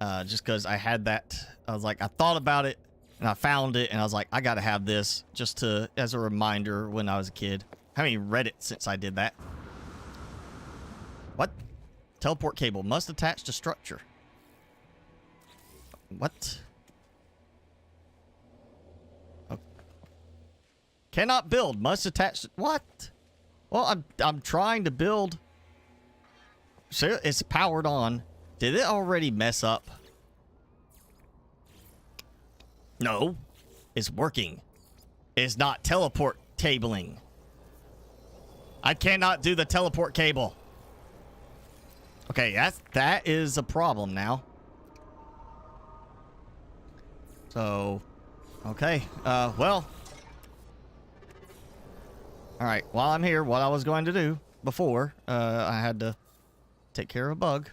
[SPEAKER 1] Just because I had that. I was like, I thought about it, and I found it, and I was like, I gotta have this, just to, as a reminder when I was a kid. I haven't even read it since I did that. What? Teleport cable must attach to structure. What? Oh. Cannot build, must attach to, what? Well, I'm trying to build. So it's powered on. Did it already mess up? No. It's working. It's not teleport cabling. I cannot do the teleport cable. Okay, that is a problem now. So, okay. Well. All right, while I'm here, what I was going to do before, I had to take care of a bug.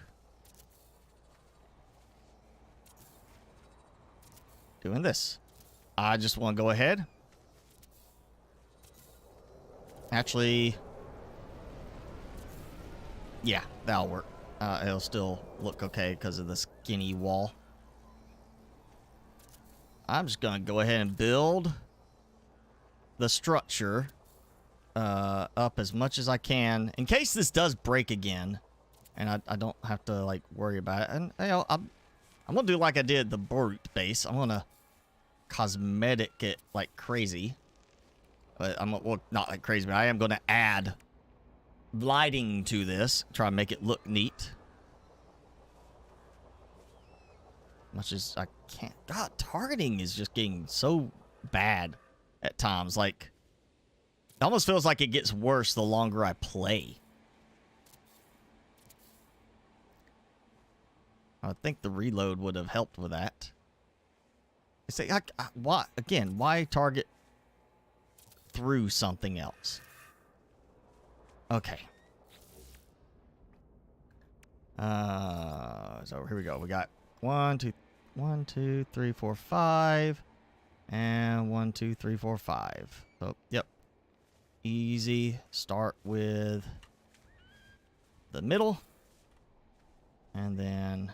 [SPEAKER 1] Doing this. I just want to go ahead. Actually, yeah, that'll work. It'll still look okay because of the skinny wall. I'm just going to go ahead and build the structure up as much as I can in case this does break again, and I don't have to like worry about it. And you know, I'm gonna do like I did the brute base. I'm gonna cosmetic it like crazy, but well, not like crazy, but I am gonna add lighting to this, try to make it look neat. Much as I can't. God, targeting is just getting so bad at times. Like, it almost feels like it gets worse the longer I play. I think the reload would have helped with that. You say, why again? Why target through something else? Okay. So here we go. We got 1, 2, 3, 4, 5, and 1, 2, 3, 4, 5. So yep. Easy. Start with the middle. And then,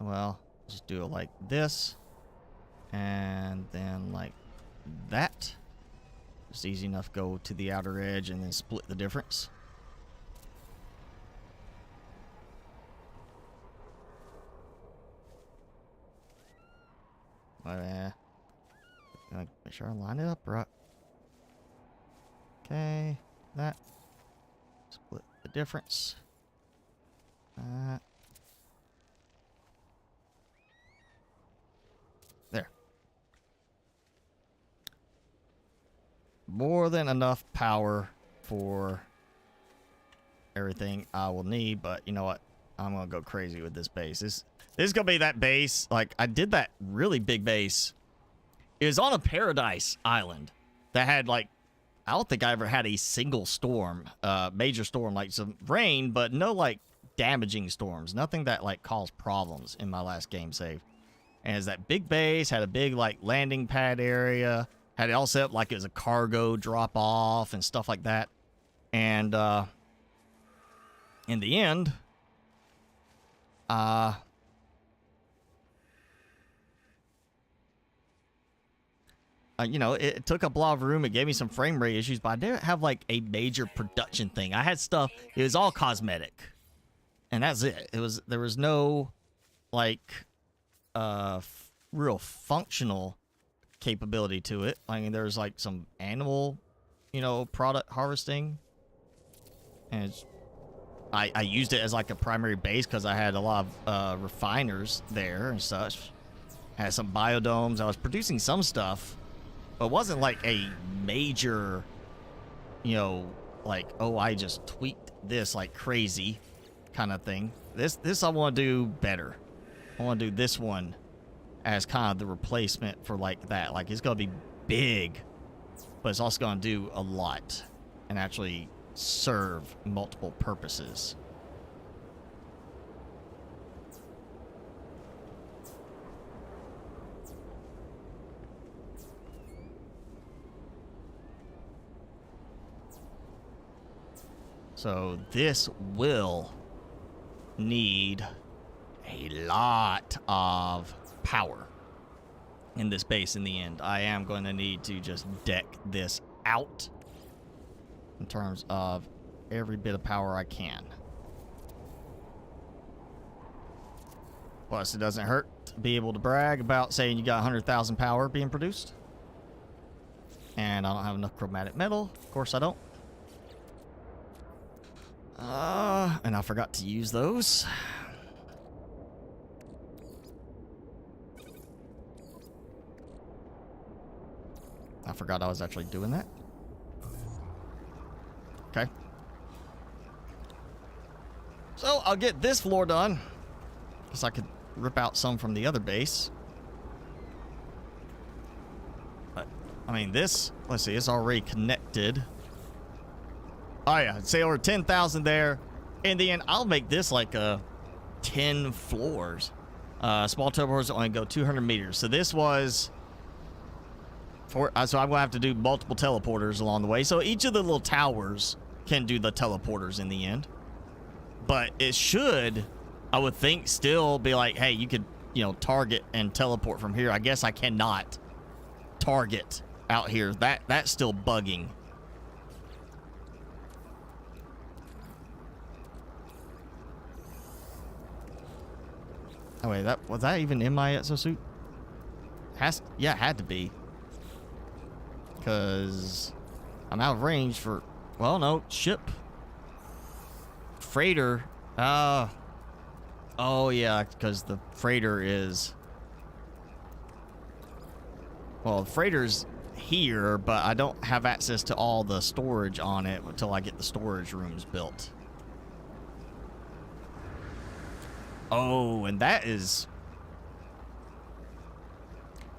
[SPEAKER 1] well, just do it like this. And then like that. It's easy enough. Go to the outer edge and then split the difference. Make sure I line it up right. Okay, that. Split the difference. There. More than enough power for everything I will need, but you know what? I'm gonna go crazy with this base. This is gonna be that base. Like, I did that really big base. It was on a paradise island that had, like, I don't think I ever had a single storm, major storm, like some rain, but no, like, damaging storms. Nothing that, like, caused problems in my last game save. And it's that big base, had a big, like, landing pad area, had it all set up like it was a cargo drop-off and stuff like that. And, in the end, you know, it took up a lot of room. It gave me some frame rate issues, but I didn't have, like, a major production thing. I had stuff. It was all cosmetic. And that's it. There was no, like, real functional capability to it. I mean, there's, like, some animal, you know, product harvesting. And I used it as, like, a primary base because I had a lot of refiners there and such. I had some biodomes. I was producing some stuff. But it wasn't like a major, you know, like, oh, I just tweaked this like crazy kind of thing. This I want to do better. I want to do this one as kind of the replacement for like that. Like, it's going to be big, but it's also going to do a lot and actually serve multiple purposes. So this will need a lot of power in this base in the end. I am going to need to just deck this out in terms of every bit of power I can. Plus, it doesn't hurt to be able to brag about saying you got 100,000 power being produced. And I don't have enough chromatic metal. Of course I don't. And I forgot to use those. I forgot I was actually doing that. Okay. So I'll get this floor done. Guess I could rip out some from the other base. But, I mean, this, let's see, it's already connected. Oh yeah, say over 10,000 there. In the end, I'll make this like 10 floors. Small teleporters only go 200 meters. So this was so I'm gonna have to do multiple teleporters along the way. So each of the little towers can do the teleporters in the end. But it should, I would think, still be like, hey, you could, you know, target and teleport from here. I guess I cannot target out here. That's still bugging. Oh wait, was that even in my exosuit? Yeah, it had to be. Because I'm out of range for, well, no, ship. Freighter. Oh yeah, because the freighter is, well, the freighter's here, but I don't have access to all the storage on it until I get the storage rooms built. Oh, and that is...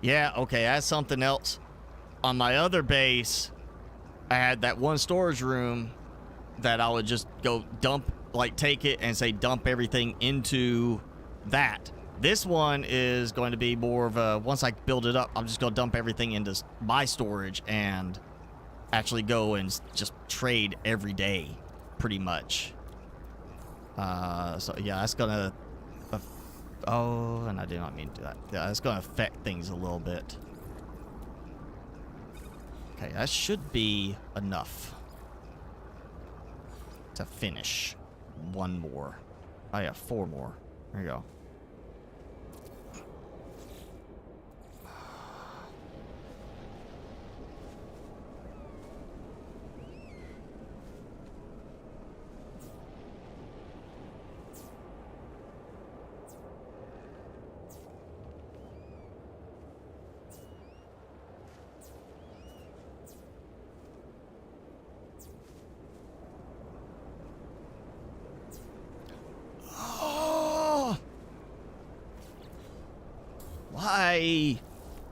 [SPEAKER 1] Yeah, okay, that's something else. On my other base, I had that one storage room that I would just go dump, like take it and say dump everything into that. This one is going to be more of a, once I build it up, I'm just going to dump everything into my storage and actually go and just trade every day, pretty much. So yeah, that's gonna... oh, and I did not mean to do that. Yeah, that's gonna affect things a little bit. Okay, that should be enough to finish. One more. Oh yeah, 4 more. There you go.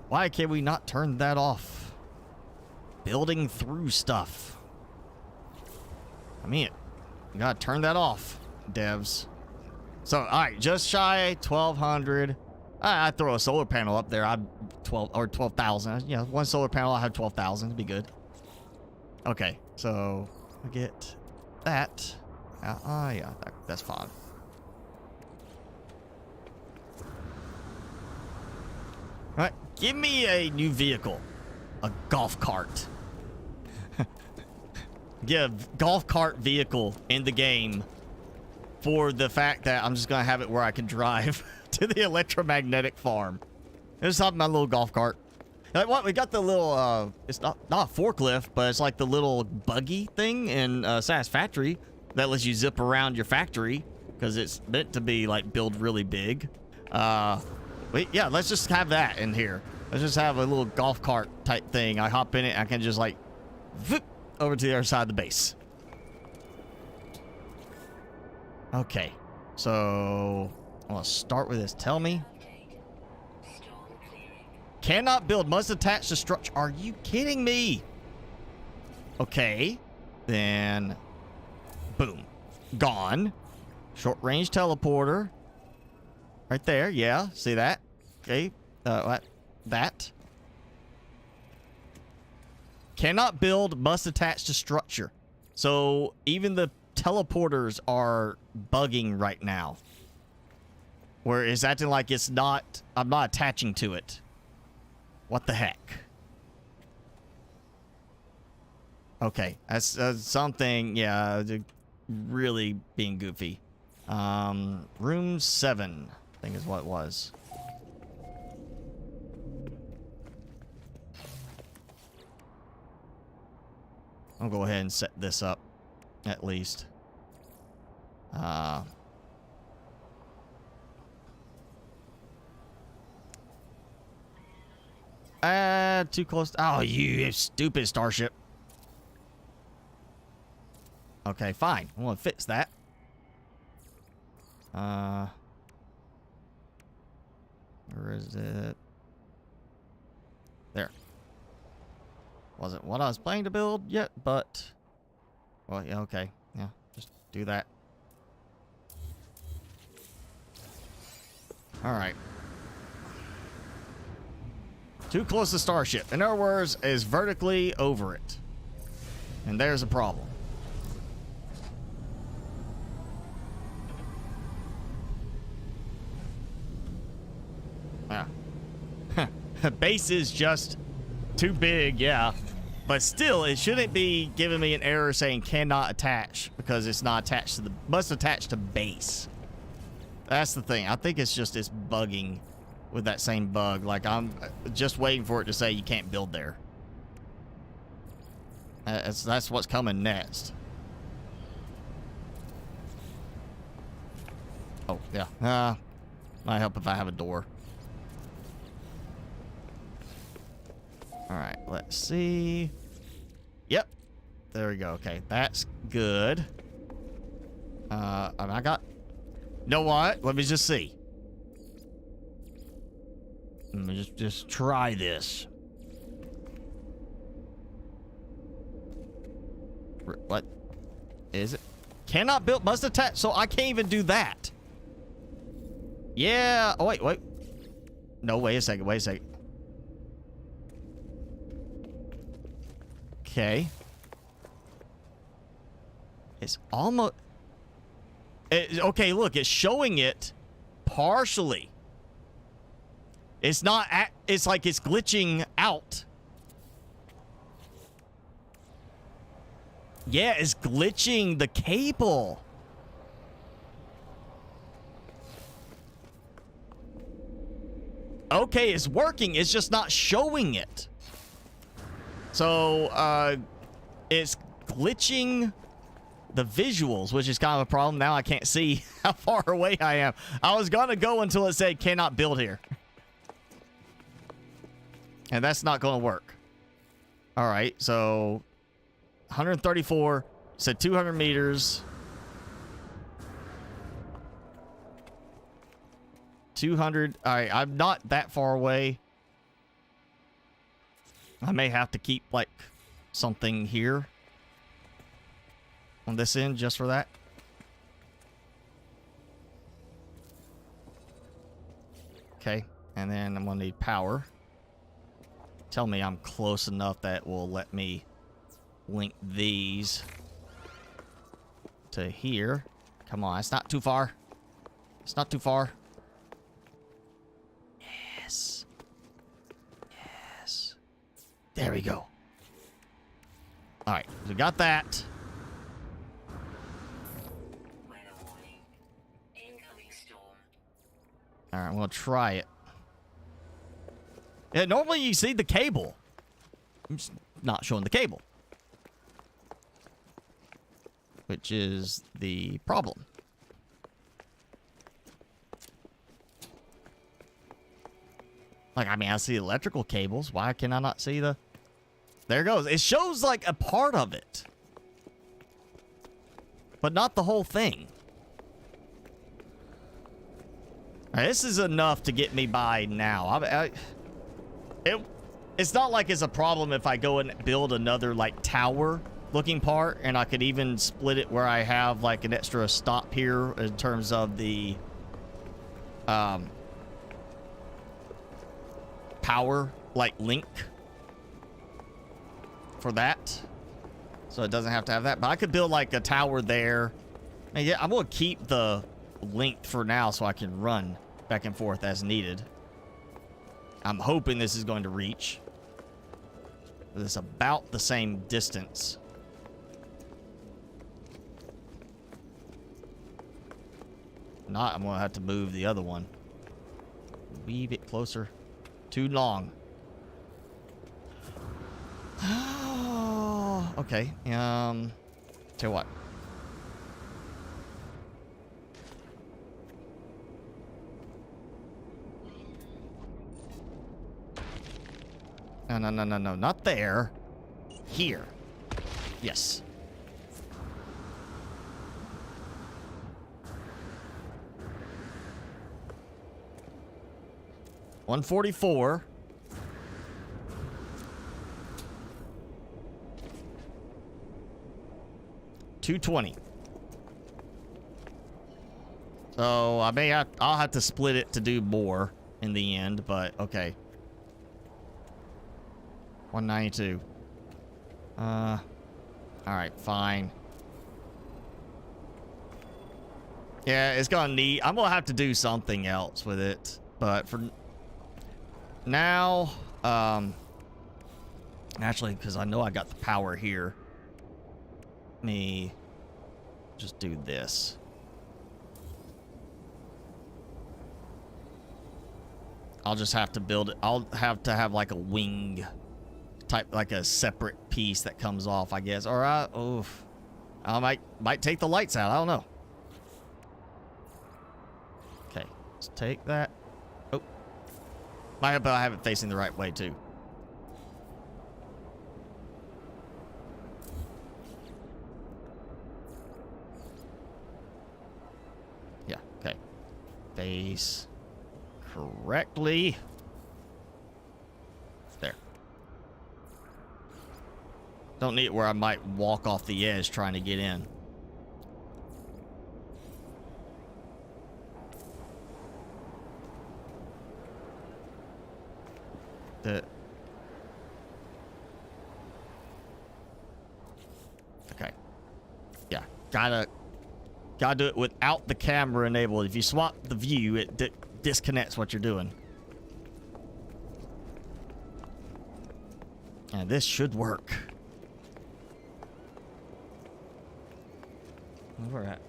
[SPEAKER 1] Why can we not turn that off? Building through stuff. I mean, you gotta turn that off, devs. So, alright, just shy 1,200. I throw a solar panel up there. I'd 12,000. You know, one solar panel, I have 12,000. It'd be good. Okay, so I get that. Yeah, that's fine. Alright, give me a new vehicle. A golf cart. Get a golf cart vehicle in the game for the fact that I'm just going to have it where I can drive to the electromagnetic farm. Just have my little golf cart. Like what? We got the little, it's not a forklift, but it's like the little buggy thing in SAS Factory that lets you zip around your factory because it's meant to be like build really big. Wait, yeah, let's just have that in here. Let's just have a little golf cart type thing. I hop in it, I can just like, whoop, over to the other side of the base. Okay, so I'm gonna start with this. Tell me. Cannot build, must attach to structure. Are you kidding me? Okay, then boom, gone. Short range teleporter. Right there, yeah, see that? Okay, what? That. Cannot build, must attach to structure. So even the teleporters are bugging right now. Where it's acting like it's not, I'm not attaching to it. What the heck? Okay, that's something, yeah, really being goofy. Room 7, I think is what it was. I'll go ahead and set this up, at least. Too close. Oh, you stupid starship. Okay, fine. I'm gonna fix that. Where is it? There. Wasn't what I was planning to build yet, but... well, yeah, okay. Yeah, just do that. Alright. Too close to starship. In other words, is vertically over it. And there's a problem. Yeah. Base is just too big, yeah. But still, it shouldn't be giving me an error saying cannot attach because it's not attached to the... must attach to base. That's the thing. I think it's just it's bugging with that same bug. Like, I'm just waiting for it to say you can't build there. That's what's coming next. Oh, yeah. Might help if I have a door. Alright, let's see. Yep. There we go. Okay, that's good. I got... you know what? Let me just see. Let me just try this. What is it? Cannot build, must attach. So I can't even do that. Yeah. Oh, wait. No, wait a second. Okay. It's almost... okay, look, it's showing it partially. It's not... it's like it's glitching out. Yeah, it's glitching the cable. Okay, it's working. It's just not showing it. So, it's glitching the visuals, which is kind of a problem. Now I can't see how far away I am. I was gonna go until it said cannot build here. And that's not gonna work. All right, so 134, said 200 meters. 200. All right, I'm not that far away. I may have to keep, like, something here on this end just for that. Okay, and then I'm gonna need power. Tell me I'm close enough that will let me link these to here. Come on, it's not too far. It's not too far. Yes. Yes. There we go. All right, we got that.
[SPEAKER 2] Weather warning. Incoming storm.
[SPEAKER 1] All right, I'm gonna try it. Yeah, normally you see the cable. I'm just not showing the cable, which is the problem. Like, I mean, I see electrical cables. Why can I not see the... There it goes. It shows, like, a part of it. But not the whole thing. All right, this is enough to get me by now. It's not like it's a problem if I go and build another, like, tower-looking part. And I could even split it where I have, like, an extra stop here in terms of the... power, like, link for that, so it doesn't have to have that. But I could build like a tower there, and yeah, I'm gonna keep the link for now so I can run back and forth as needed. I'm hoping this is going to reach, but it's about the same distance. Not, I'm gonna have to move the other one, weave it closer. Too long. Oh, okay. Tell you what. No, not there. Here. Yes. $144. $220. So I'll have to split it to do more in the end, but okay. 192. All right, fine. Yeah, it's gonna need... I'm gonna have to do something else with it, but for now, actually, because I know I got the power here, let me just do this. I'll just have to build it. I'll have to have like a wing type, like a separate piece that comes off, I guess. All right. Oof. I might take the lights out. I don't know. Okay. Let's take that. Oh. I hope I have it facing the right way too. Yeah. Okay. Face correctly. There. Don't need it where I might walk off the edge trying to get in. Okay. Yeah. Gotta do it without the camera enabled. If you swap the view, it disconnects what you're doing. And this should work. Where we're at?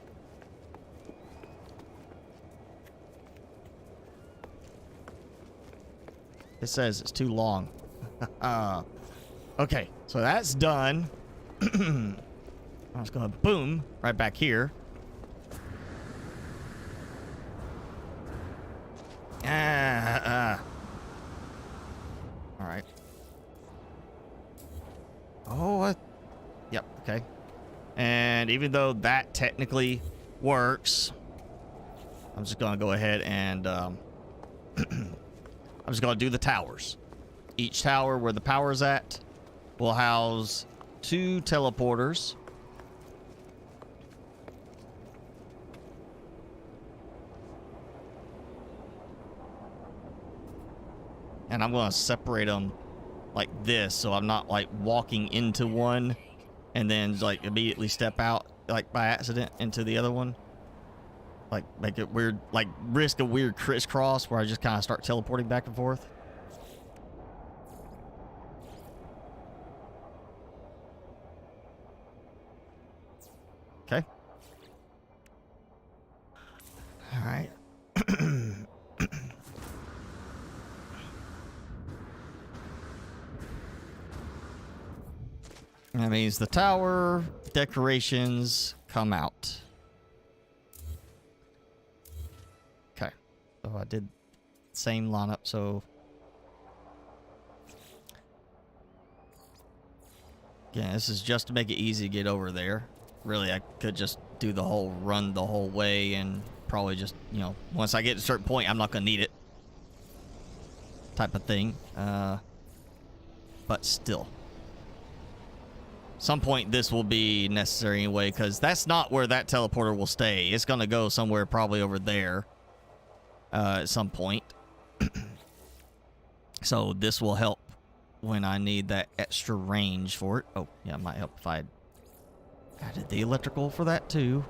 [SPEAKER 1] It says it's too long. Okay, so that's done. I'm just gonna boom right back here. All right. Oh, yep. Okay. And even though that technically works, I'm just gonna go ahead and I'm just gonna do the towers. Each tower where the power is at will house 2 teleporters. And I'm going to separate them like this, so I'm not like walking into one and then like immediately step out like by accident into the other one. Like make it weird, like risk a weird crisscross where I just kind of start teleporting back and forth. Okay. All right. That means the tower decorations come out. Okay. So I did same lineup, so yeah, this is just to make it easy to get over there. Really, I could just do the whole run the whole way and probably just, you know, once I get to a certain point, I'm not going to need it type of thing. But still. Some point this will be necessary anyway, because that's not where that teleporter will stay. It's going to go somewhere probably over there at some point. So this will help when I need that extra range for it. Oh, yeah, it might help if I added the electrical for that too.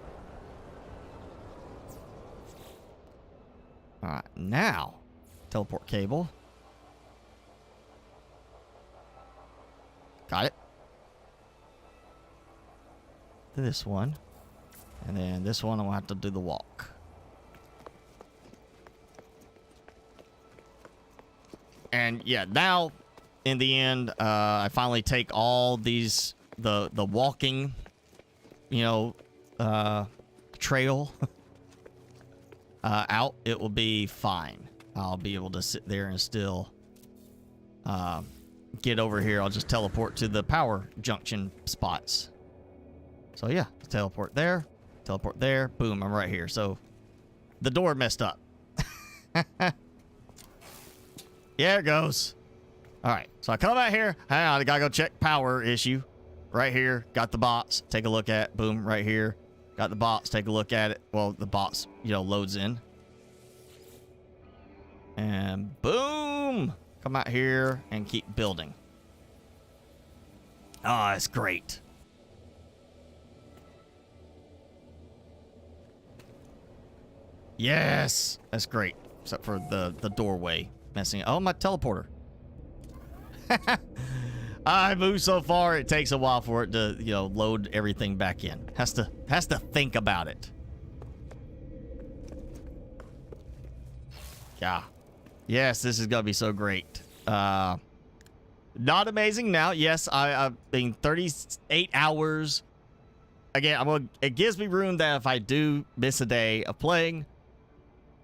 [SPEAKER 1] All right, now teleport cable. Got it. This one. And then this one, I'm going to have to do the walk. And yeah, now in the end, I finally take all these, the walking, you know, trail out. It will be fine. I'll be able to sit there and still get over here. I'll just teleport to the power junction spots. So yeah, teleport there, boom, I'm right here. So the door messed up. Yeah, it goes. All right, so I come out here. Hang on, I gotta go check power issue. Right here, got the box, take a look at, boom, right here. Got the box, take a look at it. Well, the box, you know, loads in. And boom, come out here and keep building. Oh, it's great. Yes, that's great. Except for the doorway messing. Oh, my teleporter. I moved so far, it takes a while for it to, you know, load everything back in. Has to think about it. Yeah. Yes, this is gonna be so great. Not amazing now. Yes, I've been 38 hours. Again, it gives me room that if I do miss a day of playing,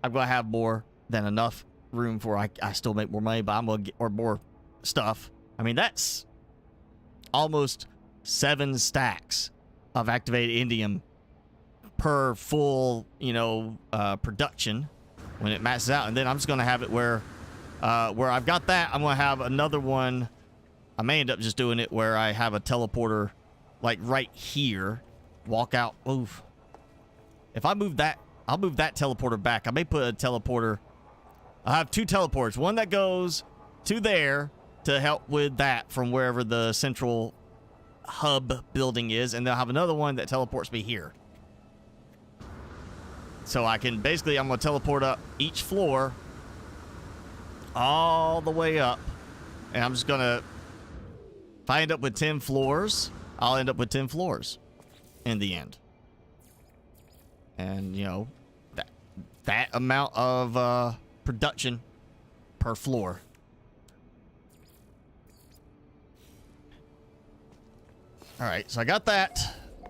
[SPEAKER 1] I'm gonna have more than enough room for I still make more money, but I'm gonna get or more stuff. I mean, that's almost 7 stacks of activated indium per full, you know, production when it maxes out. And then I'm just gonna have it where I've got that, I'm gonna have another one. I may end up just doing it where I have a teleporter like right here. Walk out. Oof. If I move that, I'll move that teleporter back. I may put a teleporter. I'll have 2 teleports. One that goes to there to help with that from wherever the central hub building is, and they'll have another one that teleports me here. So I can basically, I'm going to teleport up each floor all the way up. And I'm just going to, if I end up with 10 floors, I'll end up with 10 floors in the end. And, you know, that amount of production per floor. All right, so I got that.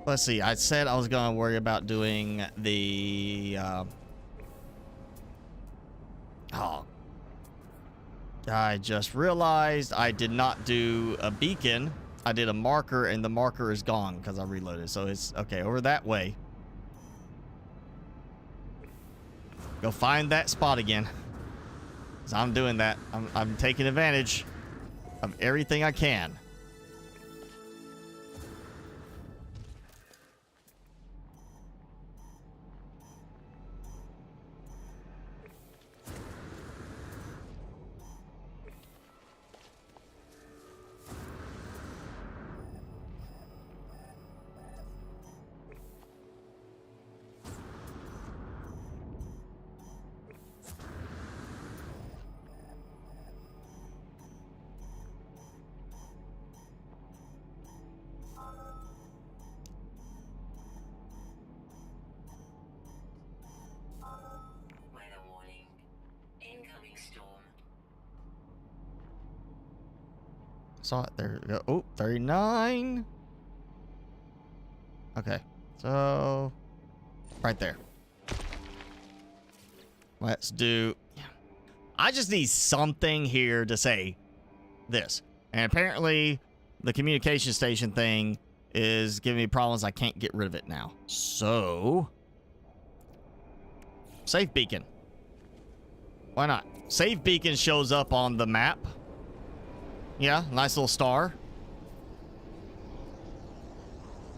[SPEAKER 1] Let's see. I said I was going to worry about doing the... oh. I just realized I did not do a beacon. I did a marker, and the marker is gone because I reloaded. So it's... okay, over that way. Go find that spot again. So I'm doing that. I'm taking advantage of everything I can. Saw it. There we go. Oh, 39. Okay. So, right there. Let's do... I just need something here to say this. And apparently, the communication station thing is giving me problems. I can't get rid of it now. So, safe beacon. Why not? Safe beacon shows up on the map. Yeah, nice little star.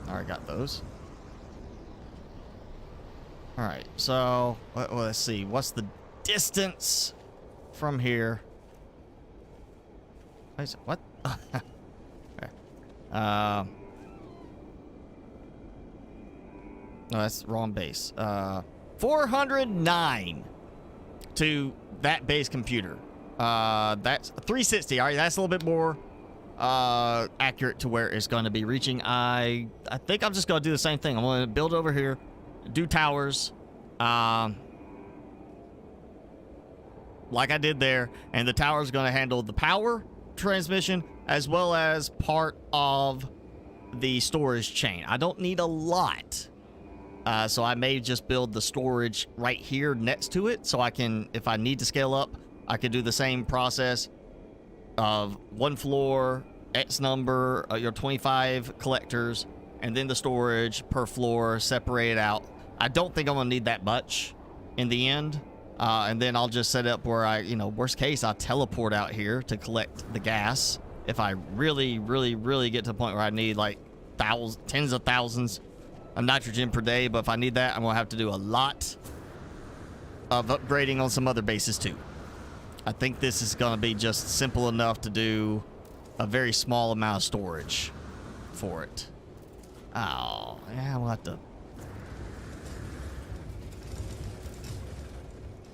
[SPEAKER 1] Alright, got those. Alright, so let's see. What's the distance from here? What? Okay. No, that's the wrong base. 409 to that base computer. That's 360. All right, that's a little bit more accurate to where it's going to be reaching. I think I'm just going to do the same thing. I'm going to build over here, do towers, like I did there, and the tower is going to handle the power transmission as well as part of the storage chain. I don't need a lot. So I may just build the storage right here next to it, so I can, if I need to scale up, I could do the same process of one floor, X number, your 25 collectors, and then the storage per floor separated out. I don't think I'm going to need that much in the end. And then I'll just set up where I, you know, worst case, I'll teleport out here to collect the gas. If I really, really, really get to the point where I need like tens of thousands of nitrogen per day. But if I need that, I'm going to have to do a lot of upgrading on some other bases too. I think this is going to be just simple enough to do a very small amount of storage for it. Oh, yeah, we'll have to...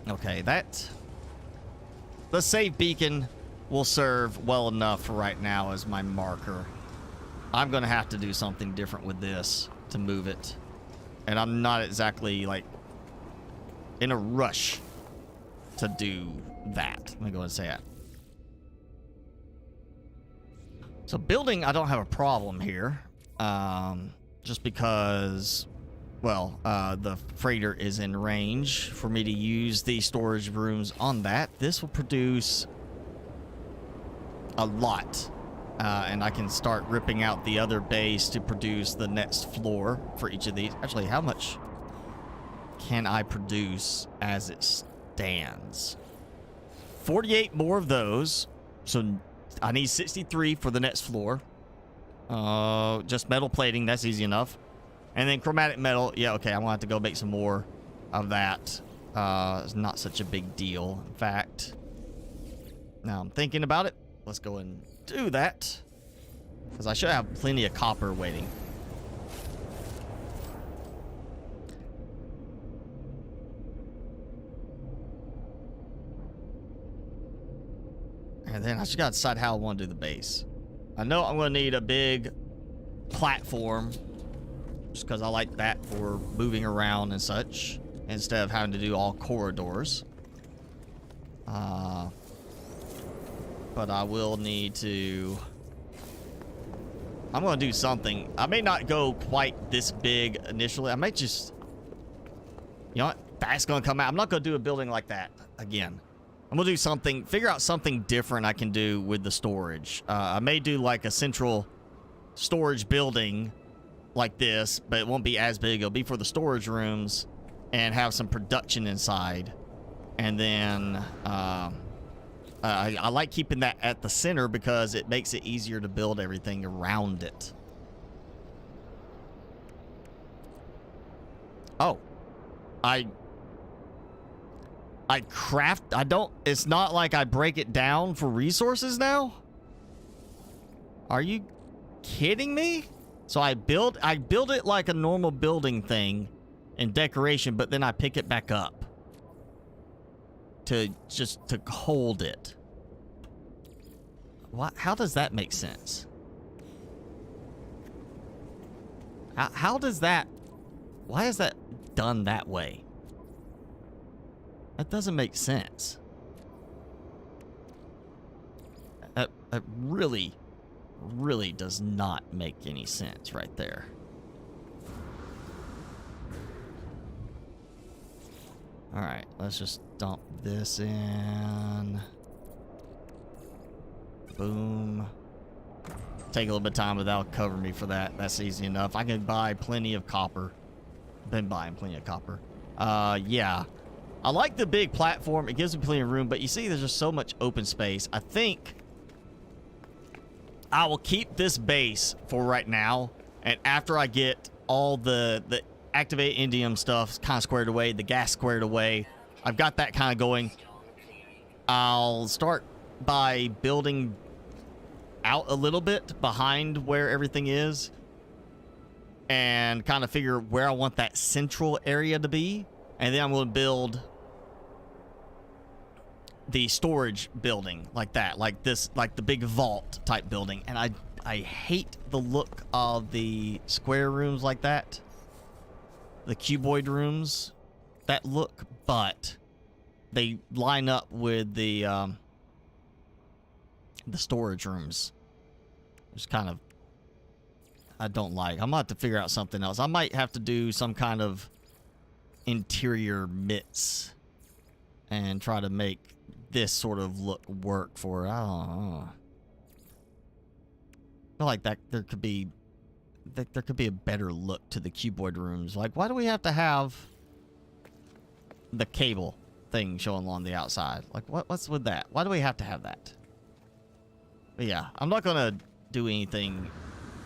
[SPEAKER 1] Okay, that... the save beacon will serve well enough for right now as my marker. I'm going to have to do something different with this to move it. And I'm not exactly, like, in a rush to do that. Let me go ahead and say that. So building, I don't have a problem here. Just because, well, the freighter is in range for me to use the storage rooms on that. This will produce a lot. And I can start ripping out the other base to produce the next floor for each of these. Actually, how much can I produce as it stands? 48 more of those. So I need 63 for the next floor. Just metal plating, that's easy enough. And then chromatic metal, yeah, okay, I'm gonna have to go make some more of that. It's not such a big deal, in fact. Now I'm thinking about it. Let's go and do that. Because I should have plenty of copper waiting. And then I just got to decide how I want to do the base. I know I'm going to need a big platform. Just because I like that for moving around and such. Instead of having to do all corridors. But I will need to... I'm going to do something. I may not go quite this big initially. I might just... You know what? That's going to come out. I'm not going to do a building like that again. I'm going to do something... Figure out something different I can do with the storage. I may do like a central storage building like this, but it won't be as big. It'll be for the storage rooms and have some production inside. And then... I like keeping that at the center because it makes it easier to build everything around it. Oh. I craft... I don't... It's not like I break it down for resources now? Are you kidding me? So I build it like a normal building thing and decoration, but then I pick it back up. To hold it. What? How does that make sense? How does that... Why is that done that way? That doesn't make sense. That really, really does not make any sense right there. Alright, let's just dump this in. Boom. Take a little bit of time, but that'll cover me for that. That's easy enough. I can buy plenty of copper. Been buying plenty of copper. Yeah. I like the big platform. It gives me plenty of room, but you see there's just so much open space. I think I will keep this base for right now, and after I get all the activated indium stuff kind of squared away, the gas squared away, I've got that kind of going. I'll start by building out a little bit behind where everything is and kind of figure where I want that central area to be, and then I'm going to build the storage building like that, like this, like the big vault type building. And I hate the look of the square rooms like that, the cuboid rooms that look, but they line up with the storage rooms. Just kind of, I don't like. I'm gonna have to figure out something else. I might have to do some kind of interior mitts and try to make this sort of look work for it. I don't know. I feel like that there could be a better look to the cuboid rooms. Like, why do we have to have the cable thing showing along the outside? Like, what's with that? Why do we have to have that? But yeah, I'm not gonna do anything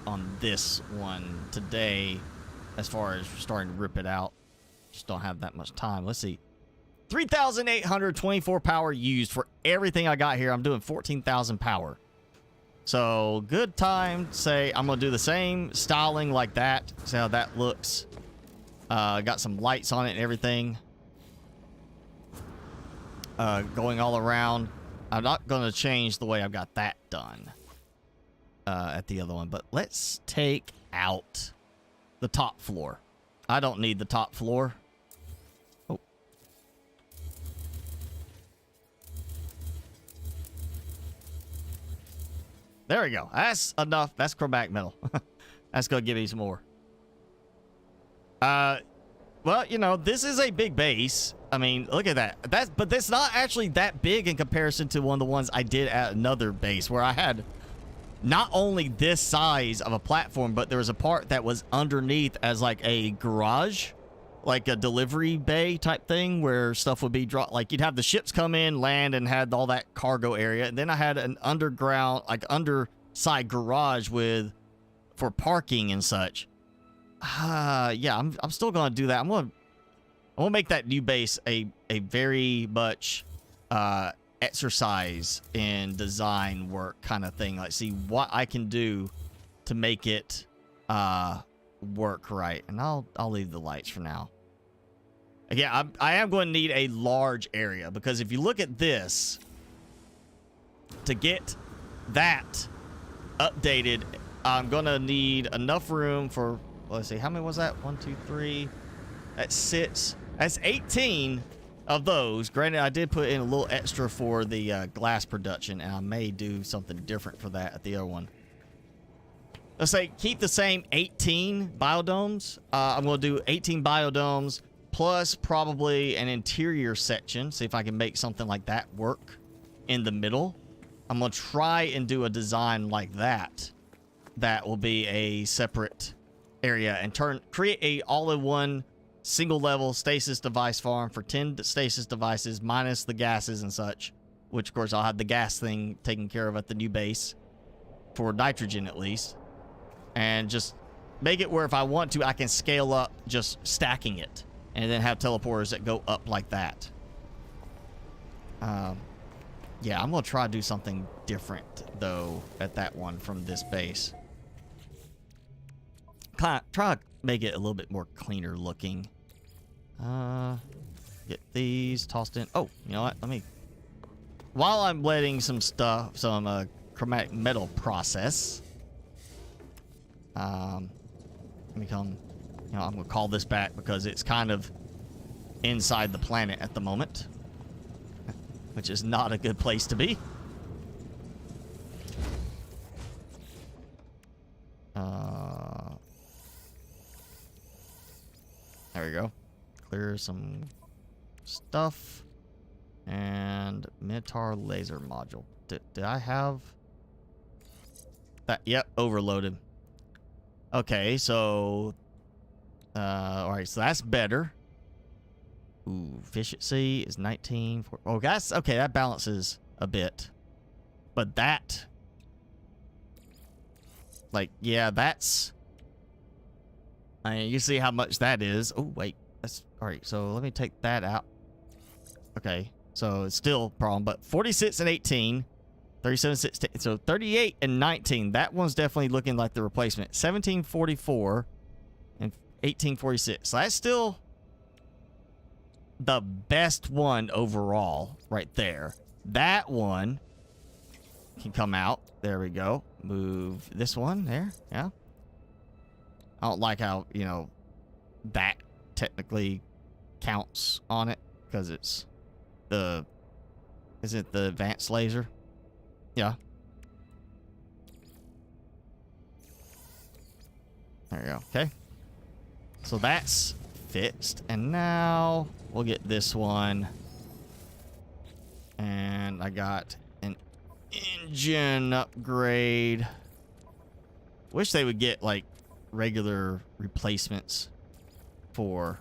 [SPEAKER 1] on this one today as far as starting to rip it out. Just don't have that much time. Let's see. 3,824 power used for everything I got here. I'm doing 14,000 power. So, good time to say I'm going to do the same styling like that. See how that looks. Got some lights on it and everything. Going all around. I'm not going to change the way I've got that done at the other one. But let's take out the top floor. I don't need the top floor. Oh. There we go. That's enough. That's chromatic metal. That's going to give me some more. Well, you know, this is a big base. I mean, look at that. But that's not actually that big in comparison to one of the ones I did at another base where I had not only this size of a platform, but there was a part that was underneath as like a garage, like a delivery bay type thing where stuff would be dropped. Like you'd have the ships come in, land, and had all that cargo area. And then I had an underground, like underside garage for parking and such. Yeah, I'm still gonna do that. I'm gonna make that new base a very much exercise in design work kind of thing. Like, see what I can do to make it work right. And I'll leave the lights for now. Again, I am going to need a large area, because if you look at this, to get that updated, I'm going to need enough room for, let's see, how many was that? 1, 2, 3. That's 6. That's 18 of those. Granted, I did put in a little extra for the glass production, and I may do something different for that at the other one. Let's say keep the same 18 biodomes. I'm going to do 18 biodomes plus probably an interior section. See if I can make something like that work in the middle. I'm going to try and do a design like that. That will be a separate area and create a all-in-one single-level stasis device farm for 10 stasis devices minus the gases and such, which of course I'll have the gas thing taken care of at the new base for nitrogen at least, and just make it where if I want to I can scale up just stacking it and then have teleporters that go up like that. Yeah, I'm gonna try to do something different though at that one from this base. Try to make it a little bit more cleaner looking. Get these tossed in. Oh, you know what? Let me, while I'm letting some chromatic metal process, let me come, you know, I'm gonna call this back because it's kind of inside the planet at the moment, which is not a good place to be. There we go. Clear some stuff. And Minotaur laser module. Did I have that? Yep, overloaded. Okay, so alright, so that's better. Ooh, efficiency is 19. Oh, that's okay, that balances a bit. But that, like, yeah, that's, I mean, you see how much that is. Oh, wait. That's all right. So let me take that out. Okay. So it's still a problem, but 46 and 18, 37, 16. So 38 and 19. That one's definitely looking like the replacement. 1744 and 1846. So that's still the best one overall right there. That one can come out. There we go. Move this one there. Yeah. I don't like how, you know, that technically counts on it because it's the, is it the advanced laser? Yeah. There you go. Okay. So that's fixed. And now we'll get this one. And I got an engine upgrade. Wish they would get like regular replacements for,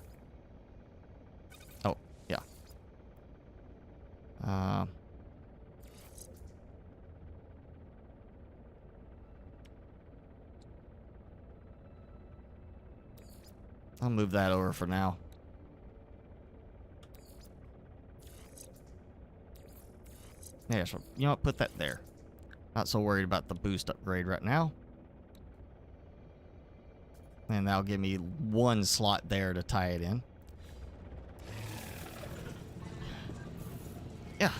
[SPEAKER 1] oh yeah, I'll move that over for now. Yeah, so you know what, put that there. Not so worried about the boost upgrade right now. And that'll give me one slot there to tie it in. Yeah.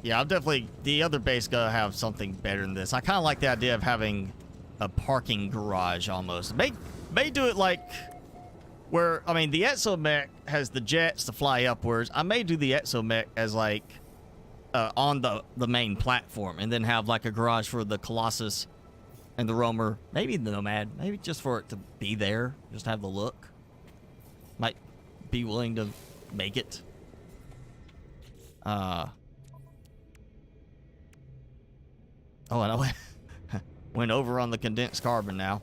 [SPEAKER 1] Yeah, I'm definitely, the other base gotta have something better than this. I kind of like the idea of having a parking garage almost. May do it like where, I mean, the exomech has the jets to fly upwards. I may do the exomech as like on the main platform and then have like a garage for the Colossus and the roamer, maybe the nomad, maybe just for it to be there, just have the look. Might be willing to make it. Oh, and I went over on the condensed carbon now.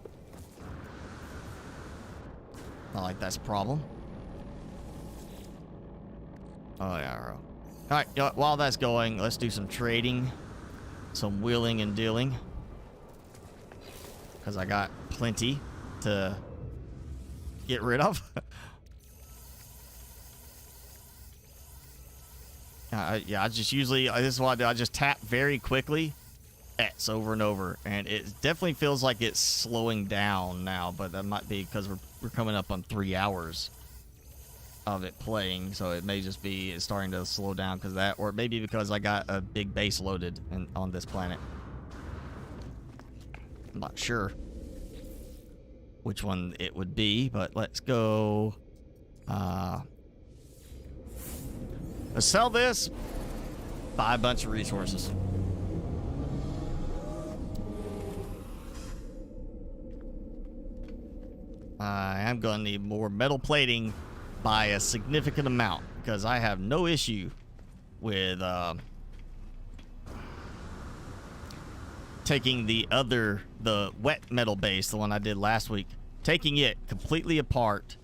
[SPEAKER 1] Not like that's a problem. Oh yeah. All right, you know what, while that's going, let's do some trading, some wheeling and dealing. Because I got plenty to get rid of. Yeah, I just usually, this is what I do. I just tap very quickly S over and over, and it definitely feels like it's slowing down now, but that might be because we're coming up on 3 hours of it playing, so it may just be it's starting to slow down because of that, or maybe because I got a big base loaded on this planet. I'm not sure which one it would be, but let's go. Let's sell this, buy a bunch of resources. I am going to need more metal plating by a significant amount because I have no issue with taking the wet metal base, the one I did last week, taking it completely apart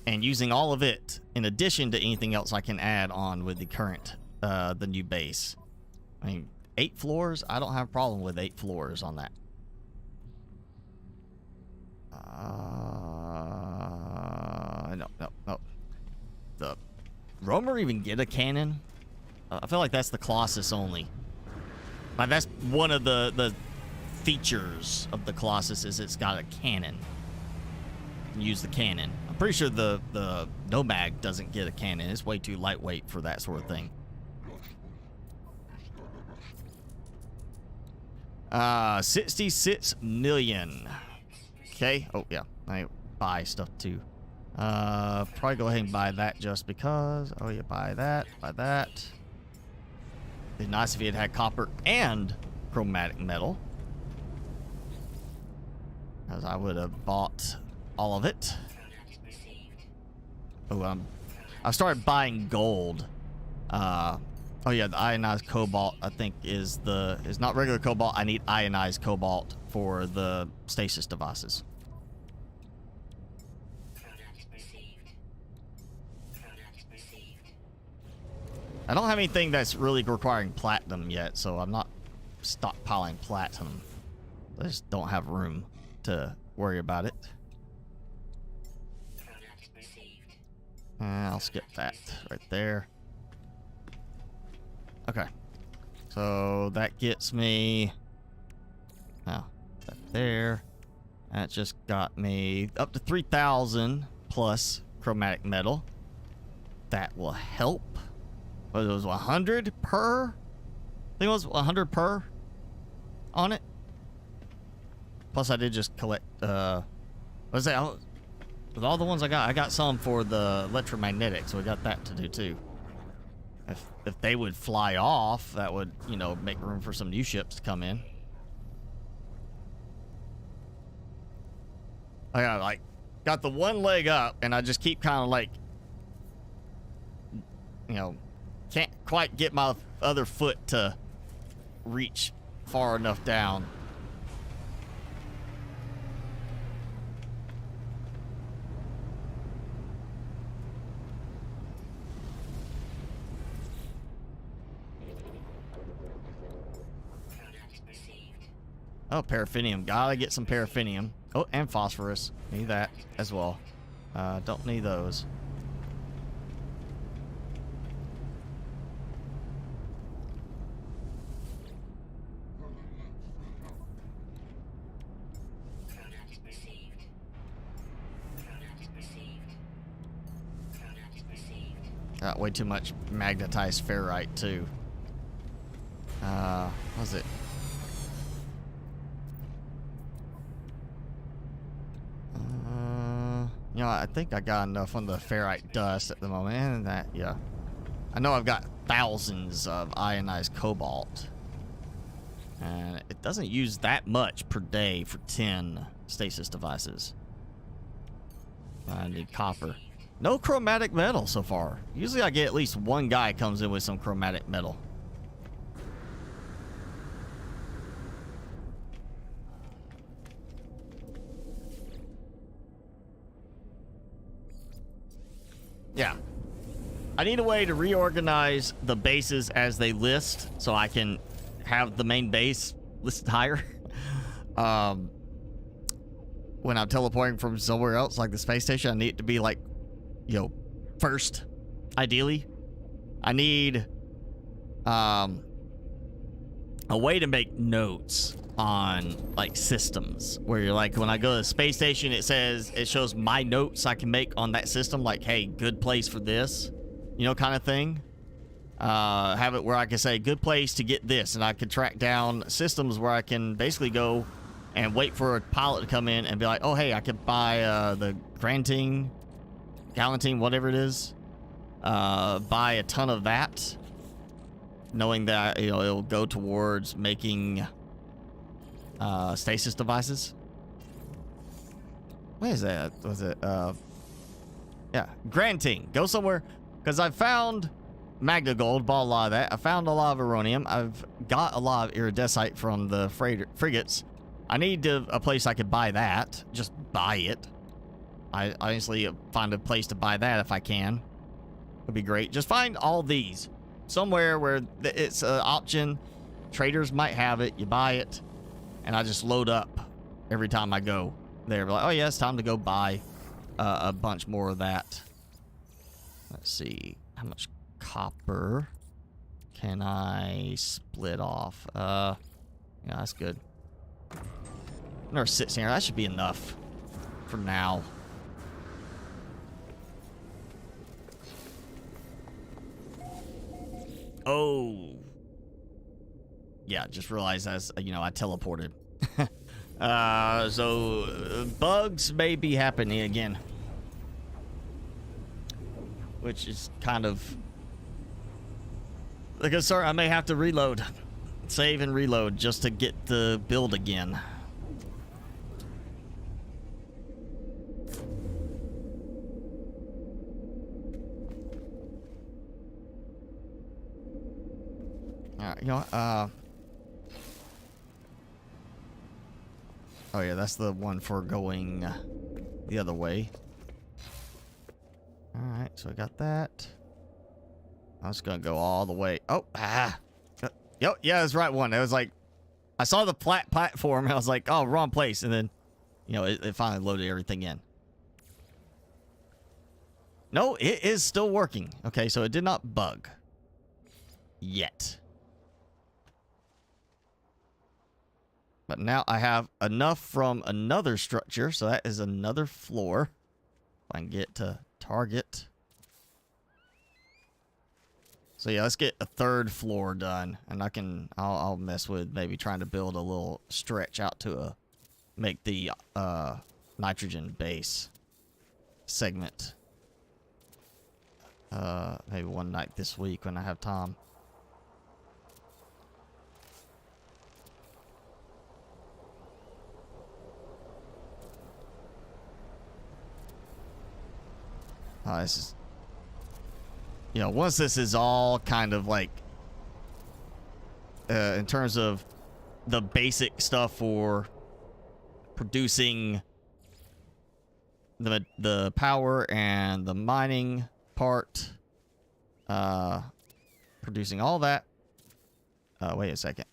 [SPEAKER 1] and using all of it in addition to anything else I can add on with the current, the new base. I mean, 8 floors, I don't have a problem with 8 floors on that. No. The Romer even get a cannon? I feel like that's the Colossus only. Like that's one of the features of the Colossus is it's got a cannon. You can use the cannon. I'm pretty sure the Nomad doesn't get a cannon. It's way too lightweight for that sort of thing. 66 million. Okay. Oh yeah, I buy stuff too. Probably go ahead and buy that just because. Oh yeah, buy that. It'd be nice if it had copper and chromatic metal, as I would have bought all of it. Oh, I started buying gold. Oh yeah, the ionized cobalt I think is not regular cobalt. I need ionized cobalt for the stasis devices. I don't have anything that's really requiring platinum yet, so I'm not stockpiling platinum. I just don't have room to worry about it. I'll skip that right there. Okay. So that gets me... Oh, that there. That just got me up to 3,000 plus chromatic metal. That will help. But it was 100 per? I think it was 100 per on it. Plus I did just collect, what was that? With all the ones I got some for the electromagnetic, so we got that to do too. If they would fly off, that would, you know, make room for some new ships to come in. I got the one leg up, and I just keep kind of like, you know, can't quite get my other foot to reach far enough down. Oh, paraffinium. Gotta get some paraffinium. Oh, and phosphorus. Need that as well. Don't need those. Got way too much magnetized ferrite too. What was it? You know, I think I got enough on the ferrite dust at the moment, and that, yeah. I know I've got thousands of ionized cobalt, and it doesn't use that much per day for 10 stasis devices. I need copper. No chromatic metal so far. Usually I get at least one guy comes in with some chromatic metal. Yeah. I need a way to reorganize the bases as they list so I can have the main base listed higher. When I'm teleporting from somewhere else, like the space station, I need it to be like, you know, first, ideally. I need a way to make notes on like systems where you're like, when I go to the space station, it shows my notes I can make on that system, like, hey, good place for this, you know, kind of thing. Have it where I can say good place to get this, and I can track down systems where I can basically go and wait for a pilot to come in and be like, oh, hey, I could buy the Galantine, whatever it is, buy a ton of that, knowing that, you know, it'll go towards making stasis devices. What is that? Was it yeah, Granting. Go somewhere, because I found Magna Gold, bought a lot of that. I found a lot of Uranium. I've got a lot of Iridesite from the frigates. I need a place I could buy that. Just buy it. I honestly find a place to buy that if I can. Would be great. Just find all these somewhere where it's an option. Traders might have it. You buy it, and I just load up every time I go there. Be like, oh yeah, it's time to go buy a bunch more of that. Let's see how much copper can I split off. Yeah, that's good. Nurse sits here. That should be enough for now. Oh. Yeah, just realized as, you know, I teleported. So bugs may be happening again. Which is kind of the concern. I may have to reload. Save and reload just to get the build again. Alright, you know what? Oh yeah, that's the one for going the other way. Alright, so I got that. I was gonna go all the way. Oh, Yep, yeah, that's the right one. It was like, I saw the platform and I was like, oh, wrong place. And then, you know, it finally loaded everything in. No, it is still working. Okay, so it did not bug. Yet. But now I have enough from another structure, so that is another floor. If I can get to target. So yeah, let's get a third floor done, and I'll mess with maybe trying to build a little stretch out to make the nitrogen base segment. Maybe one night this week when I have time. This is, you know, once this is all kind of like, in terms of the basic stuff for producing the power and the mining part, producing all that. Wait a second.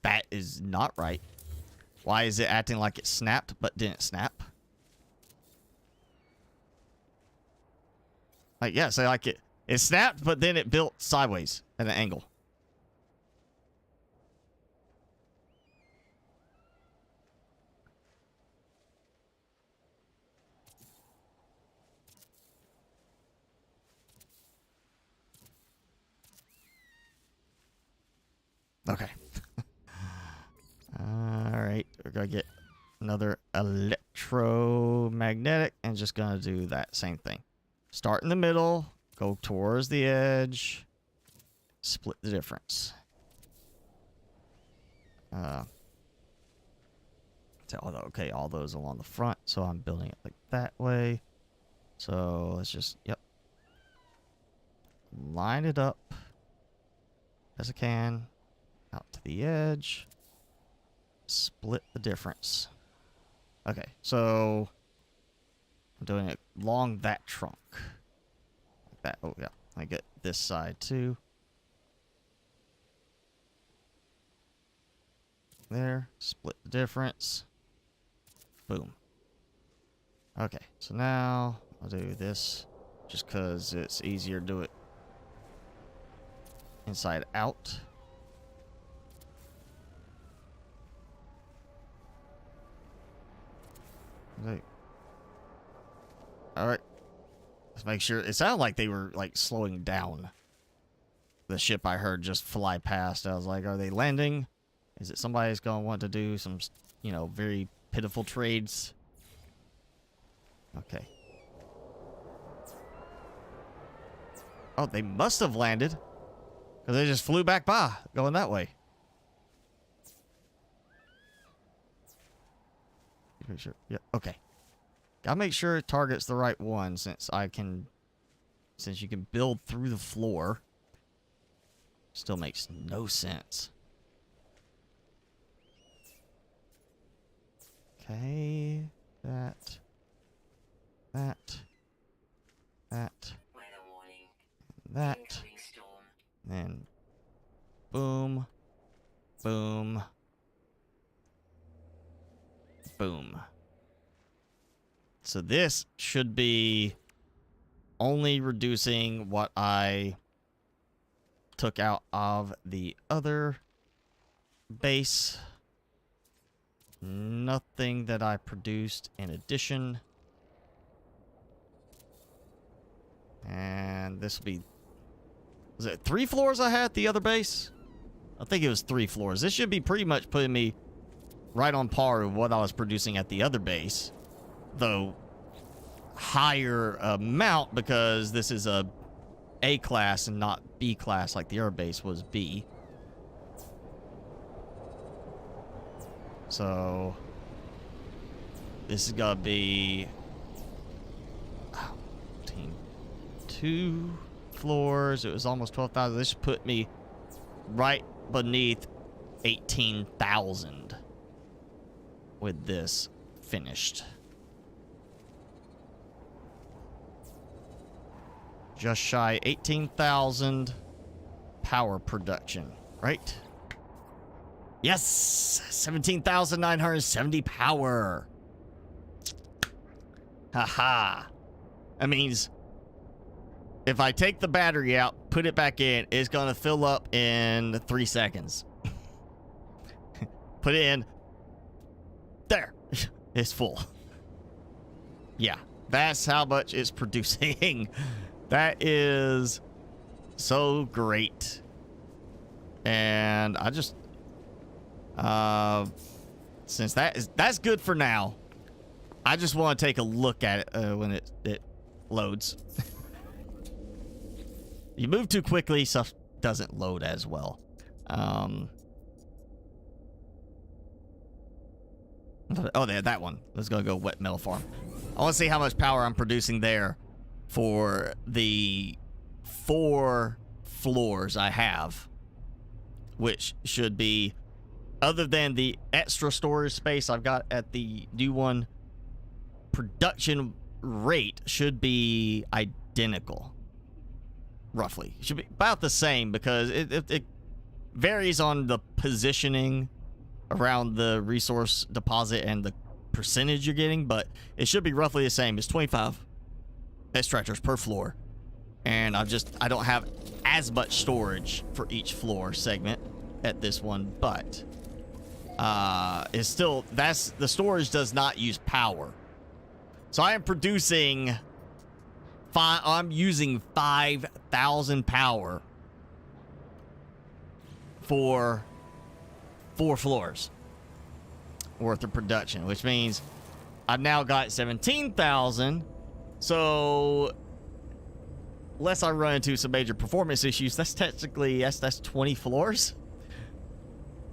[SPEAKER 1] That is not right. Why is it acting like it snapped but didn't snap? Like, yeah, so like it snapped, but then it built sideways at an angle. Okay. Alright, we're gonna get another electromagnetic and just gonna do that same thing. Start in the middle, go towards the edge, split the difference. Okay, all those along the front, so I'm building it like that way. So let's just, yep. Line it up as I can, out to the edge, split the difference. Okay, so I'm doing it along that trunk. Like that. Oh, yeah. I get this side, too. There. Split the difference. Boom. Okay. So now I'll do this just because it's easier to do it inside out. Okay. All right. Let's make sure. It sounded like they were like slowing down. The ship I heard just fly past. I was like, are they landing? Is it somebody's going to want to do some, you know, very pitiful trades? Okay. Oh, they must have landed. Because they just flew back by, going that way. Make sure. Yeah, okay. Gotta make sure it targets the right one since you can build through the floor. Still makes no sense. Okay. That. That. Then. Boom. Boom. Boom. So this should be only reducing what I took out of the other base. Nothing that I produced in addition. And this will be... Was it 3 floors I had at the other base? I think it was 3 floors. This should be pretty much putting me right on par with what I was producing at the other base. Though, higher amount because this is a class and not B class like the other base was B. So, this is gonna be 2 floors. It was almost 12,000. This put me right beneath 18,000 with this finished. Just shy 18,000 power production, right? Yes! 17,970 power. Haha. That means if I take the battery out, put it back in, it's gonna fill up in 3 seconds. Put it in. There. It's full. Yeah. That's how much it's producing. That is so great. And I just since that's good for now, I just want to take a look at it when it loads. You move too quickly, stuff doesn't load as well. Oh, there, that one. Let's go wet metal farm. I want to see how much power I'm producing there for the 4 floors I have, which should be, other than the extra storage space I've got at the new one, production rate should be identical. Roughly. It should be about the same because it varies on the positioning around the resource deposit and the percentage you're getting, but it should be roughly the same. It's 25 extractors per floor, and I don't have as much storage for each floor segment at this one, but it's still, the storage does not use power. So I am producing I'm using 5,000 power for 4 floors worth of production, which means I've now got 17,000. So unless I run into some major performance issues, that's technically that's 20 floors.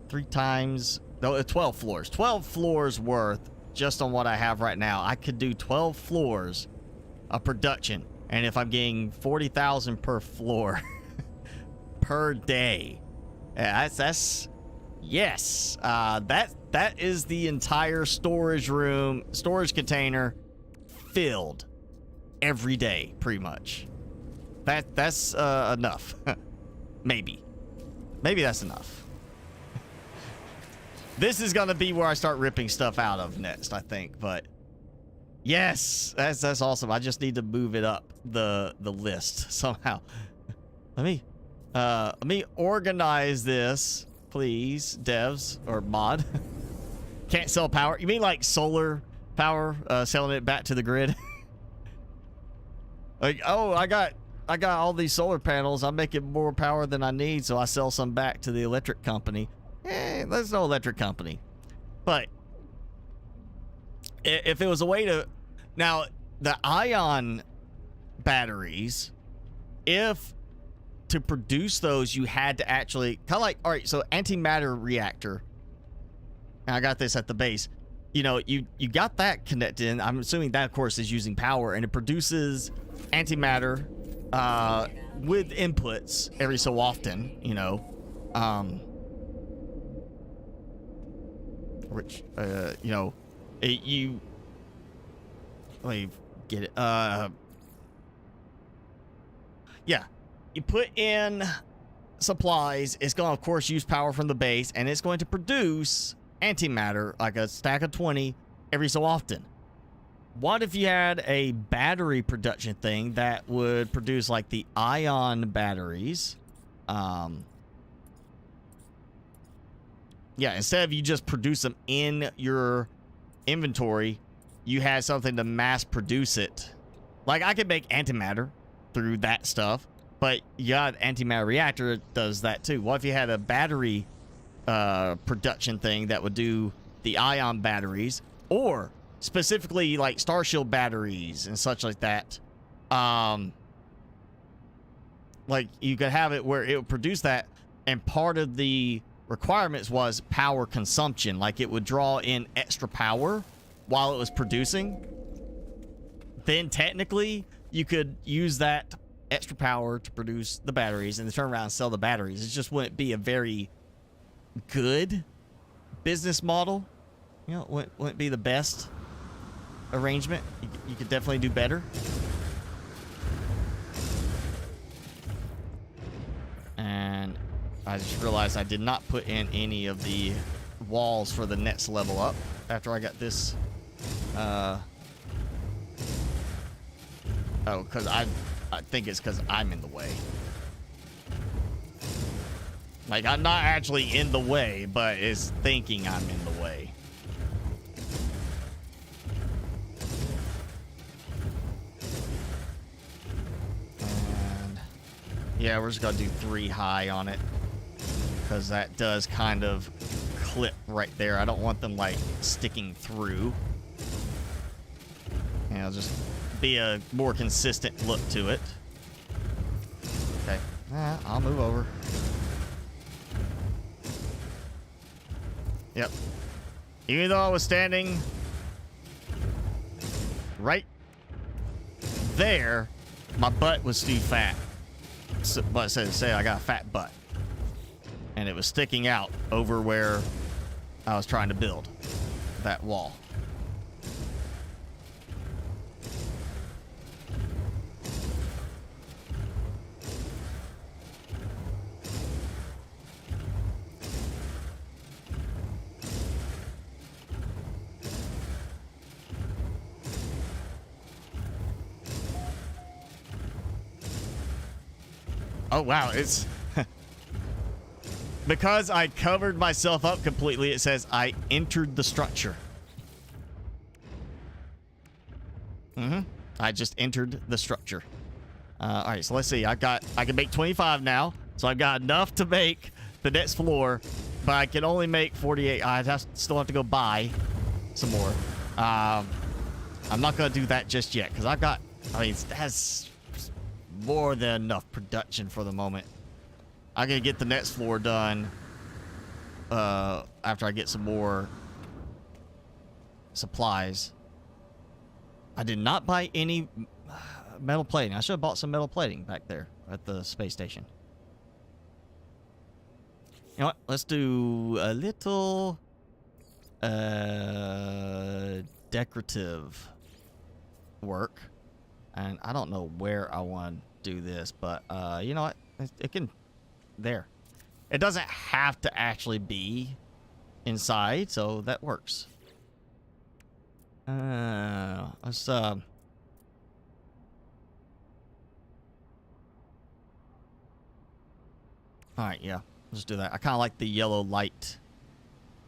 [SPEAKER 1] 3 times, no, 12 floors. 12 floors worth just on what I have right now. I could do 12 floors of production, and if I'm getting 40,000 per floor per day, yeah, that's yes. That is the entire storage container filled every day, pretty much. That's enough. Maybe that's enough. This is gonna be where I start ripping stuff out of next, I think. But yes, that's awesome. I just need to move it up the list somehow. Let me organize this, please, devs or mod. Can't sell power. You mean like solar power, selling it back to the grid. Like, oh, I got all these solar panels. I'm making more power than I need, so I sell some back to the electric company. There's no electric company. But if it was a way to... Now, the ion batteries, if to produce those, you had to actually... Kind of like, all right, so antimatter reactor. I got this at the base. You know, you got that connected in. I'm assuming that, of course, is using power, and it produces antimatter with inputs every so often, you know. Which, you know, you... Let me get it. Yeah. You put in supplies. It's going to, of course, use power from the base, and it's going to produce antimatter, like a stack of 20, every so often. What if you had a battery production thing that would produce, like, the ion batteries? Yeah, instead of you just produce them in your inventory, you had something to mass produce it. Like, I could make antimatter through that stuff, but you got an antimatter reactor that does that too. What if you had a battery production thing that would do the ion batteries, or specifically like Starshield batteries and such like that? Like, you could have it where it would produce that, and part of the requirements was power consumption. Like, it would draw in extra power while it was producing. Then technically you could use that extra power to produce the batteries and then turn around and sell the batteries. It just wouldn't be a very good business model. You know, it wouldn't be the best arrangement. You could definitely do better. And I just realized I did not put in any of the walls for the next level up after I got this. Oh, because I think it's because I'm in the way. Like, I'm not actually in the way, but it's thinking I'm in the way. And yeah, we're just gonna do 3 high on it, because that does kind of clip right there. I don't want them like sticking through. And it'll just be a more consistent look to it. Okay, I'll move over. Yep. Even though I was standing right there, my butt was too fat. So, but say I got a fat butt, and it was sticking out over where I was trying to build that wall. Oh, wow, it's... Because I covered myself up completely, it says I entered the structure. I just entered the structure. Alright, so let's see. I can make 25 now, so I've got enough to make the next floor, but I can only make 48. Still have to go buy some more. I'm not going to do that just yet, because I've got... I mean, that's more than enough production for the moment. I'm gonna get the next floor done after I get some more supplies. I did not buy any metal plating. I should have bought some metal plating back there at the space station. You know what? Let's do a little decorative work. And I don't know where I want to do this, but you know what? It can... There. It doesn't have to actually be inside, so that works. Let's alright, yeah. Let's do that. I kind of like the yellow light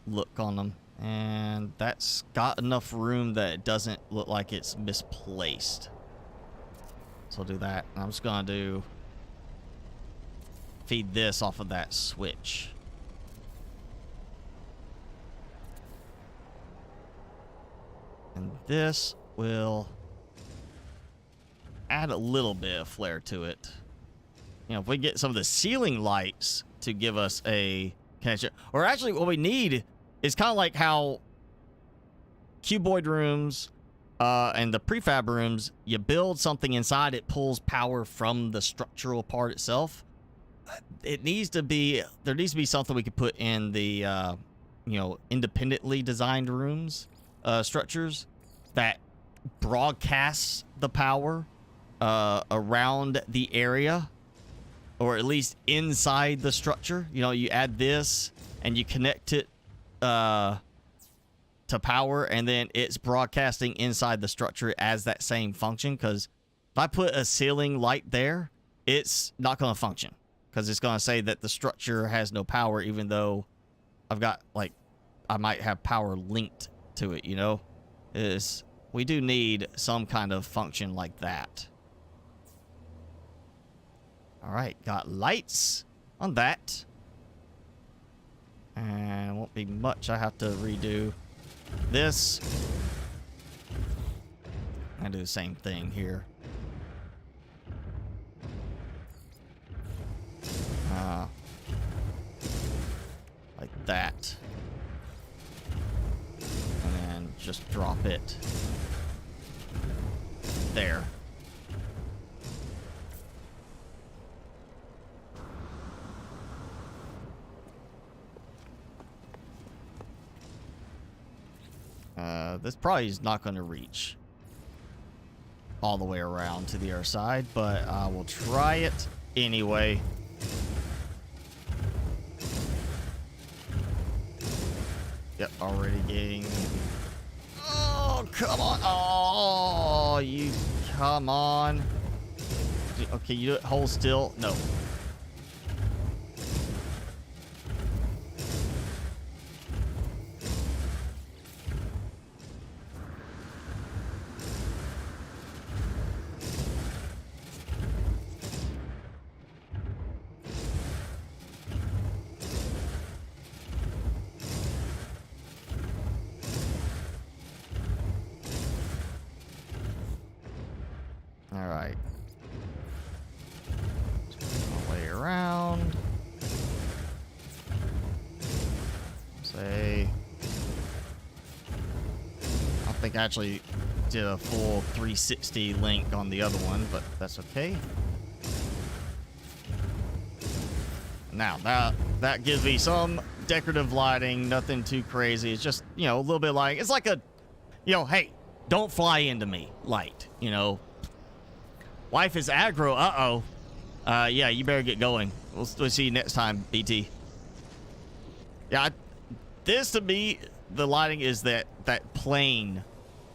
[SPEAKER 1] look on them. And that's got enough room that it doesn't look like it's misplaced. So I'll do that. And I'm just gonna do feed this off of that switch. And this will add a little bit of flair to it. You know, if we get some of the ceiling lights to give us a connection, or actually what we need is kind of like how cuboid rooms and the prefab rooms, you build something inside, it pulls power from the structural part itself. It needs to be, there needs to be something we could put in the, you know, independently designed rooms, structures that broadcasts the power around the area, or at least inside the structure. You know, you add this and you connect it to power, and then it's broadcasting inside the structure as that same function. Because if I put a ceiling light there, it's not going to function, because it's going to say that the structure has no power, even though I've got, like, I might have power linked to it, you know? We do need some kind of function like that. All right, got lights on that. And it won't be much I have to redo. This. I do the same thing here. Like that. And then just drop it there. This probably is not going to reach all the way around to the other side, but I will try it anyway. Yep, already getting... Oh, come on. Oh, you... Come on. Okay, you do it. Hold still. No. Alright. All the way around. Say... I think I actually did a full 360 link on the other one, but that's okay. Now, that gives me some decorative lighting, nothing too crazy. It's just, you know, a little bit like... It's like a, you know, hey, don't fly into me light, you know. Wife is aggro. Uh-oh. Yeah, you better get going. We'll see you next time, BT. Yeah, this to me, the lighting is that plane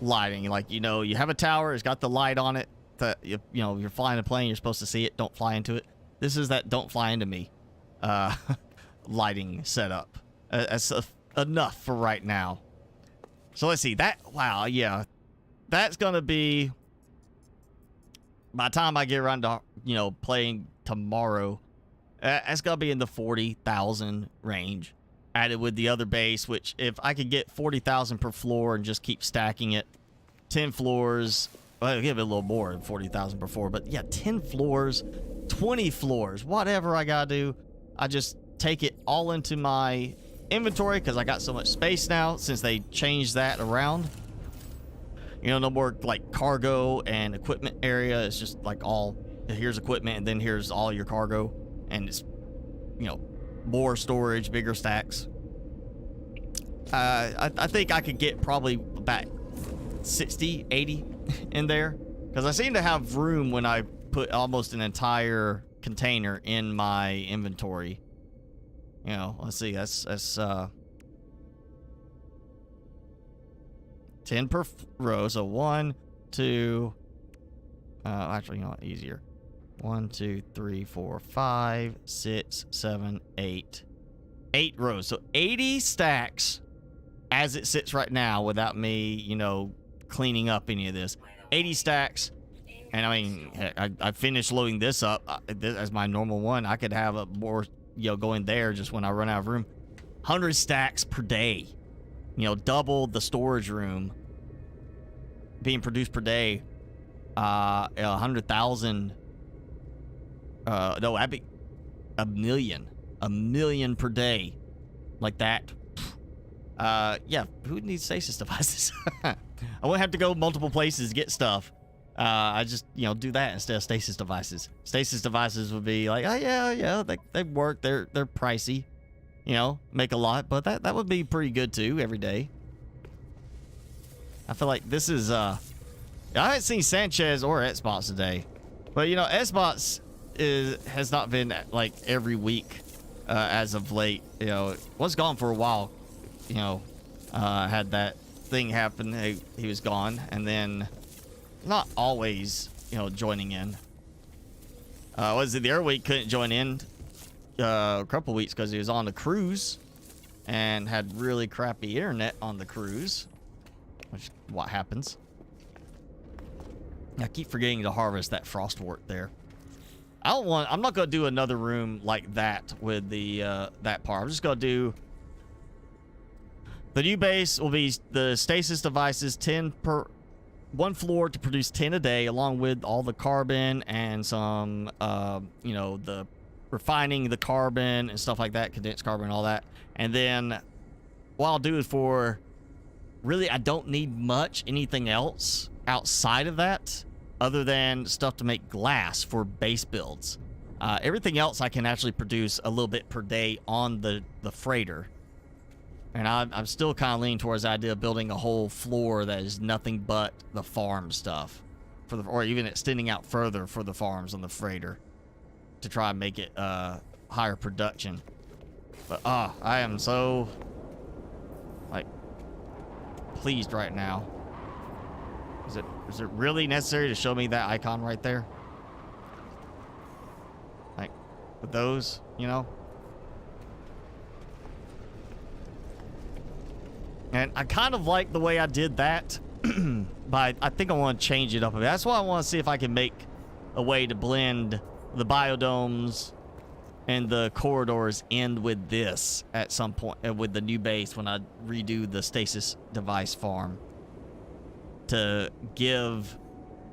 [SPEAKER 1] lighting. Like, you know, you have a tower, it's got the light on it. That you know, you're flying a plane, you're supposed to see it. Don't fly into it. This is that don't fly into me lighting setup. That's enough for right now. So let's see. That, wow, yeah. That's going to be... By the time I get around to, you know, playing tomorrow, that's going to be in the 40,000 range. Added with the other base, which if I could get 40,000 per floor and just keep stacking it, 10 floors, well, I'll give it a little more than 40,000 per floor, but yeah, 10 floors, 20 floors, whatever I got to do, I just take it all into my inventory because I got so much space now since they changed that around. You know, no more like cargo and equipment area. It's just like all, here's equipment and then here's all your cargo. And it's, you know, more storage, bigger stacks. I think I could get probably about 60, 80 in there. Because I seem to have room when I put almost an entire container in my inventory. You know, let's see, that's 10 per row, so 1, 2, actually, you know what, easier. 1, 2, 3, 4, 5, 6, 7, 8. 8 rows, so 80 stacks as it sits right now without me, you know, cleaning up any of this. 80 stacks. And I mean, I finished loading this up as my normal one. I could have a more, you know, going there just when I run out of room. 100 stacks per day. You know, double the storage room being produced per day. 100,000. No, that'd be a million. A million per day. Like that. Yeah, who needs stasis devices? I wouldn't have to go multiple places to get stuff. I just, you know, do that instead of stasis devices. Stasis devices would be like, oh yeah, they work. They're pricey. You know, make a lot, but that would be pretty good too every day. I feel like this is I haven't seen Sanchez or S-Bots today, but you know, S-Bots has not been like every week as of late. You know, was gone for a while. You know, had that thing happen. He was gone, and then not always, you know, joining in. Was it the other week couldn't join in a couple weeks because he was on the cruise and had really crappy internet on the cruise, which what happens. I keep forgetting to harvest that frostwort there. I'm not gonna do another room like that with the that part. I'm just gonna do the new base will be the stasis devices, 10 per one floor to produce 10 a day, along with all the carbon and some you know, the refining the carbon and stuff like that, condensed carbon and all that. And then what I'll do is for really, I don't need much anything else outside of that other than stuff to make glass for base builds. Everything else I can actually produce a little bit per day on the freighter. And I'm still kind of leaning towards the idea of building a whole floor that is nothing but the farm stuff, or even extending out further for the farms on the freighter to try and make it higher production. But I am so like pleased right now. Is it really necessary to show me that icon right there? Like with those, you know? And I kind of like the way I did that, but I think I want to change it up a bit. That's why I want to see if I can make a way to blend the biodomes and the corridors in with this at some point, with the new base when I redo the stasis device farm, to give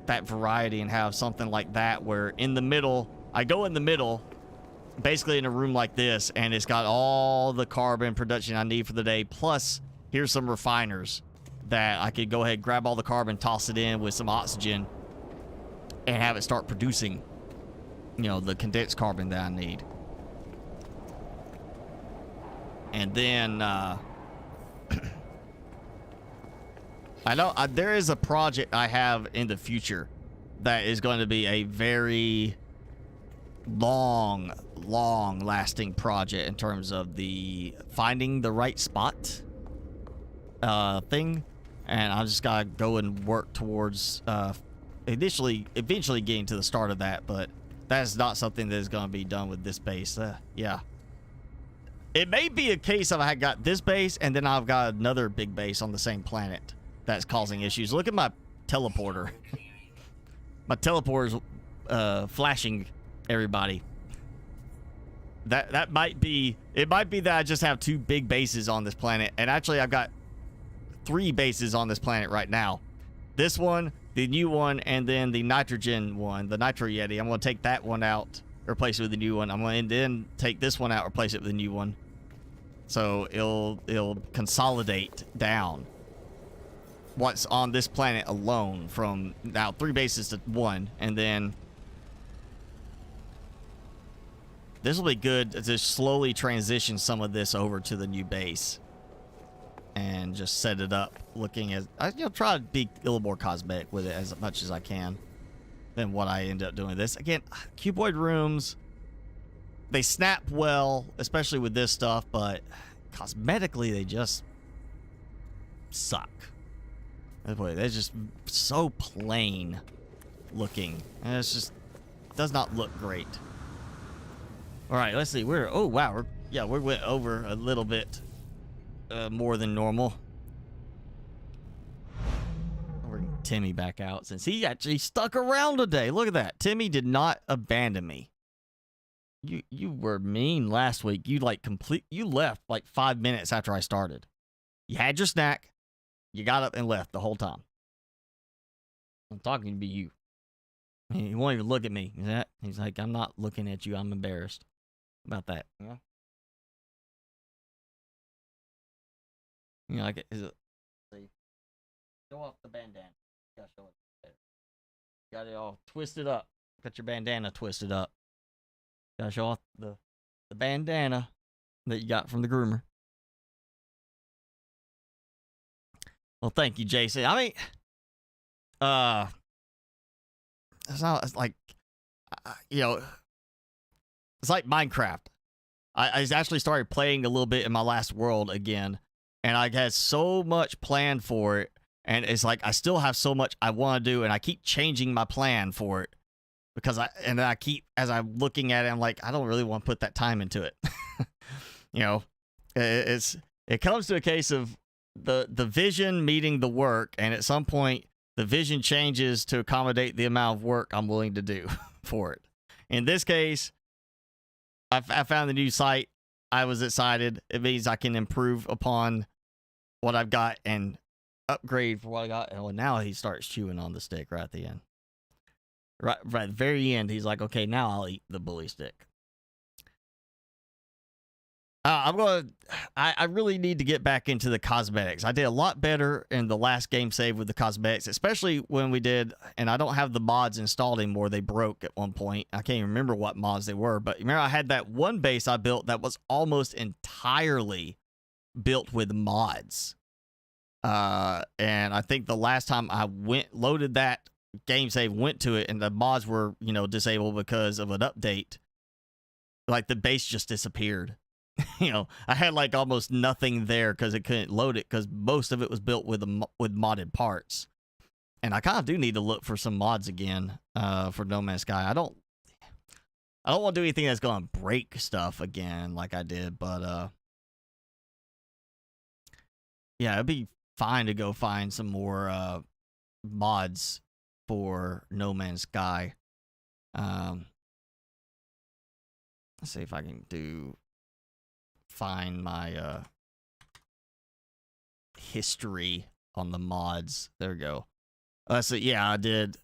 [SPEAKER 1] that variety and have something like that where in the middle, I go in the middle, basically in a room like this, and it's got all the carbon production I need for the day, plus here's some refiners that I could go ahead, grab all the carbon, toss it in with some oxygen, and have it start producing, you know, the condensed carbon that I need. And then, I know there is a project I have in the future that is going to be a very long lasting project in terms of the finding the right spot thing, and I just gotta go and work towards eventually getting to the start of that, but that is not something that is going to be done with this base. Yeah, it may be a case of I got this base and then I've got another big base on the same planet that's causing issues. Look at my teleporter. My teleporter's flashing everybody. That might be, it might be that I just have two big bases on this planet, and actually I've got 3 bases on this planet right now. This one, the new one, and then the nitrogen one, the Nitro Yeti. I'm going to take that one out, replace it with the new one. I'm going to then take this one out, replace it with the new one. So it'll consolidate down what's on this planet alone from now 3 bases to 1, and then this will be good to slowly transition some of this over to the new base and just set it up looking as try to be a little more cosmetic with it as much as I can than what I end up doing. This again, cuboid rooms, they snap well, especially with this stuff, but cosmetically they just suck. They're just so plain looking, and it's just does not look great. All right, let's see. We went over a little bit more than normal. Timmy back out since he actually stuck around today. Look at that. Timmy did not abandon me. You were mean last week. You left like 5 minutes after I started. You had your snack. You got up and left the whole time. I'm talking to you. He won't even look at me. He's like, I'm not looking at you. I'm embarrassed about that. Yeah. You know, like, is it? See, show off the bandana. You gotta show it better. Got it all twisted up. Got your bandana twisted up. Gotta show off the bandana that you got from the groomer. Well, thank you, Jason. I mean, it's like, it's like Minecraft. I actually started playing a little bit in my last world again, and I had so much planned for it, and it's like I still have so much I want to do, and I keep changing my plan for it because as I'm looking at it, I'm like, I don't really want to put that time into it. It comes to a case of the vision meeting the work, and at some point the vision changes to accommodate the amount of work I'm willing to do for it. In this case, I found the new site. I was excited. It means I can improve upon what I've got and upgrade for what I got. And now he starts chewing on the stick right at the end. Right at the very end, he's like, okay, now I'll eat the bully stick. I really need to get back into the cosmetics. I did a lot better in the last game save with the cosmetics, especially when we did, and I don't have the mods installed anymore. They broke at one point. I can't even remember what mods they were, but remember I had that one base I built that was almost entirely built with mods. And I think the last time I loaded that game save, went to it, and the mods were, disabled because of an update. Like the base just disappeared. I had like almost nothing there because it couldn't load it because most of it was built with modded parts. And I kind of do need to look for some mods again for No Man's Sky. I don't want to do anything that's going to break stuff again like I did, but yeah, it'd be fine to go find some more mods for No Man's Sky. Let's see if I can find my history on the mods. There we go. So yeah, I did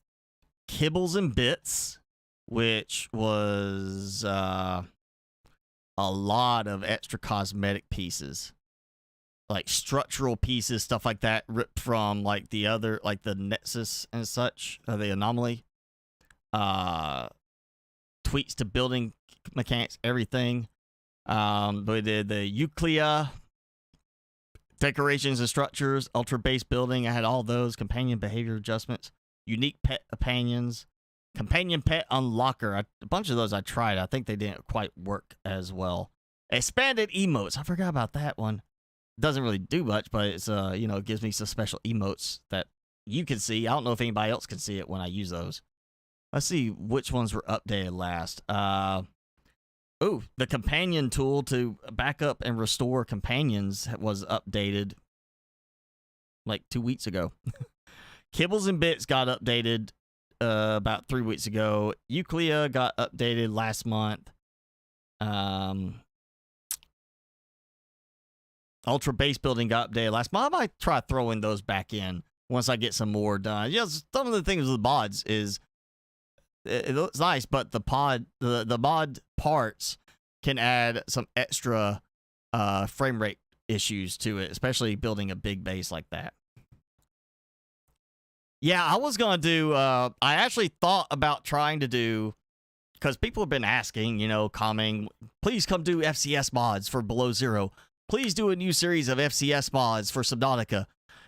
[SPEAKER 1] Kibbles and Bits, which was a lot of extra cosmetic pieces, like structural pieces, stuff like that, ripped from like the other, like the Nexus and such, or the Anomaly. Tweaks to building mechanics, everything. We did the Euclid decorations and structures, ultra base building. I had all those companion behavior adjustments, unique pet companions, companion pet unlocker. A bunch of those I tried. I think they didn't quite work as well. Expanded emotes. I forgot about that one. Doesn't really do much, but it's it gives me some special emotes that you can see. I don't know if anybody else can see it when I use those. Let's see which ones were updated last. The companion tool to back up and restore companions was updated like 2 weeks ago. Kibbles and Bits got updated about 3 weeks ago. Euclid got updated last month. Ultra Base Building got updated last month. I might try throwing those back in once I get some more done. Some of the things with mods is it looks nice, but the mod parts can add some extra frame rate issues to it, especially building a big base like that. Yeah, I was gonna do. I actually thought about trying to do, because people have been asking, commenting, please come do FCS mods for Below Zero. Please do a new series of FCS mods for Subnautica.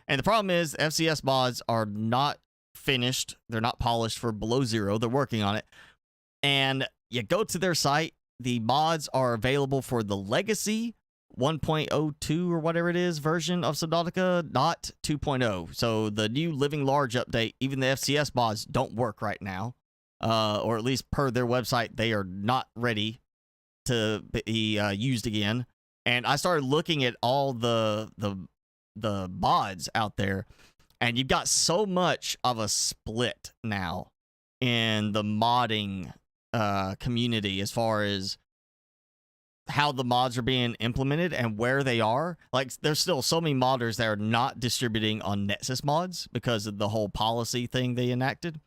[SPEAKER 1] And the problem is, FCS mods are not finished. They're not polished for Below Zero. They're working on it. And you go to their site, the mods are available for the Legacy 1.02 or whatever it is version of Subnautica, not 2.0. So the new Living Large update, even the FCS mods don't work right now. Or at least per their website, they are not ready to be used again. And I started looking at all the mods out there, And you've got so much of a split now in the modding community as far as how the mods are being implemented and where they are. Like, there's still so many modders that are not distributing on Nexus mods because of the whole policy thing they enacted.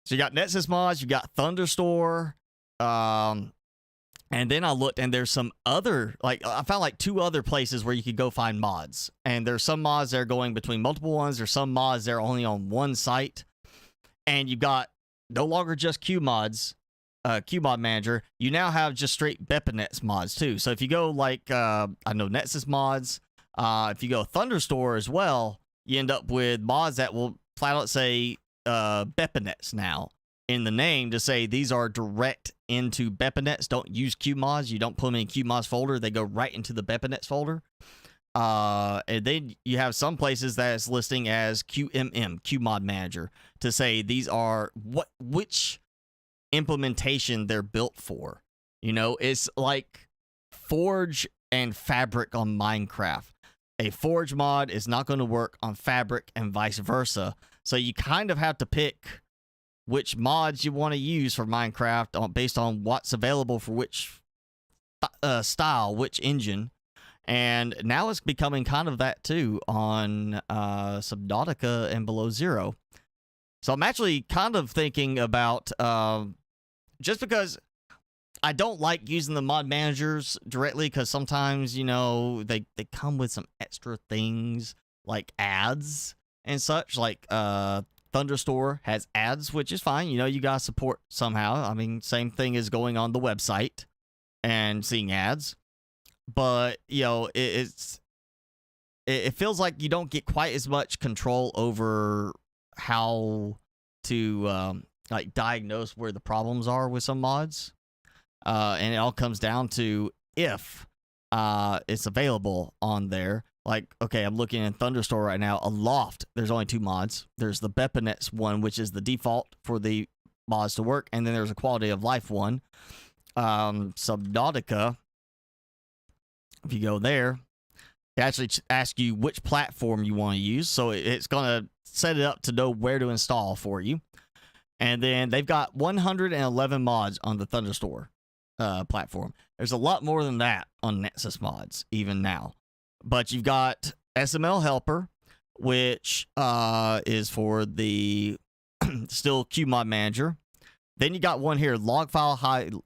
[SPEAKER 1] So you got Nexus mods, you got Thunderstore, and then I looked and there's some other, like, I found like 2 other places where you could go find mods. And there's some mods that are going between multiple ones. There's some mods that are only on one site. And you've got no longer just QMods, QMod Manager. You now have just straight Bepanets mods too. So if you go like, I know Nexus mods, if you go Thunderstore as well, you end up with mods that will flat out say Bepanets now in the name to say these are direct into Bepanets. Don't use QMods. You don't put them in QMods folder. They go right into the Bepanets folder. And then you have some places that is listing as QMM, QMod Manager, to say these are which implementation they're built for. You know, it's like Forge and Fabric on Minecraft. A Forge mod is not going to work on Fabric and vice versa. So you kind of have to pick which mods you want to use for Minecraft based on what's available for which style, which engine. And now it's becoming kind of that too on Subnautica and Below Zero. So I'm actually kind of thinking about, just because I don't like using the mod managers directly, because sometimes, you know, they come with some extra things like ads and such. Like Thunderstore has ads, which is fine. You know, you gotta support somehow. I mean, same thing as going on the website and seeing ads. But, you know, it feels like you don't get quite as much control over how to like diagnose where the problems are with some mods. And it all comes down to if it's available on there. Like, okay, I'm looking in Thunderstore right now. Aloft, there's only 2 mods. There's the Bepanets one, which is the default for the mods to work. And then there's a quality of life one. Subnautica, if you go there, it actually asks you which platform you want to use. So it's going to set it up to know where to install for you. And then they've got 111 mods on the Thunderstore platform. There's a lot more than that on Nexus mods, even now. But you've got SML Helper, which is for the still QMod Manager. Then you got one here, log file Highliner.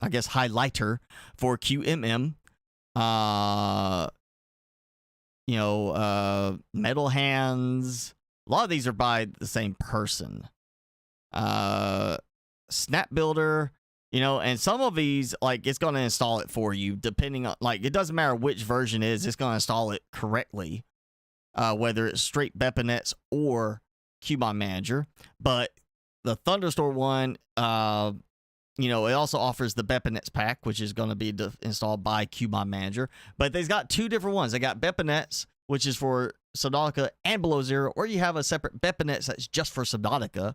[SPEAKER 1] I guess highlighter for QMM. You know, Metal Hands. A lot of these are by the same person. Snap Builder, you know, and some of these, like, it's going to install it for you depending on, like, it doesn't matter which version it is, it's going to install it correctly. Whether it's straight Bepanets or QMod Manager. But the Thunderstore one, you know, it also offers the Bepanets pack, which is going to be installed by QMod Manager. But they've got 2 different ones. They got Bepanets, which is for Subnautica and Below Zero, or you have a separate Bepanets that's just for Subnautica.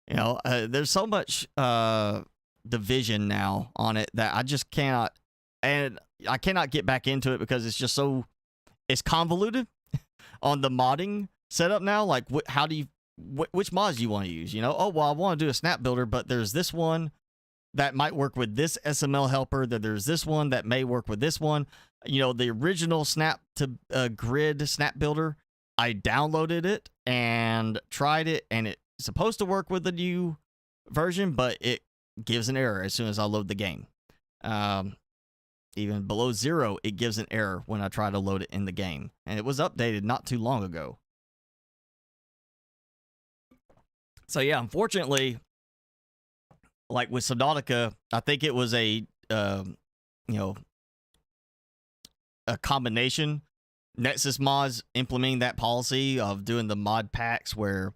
[SPEAKER 1] You know, there's so much division now on it that I just cannot, and I cannot get back into it because it's just so, it's convoluted on the modding setup now. Like, how do you, which mods do you want to use? You know, oh, well, I want to do a snap builder, but there's this one that might work with this SML helper, that there's this one that may work with this one. You know, the original snap to grid snap builder, I downloaded it and tried it, and it's supposed to work with the new version, but it gives an error as soon as I load the game. Even Below Zero, it gives an error when I try to load it in the game. And it was updated not too long ago. So yeah, unfortunately, like with Subnautica, I think it was a, you know, a combination. Nexus mods implementing that policy of doing the mod packs where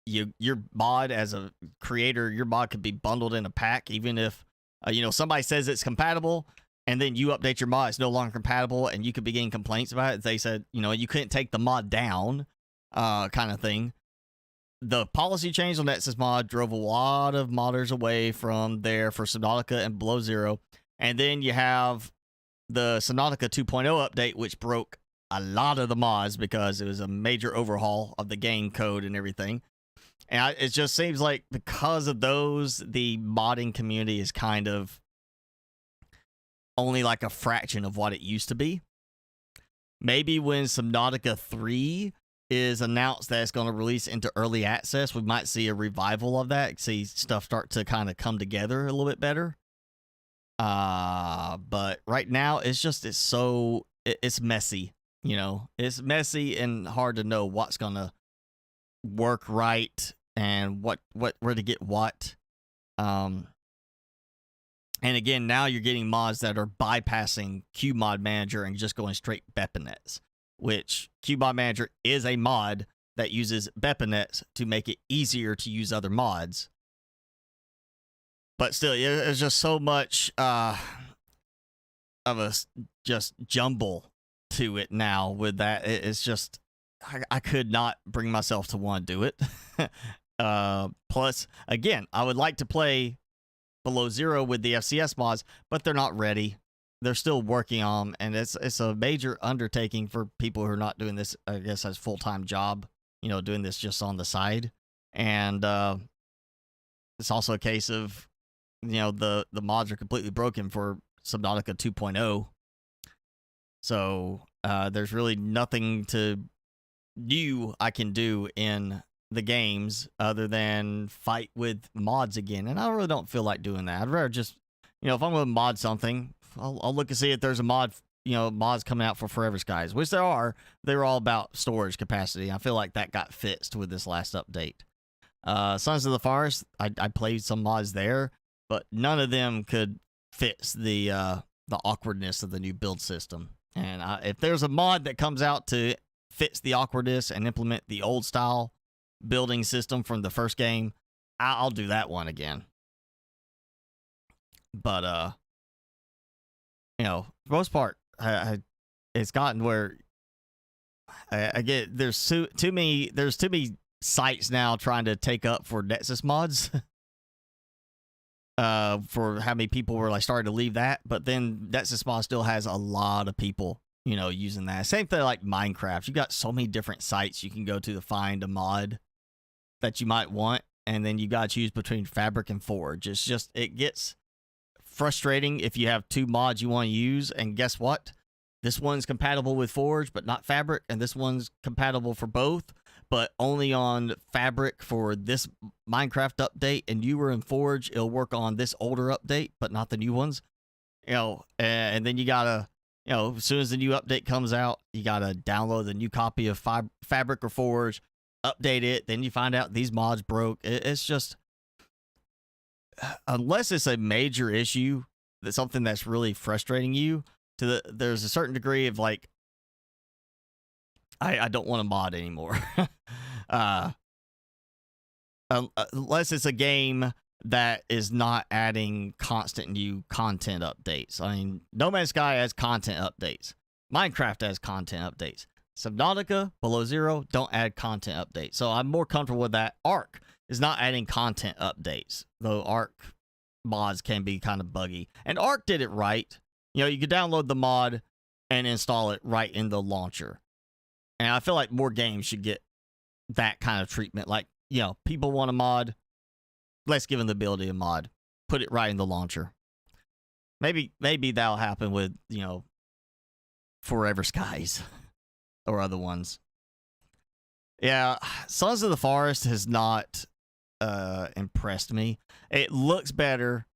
[SPEAKER 1] your mod as a creator, your mod could be bundled in a pack, even if, you know, somebody says it's compatible and then you update your mod, it's no longer compatible, and you could be getting complaints about it. They said, you know, you couldn't take the mod down, kind of thing. The policy change on Nexus mod drove a lot of modders away from there for Subnautica and Below Zero. And then you have the Subnautica 2.0 update, which broke a lot of the mods because it was a major overhaul of the game code and everything. And it just seems like because of those, the modding community is kind of only like a fraction of what it used to be. Maybe when Subnautica 3 is announced that it's going to release into early access, we might see a revival of that, see stuff start to kind of come together a little bit better. But right now it's messy, you know. It's messy and hard to know what's going to work right and where to get what. And again, now you're getting mods that are bypassing QMod Manager and just going straight BepInets, which QMod Manager is a mod that uses BepInets to make it easier to use other mods. But still, there's just so much of a just jumble to it now with that. It's just, I could not bring myself to want to do it. Plus, again, I would like to play Below Zero with the FCS mods, but they're not ready. They're still working on them, and it's a major undertaking for people who are not doing this, I guess, as full-time job, you know, doing this just on the side. And it's also a case of, you know, the mods are completely broken for Subnautica 2.0. So there's really nothing new I can do in the games other than fight with mods again, and I really don't feel like doing that. I'd rather just, you know, if I'm going to mod something, I'll look and see if there's a mod, you know, mods coming out for Forever Skies, which there are. They were all about storage capacity. I feel like that got fixed with this last update. Sons of the Forest, I played some mods there, but none of them could fix the awkwardness of the new build system. And if there's a mod that comes out to fix the awkwardness and implement the old style building system from the first game, I'll do that one again. But you know, for the most part, it's gotten where I get there's too many sites now trying to take up for Nexus mods. For how many people were like starting to leave that, but then Nexus mod still has a lot of people, you know, using that. Same thing like Minecraft. You got so many different sites you can go to find a mod that you might want, and then you got to choose between Fabric and Forge. It's just, it gets frustrating if you have two mods you want to use, and guess what? This one's compatible with Forge, but not Fabric, and this one's compatible for both, but only on Fabric for this Minecraft update, and you were in Forge, it'll work on this older update, but not the new ones. You know, and then you gotta, you know, as soon as the new update comes out, you gotta download the new copy of Fabric or Forge, update it, then you find out these mods broke. It's just, unless it's a major issue, that's something that's really frustrating you, there's a certain degree of like, I don't want to mod anymore. Unless it's a game that is not adding constant new content updates. I mean, No Man's Sky has content updates. Minecraft has content updates. Subnautica, Below Zero, don't add content updates. So I'm more comfortable with that. Ark is not adding content updates, though Ark mods can be kind of buggy. And Ark did it right. You know, you could download the mod and install it right in the launcher. And I feel like more games should get that kind of treatment. Like, you know, people want a mod, let's give them the ability to mod. Put it right in the launcher. Maybe that'll happen with, you know, Forever Skies or other ones. Yeah, Sons of the Forest has not impressed me. It looks better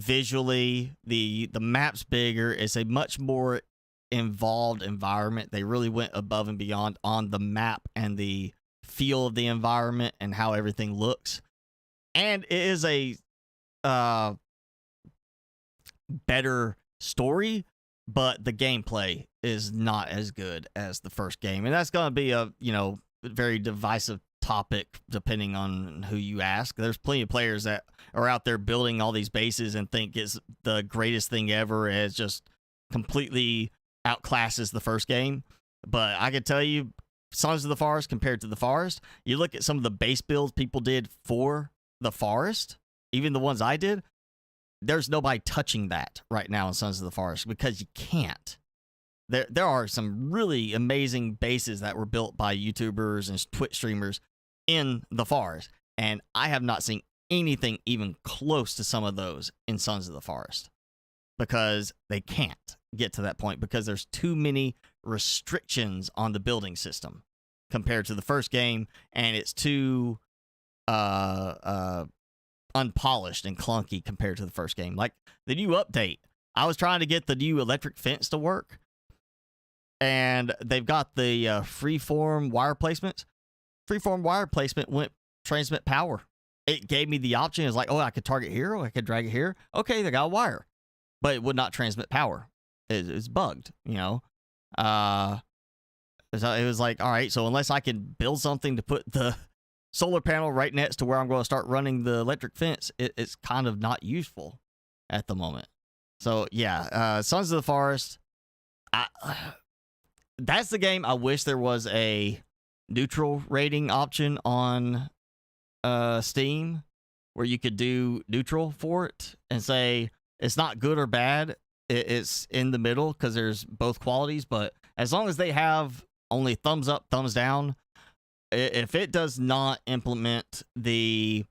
[SPEAKER 1] visually. The map's bigger. It's a much more involved environment. They really went above and beyond on the map and the feel of the environment and how everything looks. And it is a better story, but the gameplay is not as good as the first game. And that's going to be a, you know, very divisive topic depending on who you ask. There's plenty of players that are out there building all these bases and think it's the greatest thing ever, as just completely outclasses the first game. But I can tell you, Sons of the Forest compared to the Forest, you look at some of the base builds people did for the Forest, even the ones I did, there's nobody touching that right now in Sons of the Forest because you can't. There are some really amazing bases that were built by YouTubers and Twitch streamers in the forest, and I have not seen anything even close to some of those in Sons of the Forest because they can't get to that point because there's too many restrictions on the building system compared to the first game, and it's too unpolished and clunky compared to the first game. Like the new update, I was trying to get the new electric fence to work, and they've got the freeform wire placements. Freeform wire placement went transmit power. It gave me the option. It was like, oh, I could target here, or I could drag it here. Okay, they got a wire, but it would not transmit power. It's bugged, you know. So it was like, all right, so unless I can build something to put the solar panel right next to where I'm going to start running the electric fence, it's kind of not useful at the moment. So yeah, Sons of the Forest, that's the game I wish there was a neutral rating option on Steam where you could do neutral for it and say it's not good or bad. It's in the middle because there's both qualities, but as long as they have only thumbs up, thumbs down, if it does not implement the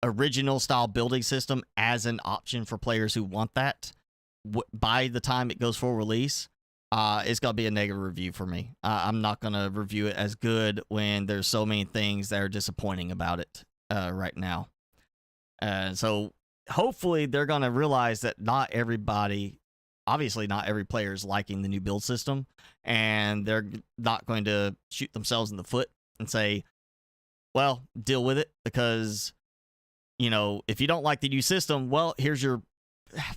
[SPEAKER 1] original style building system as an option for players who want that, by the time it goes full release, it's going to be a negative review for me. I'm not going to review it as good when there's so many things that are disappointing about it right now. So hopefully they're going to realize that not everybody, obviously not every player is liking the new build system, and they're not going to shoot themselves in the foot and say, well, deal with it because, you know, if you don't like the new system, well, here's your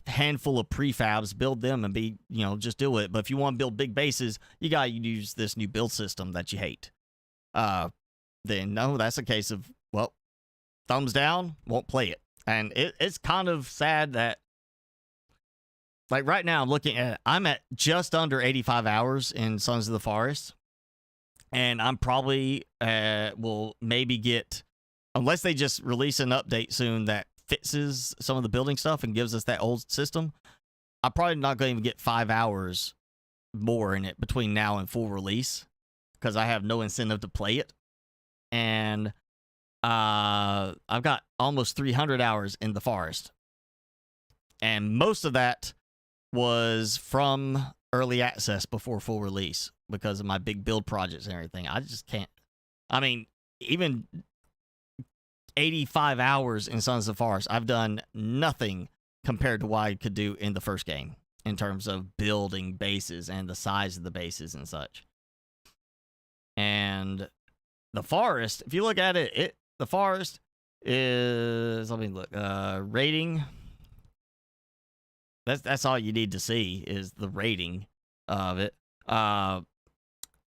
[SPEAKER 1] handful of prefabs, build them and be, you know, just deal with it. But if you want to build big bases, you got to use this new build system that you hate. Then no, that's a case of, well, thumbs down, won't play it. And it's kind of sad that, like right now I'm looking at, I'm at just under 85 hours in Sons of the Forest. And I'm probably will maybe get, unless they just release an update soon that fixes some of the building stuff and gives us that old system, I'm probably not going to even get 5 hours more in it between now and full release because I have no incentive to play it. And I've got almost 300 hours in the forest. And most of that was from early access before full release because of my big build projects and everything. I just can't. I mean, even 85 hours in Sons of the Forest, I've done nothing compared to what I could do in the first game in terms of building bases and the size of the bases and such. And the forest, if you look at it, the forest is, let me look, rating. That's all you need to see is the rating of it.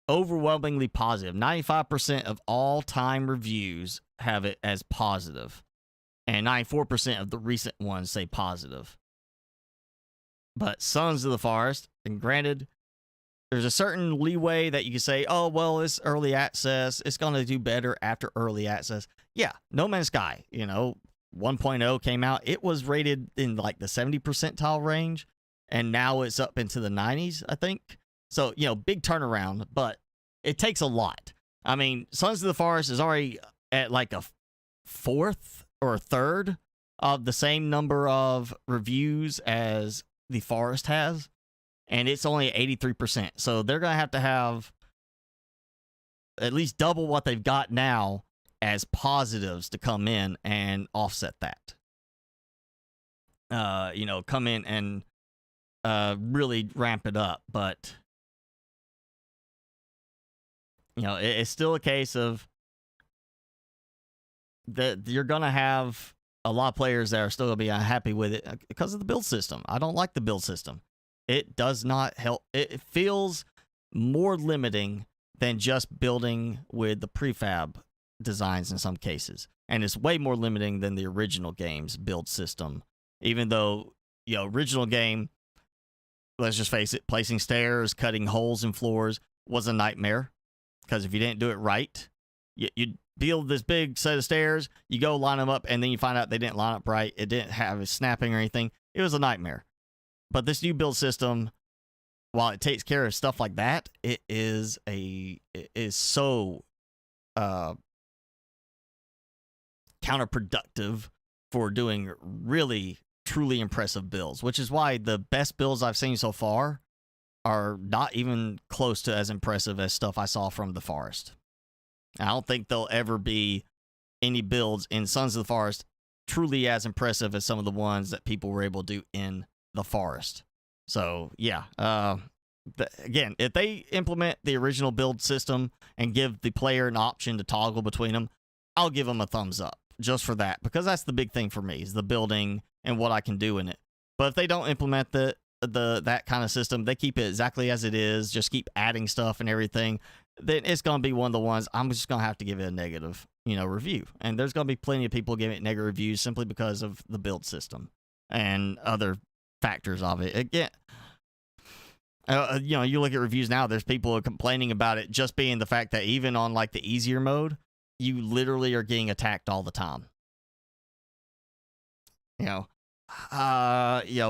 [SPEAKER 1] Overwhelmingly positive. 95% of all time reviews have it as positive, and 94% of the recent ones say positive. But Sons of the Forest, and granted, there's a certain leeway that you can say, oh, well, it's early access. It's going to do better after early access. Yeah, No Man's Sky, you know, 1.0 came out. It was rated in like the 70 percentile range, and now it's up into the 90s, I think. So, you know, big turnaround, but it takes a lot. I mean, Sons of the Forest is already at like a fourth or a third of the same number of reviews as the Forest has, and it's only 83%. So they're going to have at least double what they've got now as positives to come in and offset that. You know, come in and really ramp it up, but you know, it's still a case of that you're going to have a lot of players that are still going to be unhappy with it because of the build system. I don't like the build system. It does not help. It feels more limiting than just building with the prefab designs in some cases. And it's way more limiting than the original game's build system. Even though, you know, original game, let's just face it, placing stairs, cutting holes in floors was a nightmare. Because if you didn't do it right, you'd build this big set of stairs. You go line them up, and then you find out they didn't line up right. It didn't have a snapping or anything. It was a nightmare. But this new build system, while it takes care of stuff like that, it is so counterproductive for doing really, truly impressive builds, which is why the best builds I've seen so far are not even close to as impressive as stuff I saw from the Forest. I don't think there'll ever be any builds in Sons of the Forest truly as impressive as some of the ones that people were able to do in the Forest. So, yeah. Again, if they implement the original build system and give the player an option to toggle between them, I'll give them a thumbs up just for that, because that's the big thing for me, is the building and what I can do in it. But if they don't implement that kind of system, they keep it exactly as it is, just keep adding stuff and everything, then it's going to be one of the ones I'm just going to have to give it a negative, review. And there's going to be plenty of people giving it negative reviews simply because of the build system and other factors of it. Again, you look at reviews now, there's people complaining about it just being the fact that even on like the easier mode, you literally are getting attacked all the time.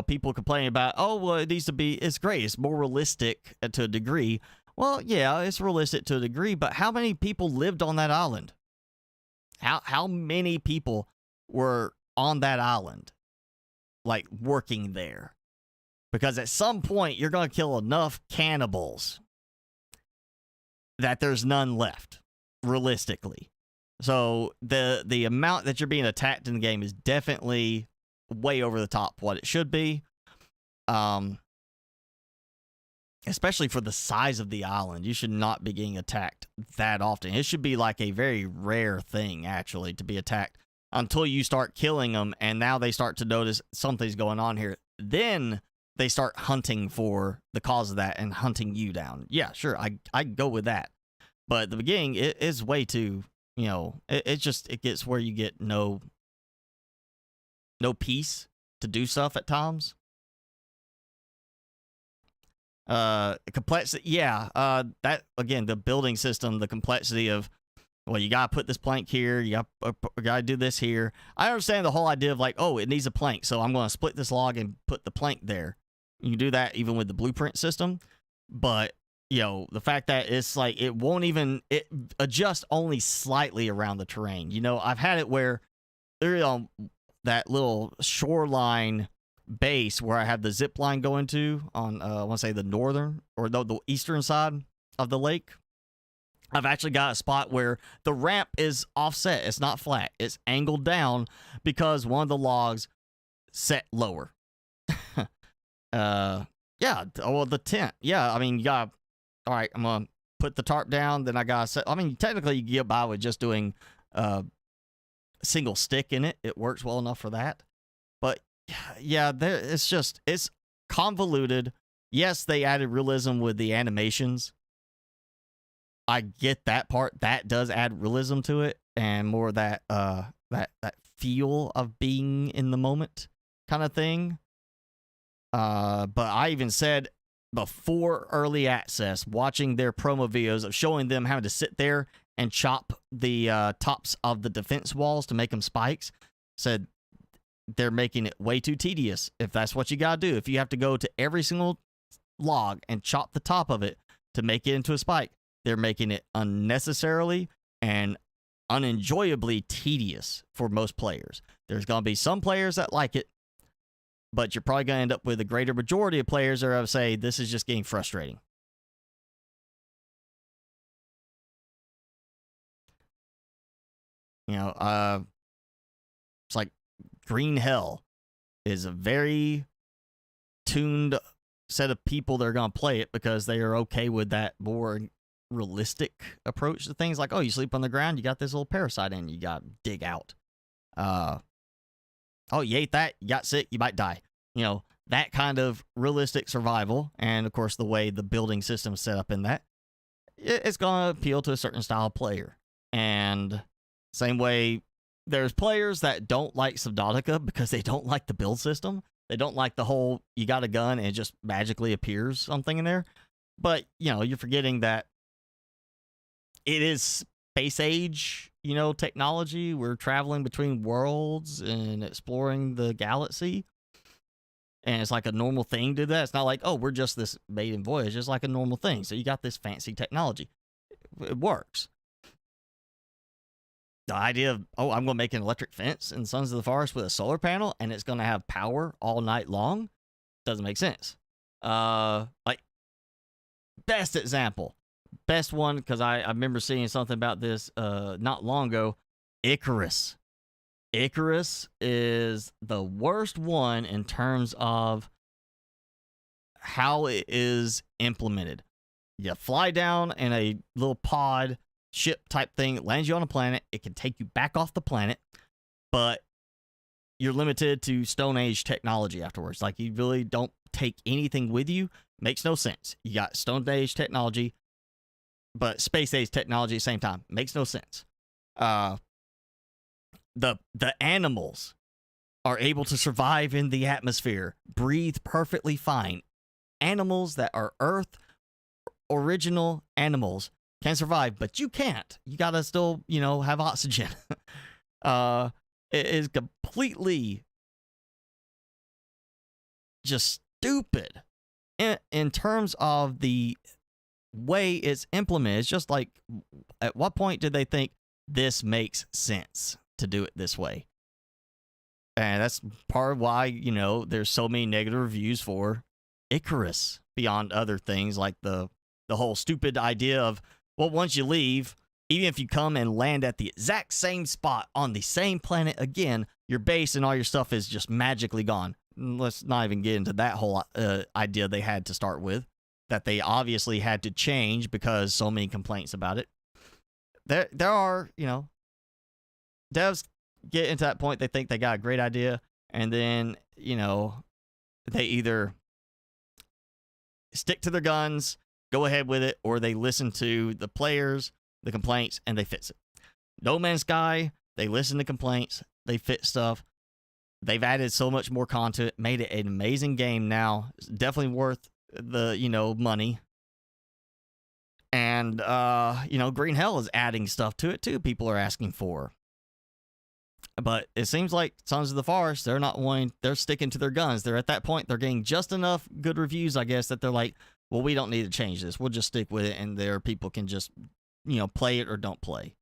[SPEAKER 1] People complaining about, oh, well, it's great, it's more realistic to a degree. Well, yeah, it's realistic to a degree, but how many people lived on that island? How many people were on that island, like, working there? Because at some point, you're going to kill enough cannibals that there's none left, realistically. So the amount that you're being attacked in the game is definitely way over the top what it should be. Especially for the size of the island, you should not be getting attacked that often. It should be like a very rare thing, actually, to be attacked until you start killing them, and now they start to notice something's going on here. Then they start hunting for the cause of that and hunting you down. Yeah, sure, I go with that. But at the beginning, it is way too, it gets where you get no peace to do stuff at times. Complexity, that, again, the building system, the complexity of, well, you gotta put this plank here, you gotta do this here. I understand the whole idea of, like, oh, it needs a plank, so I'm gonna split this log and put the plank there. You can do that even with the blueprint system, but the fact that it's like it adjusts only slightly around the terrain. I've had it where there, that little shoreline base where I have the zip line going to on, I want to say the northern or the eastern side of the lake. I've actually got a spot where the ramp is offset. It's not flat. It's angled down because one of the logs set lower. The tent. Yeah, I mean, you got, all right, I'm going to put the tarp down, then I got to set, I mean, technically you get by with just doing a single stick in it. It works well enough for that. But yeah, it's convoluted. Yes, they added realism with the animations. I get that part. That does add realism to it and more of that feel of being in the moment kind of thing. But I even said before early access, watching their promo videos of showing them having to sit there and chop the tops of the defense walls to make them spikes, said they're making it way too tedious if that's what you gotta do. If you have to go to every single log and chop the top of it to make it into a spike, they're making it unnecessarily and unenjoyably tedious for most players. There's gonna be some players that like it, but you're probably going to end up with a greater majority of players that are going to say, this is just getting frustrating. It's like Green Hell is a very tuned set of people that are going to play it because they are okay with that more realistic approach to things. Like, oh, you sleep on the ground, you got this little parasite in, you got to dig out. Oh, you ate that, you got sick, you might die. That kind of realistic survival, and of course the way the building system is set up in that, it's going to appeal to a certain style of player. And same way, there's players that don't like Subnautica because they don't like the build system. They don't like the whole, you got a gun and it just magically appears something in there. But, you're forgetting that it is space age, technology. We're traveling between worlds and exploring the galaxy. And it's like a normal thing to do that. It's not like, oh, we're just this maiden voyage. It's like a normal thing. So you got this fancy technology. It works. The idea of, oh, I'm going to make an electric fence in Sons of the Forest with a solar panel and it's going to have power all night long doesn't make sense. Like, best example, best one, because I remember seeing something about this not long ago. Icarus. Icarus is the worst one in terms of how it is implemented. You fly down in a little pod ship type thing. It lands you on a planet. It can take you back off the planet, but you're limited to Stone Age technology afterwards. Like, you really don't take anything with you. Makes no sense. You got Stone Age technology, but Space Age technology at the same time. Makes no sense. The animals are able to survive in the atmosphere, breathe perfectly fine. Animals that are Earth original animals can survive, but you can't. You gotta still, have oxygen. It is completely just stupid in terms of the way it's implemented. It's just like, at what point did they think this makes sense to do it this way? And that's part of why, there's so many negative reviews for Icarus, beyond other things like the whole stupid idea of, well, once you leave, even if you come and land at the exact same spot on the same planet again, your base and all your stuff is just magically gone. Let's not even get into that whole idea they had to start with, that they obviously had to change because so many complaints about it. There are, devs get into that point, they think they got a great idea, and then, they either stick to their guns, go ahead with it, or they listen to the players, the complaints, and they fix it. No Man's Sky, they listen to complaints, they fix stuff. They've added so much more content, made it an amazing game now. It's definitely worth the, money. And, Green Hell is adding stuff to it too, people are asking for. But it seems like Sons of the Forest, they're sticking to their guns. They're at that point, they're getting just enough good reviews, I guess, that they're like, well, we don't need to change this. We'll just stick with it, and their people can just, play it or don't play.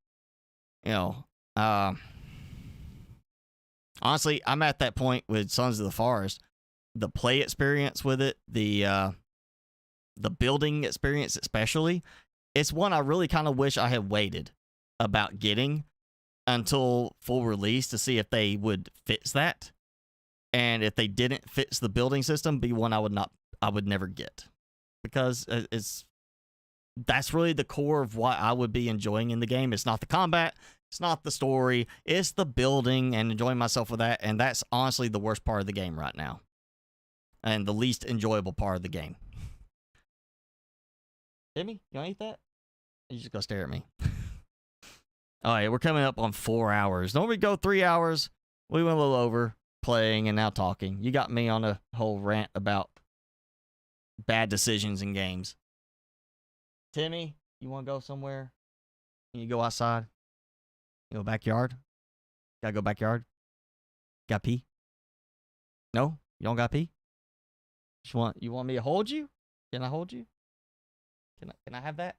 [SPEAKER 1] Honestly, I'm at that point with Sons of the Forest. The play experience with it, the building experience especially, it's one I really kind of wish I had waited about getting until full release to see if they would fix that. And if they didn't fix the building system, be one I would never get. Because that's really the core of what I would be enjoying in the game. It's not the combat, it's not the story, it's the building and enjoying myself with that. And that's honestly the worst part of the game right now. And the least enjoyable part of the game. Timmy, you want to eat that? You just go stare at me. All right, we're coming up on 4 hours. Normally go 3 hours. We went a little over playing and now talking. You got me on a whole rant about bad decisions in games. Timmy, you want to go somewhere? Can you go outside? You go backyard? Gotta go backyard? Got pee? No? You don't got pee? You want me to hold you? Can I hold you? Can I have that?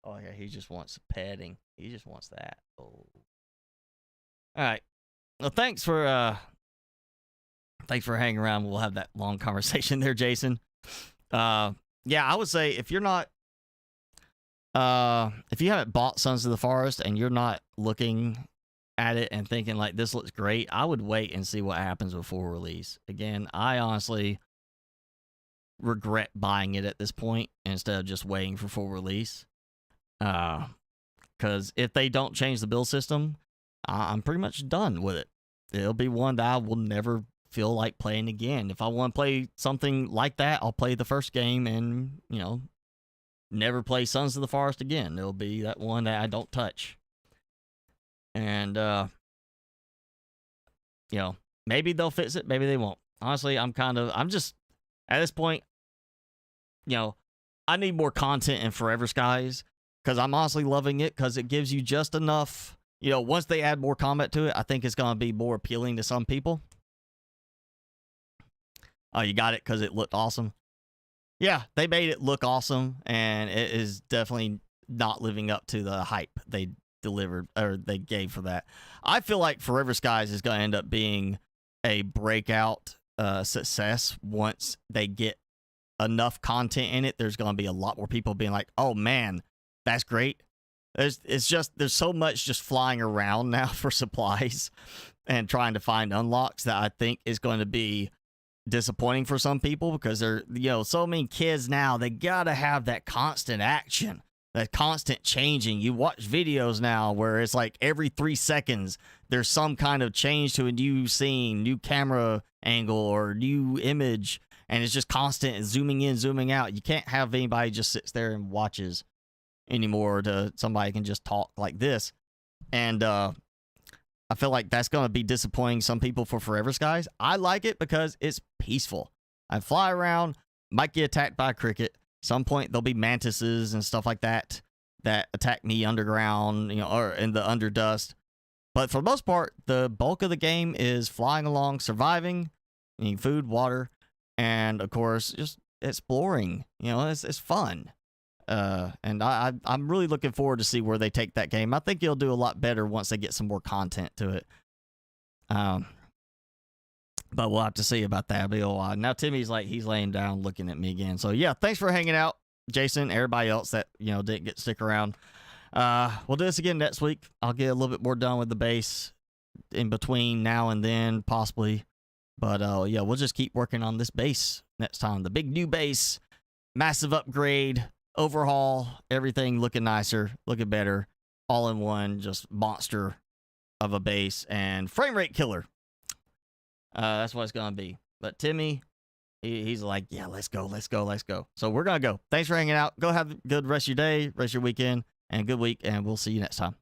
[SPEAKER 1] Oh yeah, he just wants petting. He just wants that. Oh. All right. Well, thanks for hanging around. We'll have that long conversation there, Jason. Yeah, I would say if you haven't bought Sons of the Forest and you're not looking at it and thinking like this looks great, I would wait and see what happens before release. Again, I honestly regret buying it at this point instead of just waiting for full release. Because if they don't change the build system, I'm pretty much done with it. It'll be one that I will never feel like playing again. If I want to play something like that, I'll play the first game and, never play Sons of the Forest again. It'll be that one that I don't touch. And, maybe they'll fix it, maybe they won't. Honestly, I'm just, at this point, I need more content in Forever Skies because I'm honestly loving it because it gives you just enough. You know, once they add more combat to it, I think it's going to be more appealing to some people. Oh, you got it because it looked awesome. Yeah, they made it look awesome, and it is definitely not living up to the hype they delivered or they gave for that. I feel like Forever Skies is going to end up being a breakout success once they get enough content in it. There's going to be a lot more people being like, "Oh man, that's great." There's so much just flying around now for supplies and trying to find unlocks that I think is going to be disappointing for some people because they're, you know, so many kids now, they gotta have that constant action, that constant changing. You watch videos now where it's like every 3 seconds there's some kind of change to a new scene, new camera angle, or new image, and it's just constant zooming in, zooming out. You can't have anybody just sits there and watches anymore. To somebody can just talk like this, and I feel like that's going to be disappointing some people for Forever Skies. I like it because it's peaceful. I fly around, might get attacked by a cricket. Some point there'll be mantises and stuff like that that attack me underground, you know, or in the underdust. But for the most part, the bulk of the game is flying along, surviving, eating food, water, and of course, just exploring. You know, it's fun. And I'm really looking forward to see where they take that game. I think you'll do a lot better once they get some more content to it. But we'll have to see about that. It'll be a while. Now Timmy's like, he's laying down looking at me again. So yeah, thanks for hanging out, Jason, everybody else that, you know, didn't get to stick around. We'll do this again next week. I'll get a little bit more done with the base in between now and then, possibly. But yeah, we'll just keep working on this base next time. The big new base, massive upgrade, overhaul, everything looking nicer, looking better, all in one, just monster of a base and frame rate killer. That's what it's gonna be. But Timmy, he's like, yeah, let's go. So we're gonna go. Thanks for hanging out. Go have a good rest of your day, rest of your weekend, and good week, and we'll see you next time.